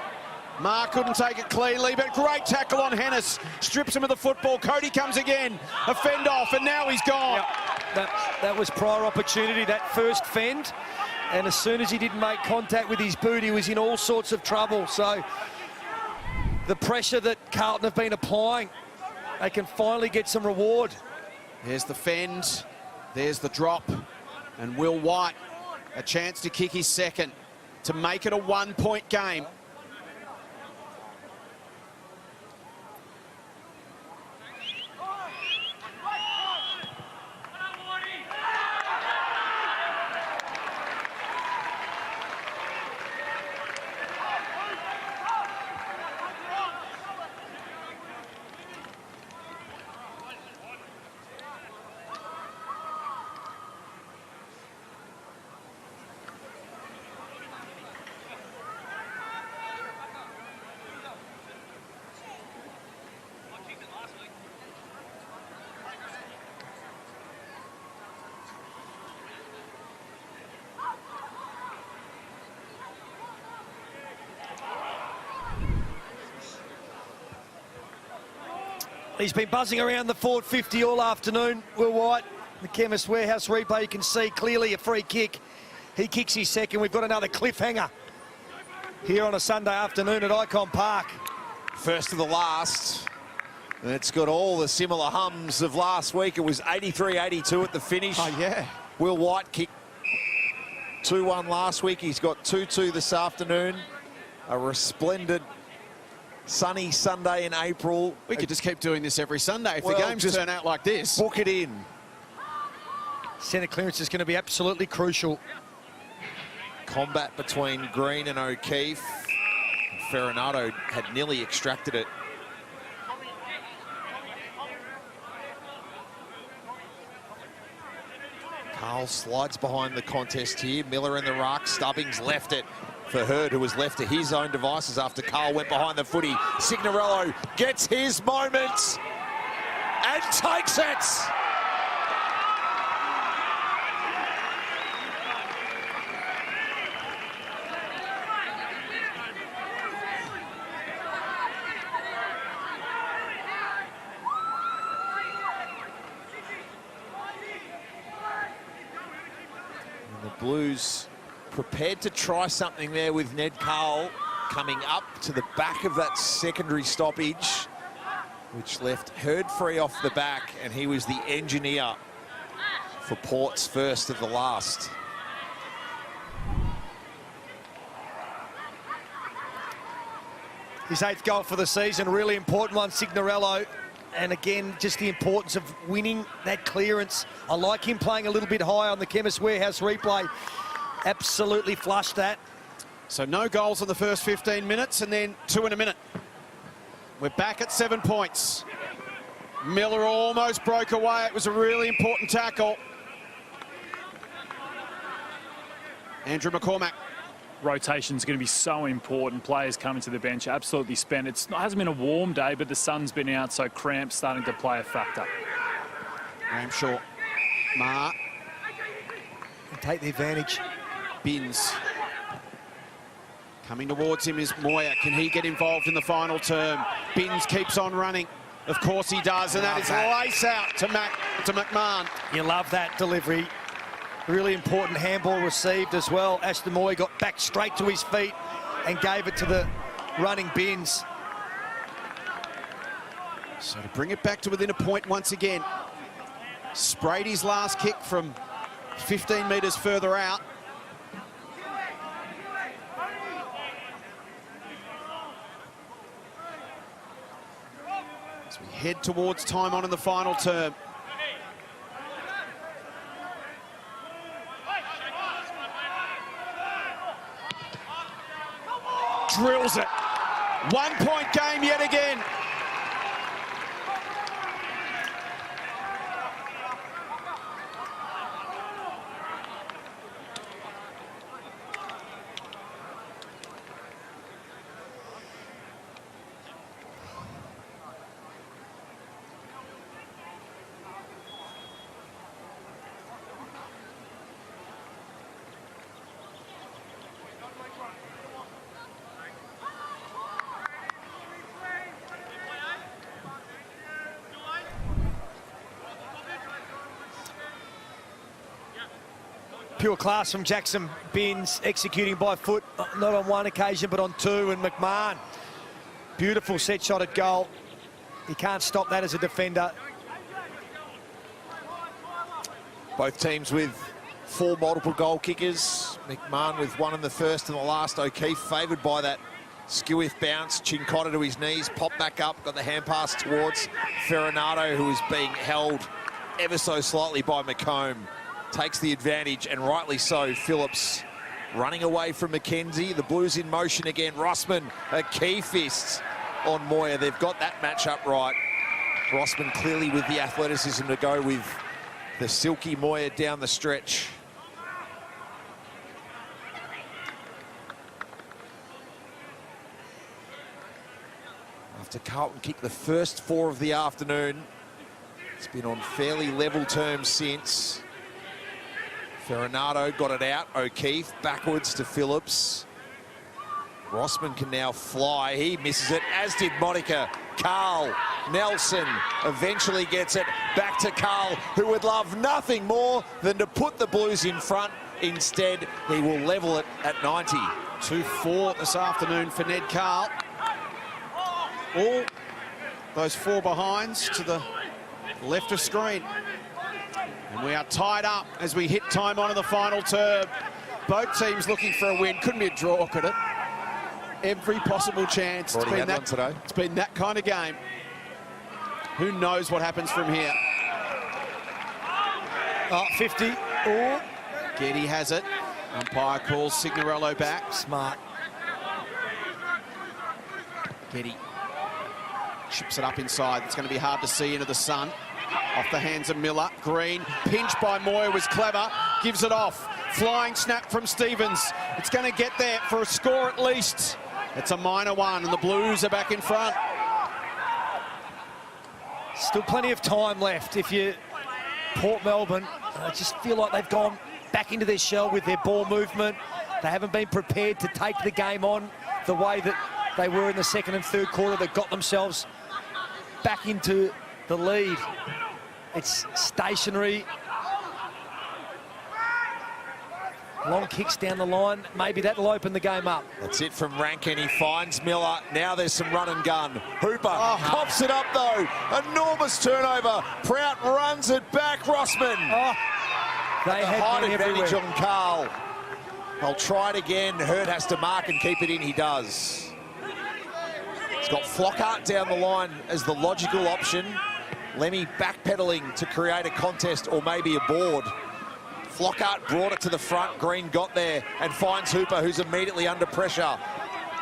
Ma couldn't take it cleanly, but great tackle on Hennis. Strips him of the football. Cody comes again. A fend off, and now he's gone. Yep. That was prior opportunity, that first fend. And as soon as he didn't make contact with his boot, he was in all sorts of trouble. So the pressure that Carlton have been applying, they can finally get some reward. There's the fend. There's the drop. And Will White, a chance to kick his second to make it a one-point game. He's been buzzing around the forward 50 all afternoon, Will White. The Chemist Warehouse replay, you can see clearly a free kick. He kicks his second. We've got another cliffhanger here on a Sunday afternoon at IKON Park. First of the last. And it's got all the similar hums of last week. It was 83-82 at the finish. Oh, yeah. Will White kicked 2-1 last week. He's got 2-2 this afternoon. A resplendent sunny Sunday in April. We could just keep doing this every Sunday if Well, the games just turn out like this. Book it in. Centre clearance is going to be absolutely crucial. Combat between Green and O'Keefe. Farinado had nearly extracted it. Carl slides behind the contest here. Miller in the ruck. Stubbings left it for Hurd, who was left to his own devices after Carl went behind the footy. Signorello gets his moment and takes it. And the Blues prepared to try something there with Ned Carl coming up to the back of that secondary stoppage, which left Hurd free off the back, and he was the engineer for Port's first of the last. His 8th goal for the season, really important one, Signorello. And again, just the importance of winning that clearance. I like him playing a little bit high on the Chemist Warehouse replay. Absolutely flushed that. So no goals in the first 15 minutes and then 2 in a minute. We're back at 7 points. Miller almost broke away. It was a really important tackle. Andrew McCormack. Rotation's going to be so important. Players coming to the bench absolutely spent. It hasn't been a warm day, but the sun's been out, so cramps starting to play a factor. Ramshaw. Ma. Take the advantage. Binns. Coming towards him is Moyer. Can he get involved in the final term? Binns keeps on running. Of course he does, and that is lace out to McMahon. You love that delivery. Really important handball received as well. Ashton Moy got back straight to his feet and gave it to the running Binns. So to bring it back to within a point once again. Sprayed his last kick from 15 metres further out. As we head towards time on in the final term. Drills it. 1 point game yet again. Pure class from Jackson Binns, executing by foot, not on one occasion, but on two. And McMahon, beautiful set shot at goal. He can't stop that as a defender. Both teams with 4 multiple goal kickers. McMahon with 1 in the first and the last. O'Keefe favoured by that Skewiff bounce. Cincotta to his knees, popped back up, got the hand pass towards Ferronato, who is being held ever so slightly by McComb. Takes the advantage, and rightly so. Phillips running away from McKenzie. The Blues in motion again. Rossman, a key fist on Moyer. They've got that matchup right. Rossman clearly with the athleticism to go with the silky Moyer down the stretch. After Carlton kicked the first 4 of the afternoon, it's been on fairly level terms since. Ferronato got it out. O'Keefe backwards to Phillips. Rossman can now fly. He misses it, as did Monica. Carl Nelson eventually gets it back to Carl, who would love nothing more than to put the Blues in front. Instead, he will level it at 90. 2-4 this afternoon for Ned Carl. All those 4 behinds to the left of screen. And we are tied up as we hit time on in the final term. Both teams looking for a win. Couldn't be a draw, could it? Every possible chance. It's been that today. It's been that kind of game. Who knows what happens from here? 50. Oh. Getty has it. Umpire calls Signorello back. Smart. Getty chips it up inside. It's going to be hard to see into the sun. Off the hands of Miller. Green, pinched by Moyer, was clever. Gives it off. Flying snap from Stevens. It's going to get there for a score at least. It's a minor one, and the Blues are back in front. Still plenty of time left. If you Port Melbourne, I just feel like they've gone back into their shell with their ball movement. They haven't been prepared to take the game on the way that they were in the second and third quarter. They got themselves back into the lead. It's stationary. Long kicks down the line. Maybe that'll open the game up. That's it from Rankin. He finds Miller. Now there's some run and gun. Hooper pops it up, though. Enormous turnover. Prout runs it back. Rossman. They had height been advantage everywhere. on Carl. They'll try it again. Hurt has to mark and keep it in. He does. He's got Flockhart down the line as the logical option. Lemmy backpedaling to create a contest or maybe a board. Flockhart brought it to the front. Green got there and finds Hooper, who's immediately under pressure.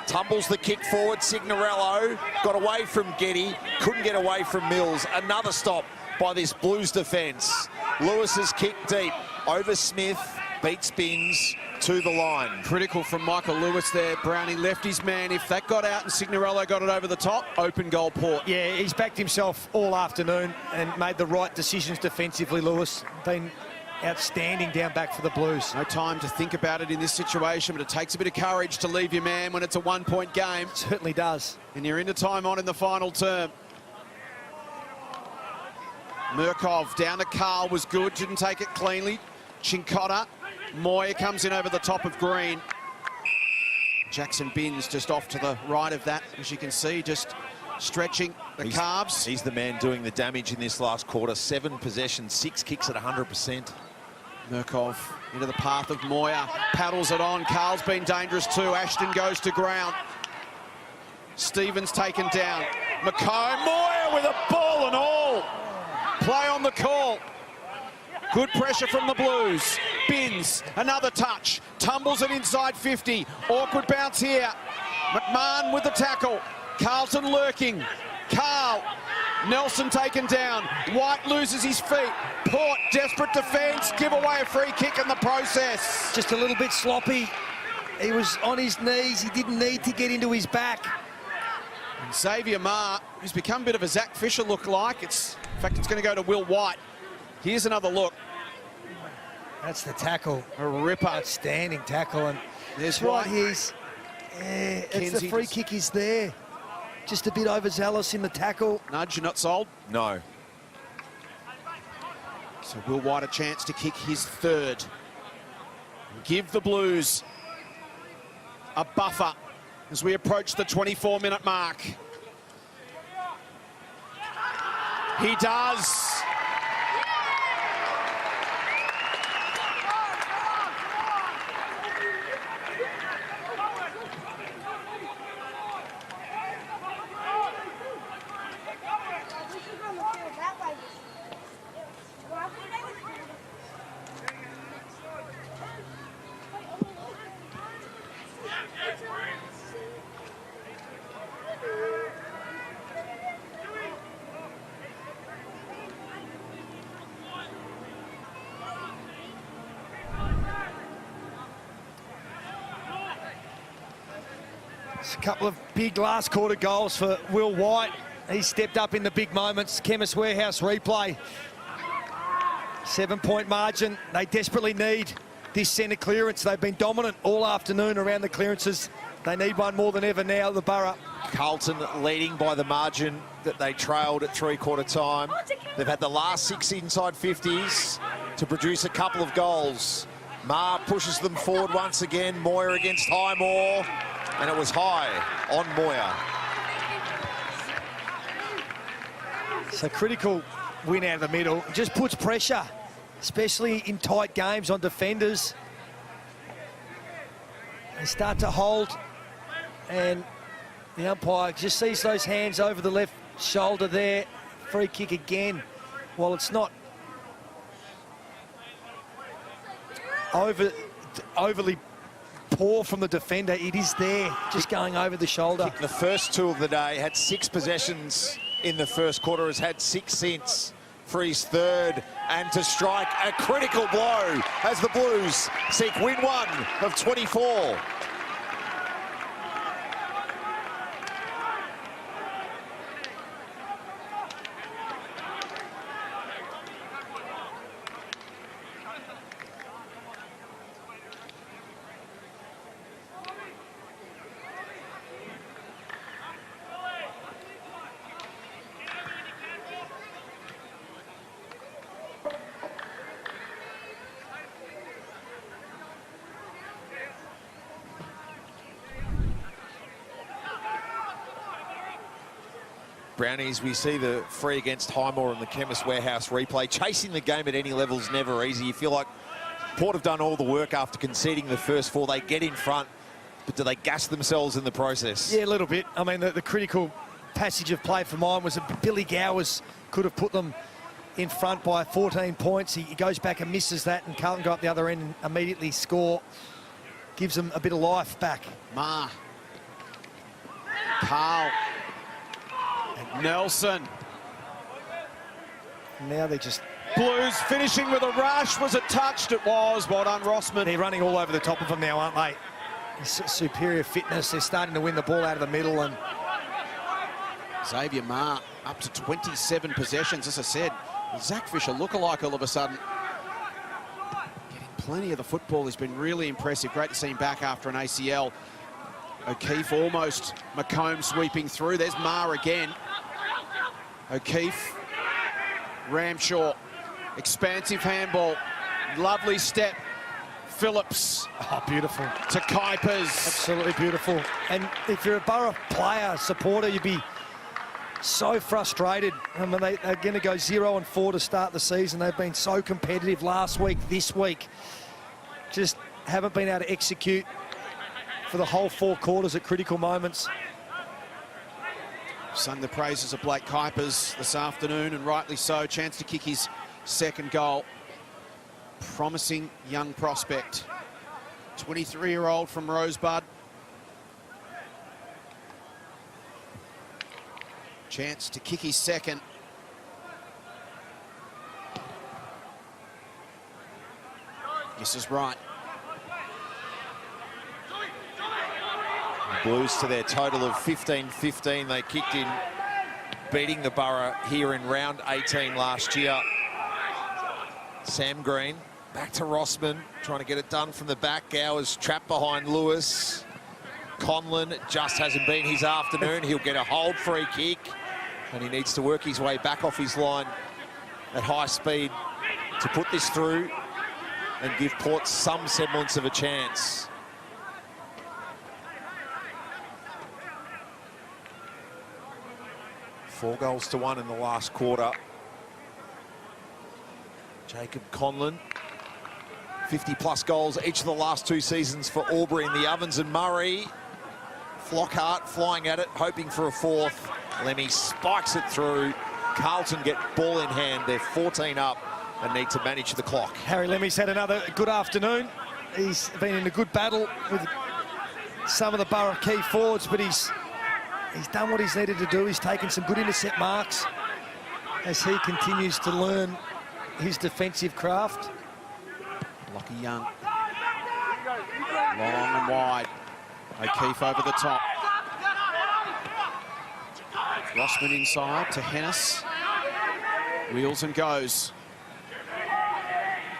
Tumbles the kick forward. Signorello got away from Getty. Couldn't get away from Mills. Another stop by this Blues defence. Lewis's kick deep over Smith. Beats Binns to the line. Critical from Michael Lewis there. Brownie left his man. If that got out and Signorello got it over the top, open goal Port. Yeah, he's backed himself all afternoon and made the right decisions defensively, Lewis. Been outstanding down back for the Blues. No time to think about it in this situation, but it takes a bit of courage to leave your man when it's a one-point game. Certainly does. And you're into time on in the final term. Murkov down to Carl was good, didn't take it cleanly. Cincotta. Moyer comes in over the top of Green. Jackson Binns just off to the right of that, as you can see, just stretching the calves. He's the man doing the damage in this last quarter. 7 possessions, 6 kicks at 100%. Murkov into the path of Moyer, paddles it on. Carl's been dangerous too. Ashton goes to ground. Stevens taken down. McComb, Moyer with a ball and all. Play on the call. Good pressure from the Blues. Binns, another touch. Tumbles it inside 50. Awkward bounce here. McMahon with the tackle. Carlton lurking. Carl. Nelson taken down. White loses his feet. Port, desperate defence. Give away a free kick in the process. Just a little bit sloppy. He was on his knees. He didn't need to get into his back. And Xavier Marr, who's become a bit of a Zach Fisher look-like. In fact, it's going to go to Will White. Here's another look. That's the tackle. A ripper. Outstanding tackle. And there's right White. It's the free kick is there. Just a bit overzealous in the tackle. Nudge, you're not sold? No. So Will White a chance to kick his third. Give the Blues a buffer as we approach the 24-minute mark. He does. It's a couple of big last quarter goals for Will White. He stepped up in the big moments. Chemist Warehouse replay. 7-point margin. They desperately need this centre clearance. They've been dominant all afternoon around the clearances. They need one more than ever now, the Borough. Carlton leading by the margin that they trailed at three-quarter time. They've had the last 6 inside 50s to produce a couple of goals. Ma pushes them forward once again. Moyer against Highmore. And it was high on Moyer. So critical win out of the middle. Just puts pressure, especially in tight games on defenders. They start to hold, and the umpire just sees those hands over the left shoulder there. Free kick again. While it's not overly poor from the defender, it is there, just going over the shoulder. The first two of the day, had 6 possessions in the first quarter, has had 6 since for his third, and to strike a critical blow as the Blues seek win 1 of 24. Brownies, we see the free against Highmore and the Chemist Warehouse replay. Chasing the game at any level is never easy. You feel like Port have done all the work after conceding the first 4. They get in front, but do they gas themselves in the process? Yeah, a little bit. I mean, the critical passage of play for mine was that Billy Gowers could have put them in front by 14 points. He goes back and misses that, and Carlton go up the other end and immediately score. Gives them a bit of life back. Ma. Carl. Nelson. Now they just... Blues finishing with a rush. Was it touched? It was. Well done, Rossman. They're running all over the top of them now, aren't they? Superior fitness. They're starting to win the ball out of the middle. And Xavier Ma up to 27 possessions. As I said, Zach Fisher lookalike all of a sudden. Getting plenty of the football. He's been really impressive. Great to see him back after an ACL. O'Keefe almost Macomb sweeping through. There's Ma again. O'Keefe, Ramshaw, expansive handball, lovely step. Phillips. Oh, beautiful. To Kuipers. Absolutely beautiful. And if you're a Borough player, supporter, you'd be so frustrated. I mean, they're going to go 0-4 to start the season. They've been so competitive last week, this week. Just haven't been able to execute for the whole 4 quarters at critical moments. Sung the praises of Blake Kuipers this afternoon, and rightly so. Chance to kick his second goal. Promising young prospect. 23-year-old from Rosebud. Chance to kick his second. This is right. Blues to their total of 15-15. They kicked in, beating the Borough here in round 18 last year. Sam Green back to Rossman, trying to get it done from the back. Gowers trapped behind Lewis. Conlon just hasn't been his afternoon. He'll get a hold free kick, and he needs to work his way back off his line at high speed to put this through. and give Port some semblance of a chance. Four goals to one in the last quarter. Jacob Conlon, 50-plus goals each of the last two seasons for Albury in the Ovens and Murray. Flockhart flying at it, hoping for a fourth. Lemmy spikes it through. Carlton get ball in hand. They're 14 up and need to manage the clock. Harry Lemmy's had another good afternoon. He's been in a good battle with some of the Borough key forwards, but he's done what he's needed to do. He's taken some good intercept marks as he continues to learn his defensive craft. Lockie Young. Long and wide. O'Keefe over the top. Rossman inside to Hennis. Wheels and goes.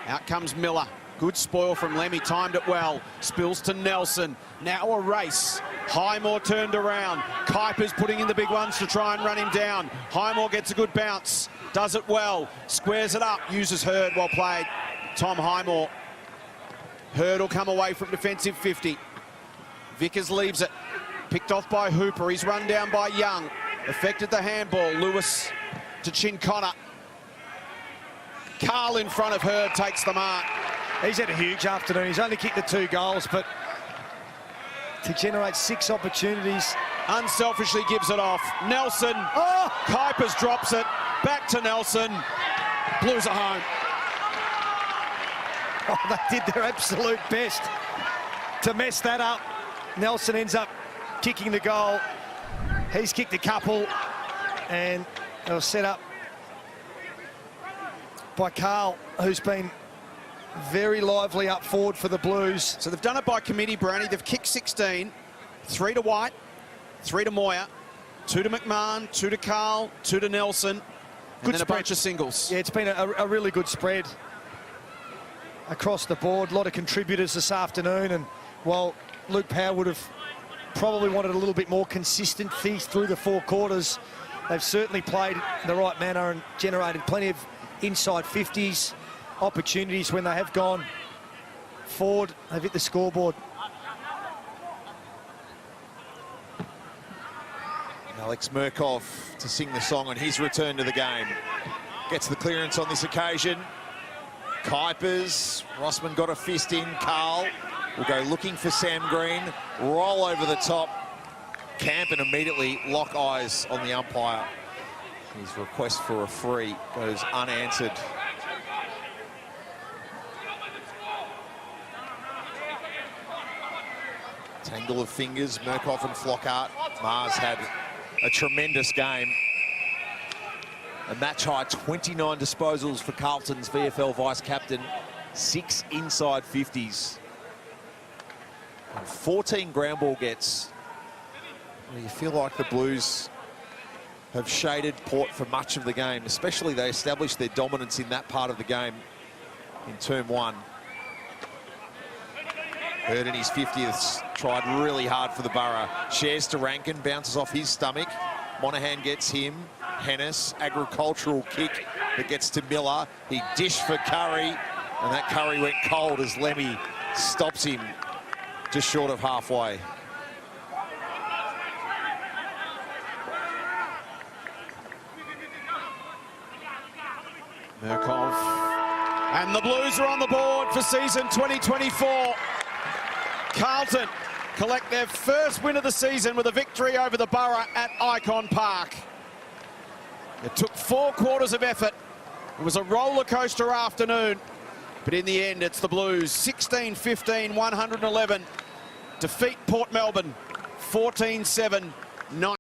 Out comes Miller. Good spoil from Lemmy, timed it well. Spills to Nelson. Now a race. Highmore turned around. Kuiper's putting in the big ones to try and run him down. Highmore gets a good bounce. Does it well. Squares it up. Uses Hurd, well played. Tom Highmore. Hurd will come away from defensive 50. Vickers leaves it. Picked off by Hooper. He's run down by Young. Affected the handball. Lewis to Chinconner. Carl in front of Hurd takes the mark. He's had a huge afternoon. He's only kicked the 2 goals, but to generate 6 opportunities. Unselfishly gives it off. Nelson. Oh! Kuipers drops it. Back to Nelson. Blues are home. Oh, they did their absolute best to mess that up. Nelson ends up kicking the goal. He's kicked a couple, and it was set up by Carl, who's been very lively up forward for the Blues. So they've done it by committee, Brownie. They've kicked 16. 3 to White, 3 to Moyer, 2 to McMahon, 2 to Carl, 2 to Nelson, and then a bunch of singles. Yeah, it's been a really good spread across the board. A lot of contributors this afternoon, and while Luke Power would have probably wanted a little bit more consistency through the 4 quarters, they've certainly played in the right manner and generated plenty of inside 50s opportunities when they have gone forward. They've hit the scoreboard. Alex Murkoff to sing the song on his return to the game. Gets the clearance on this occasion. Kuipers, Rossman got a fist in. Carl will go looking for Sam Green. Roll over the top. Camp and immediately lock eyes on the umpire. His request for a free goes unanswered. Tangle of fingers, Murkoff and Flockhart. Mars had a tremendous game. A match-high 29 disposals for Carlton's VFL vice-captain. 6 inside 50s. And 14 ground ball gets. You feel like the Blues have shaded Port for much of the game, especially they established their dominance in that part of the game in term 1. Hurd in his 50th tried really hard for the Borough. Shares to Rankin, bounces off his stomach. Monahan gets him. Hennis, agricultural kick that gets to Miller. He dished for Curry, and that Curry went cold as Lemmy stops him just short of halfway. Murkoff. And the Blues are on the board for season 2024. Carlton collect their first win of the season with a victory over the Borough at IKON Park. It took 4 quarters of effort. It was a roller coaster afternoon, but in the end, it's the Blues 16-15, 111. Defeat Port Melbourne 14-7, 9.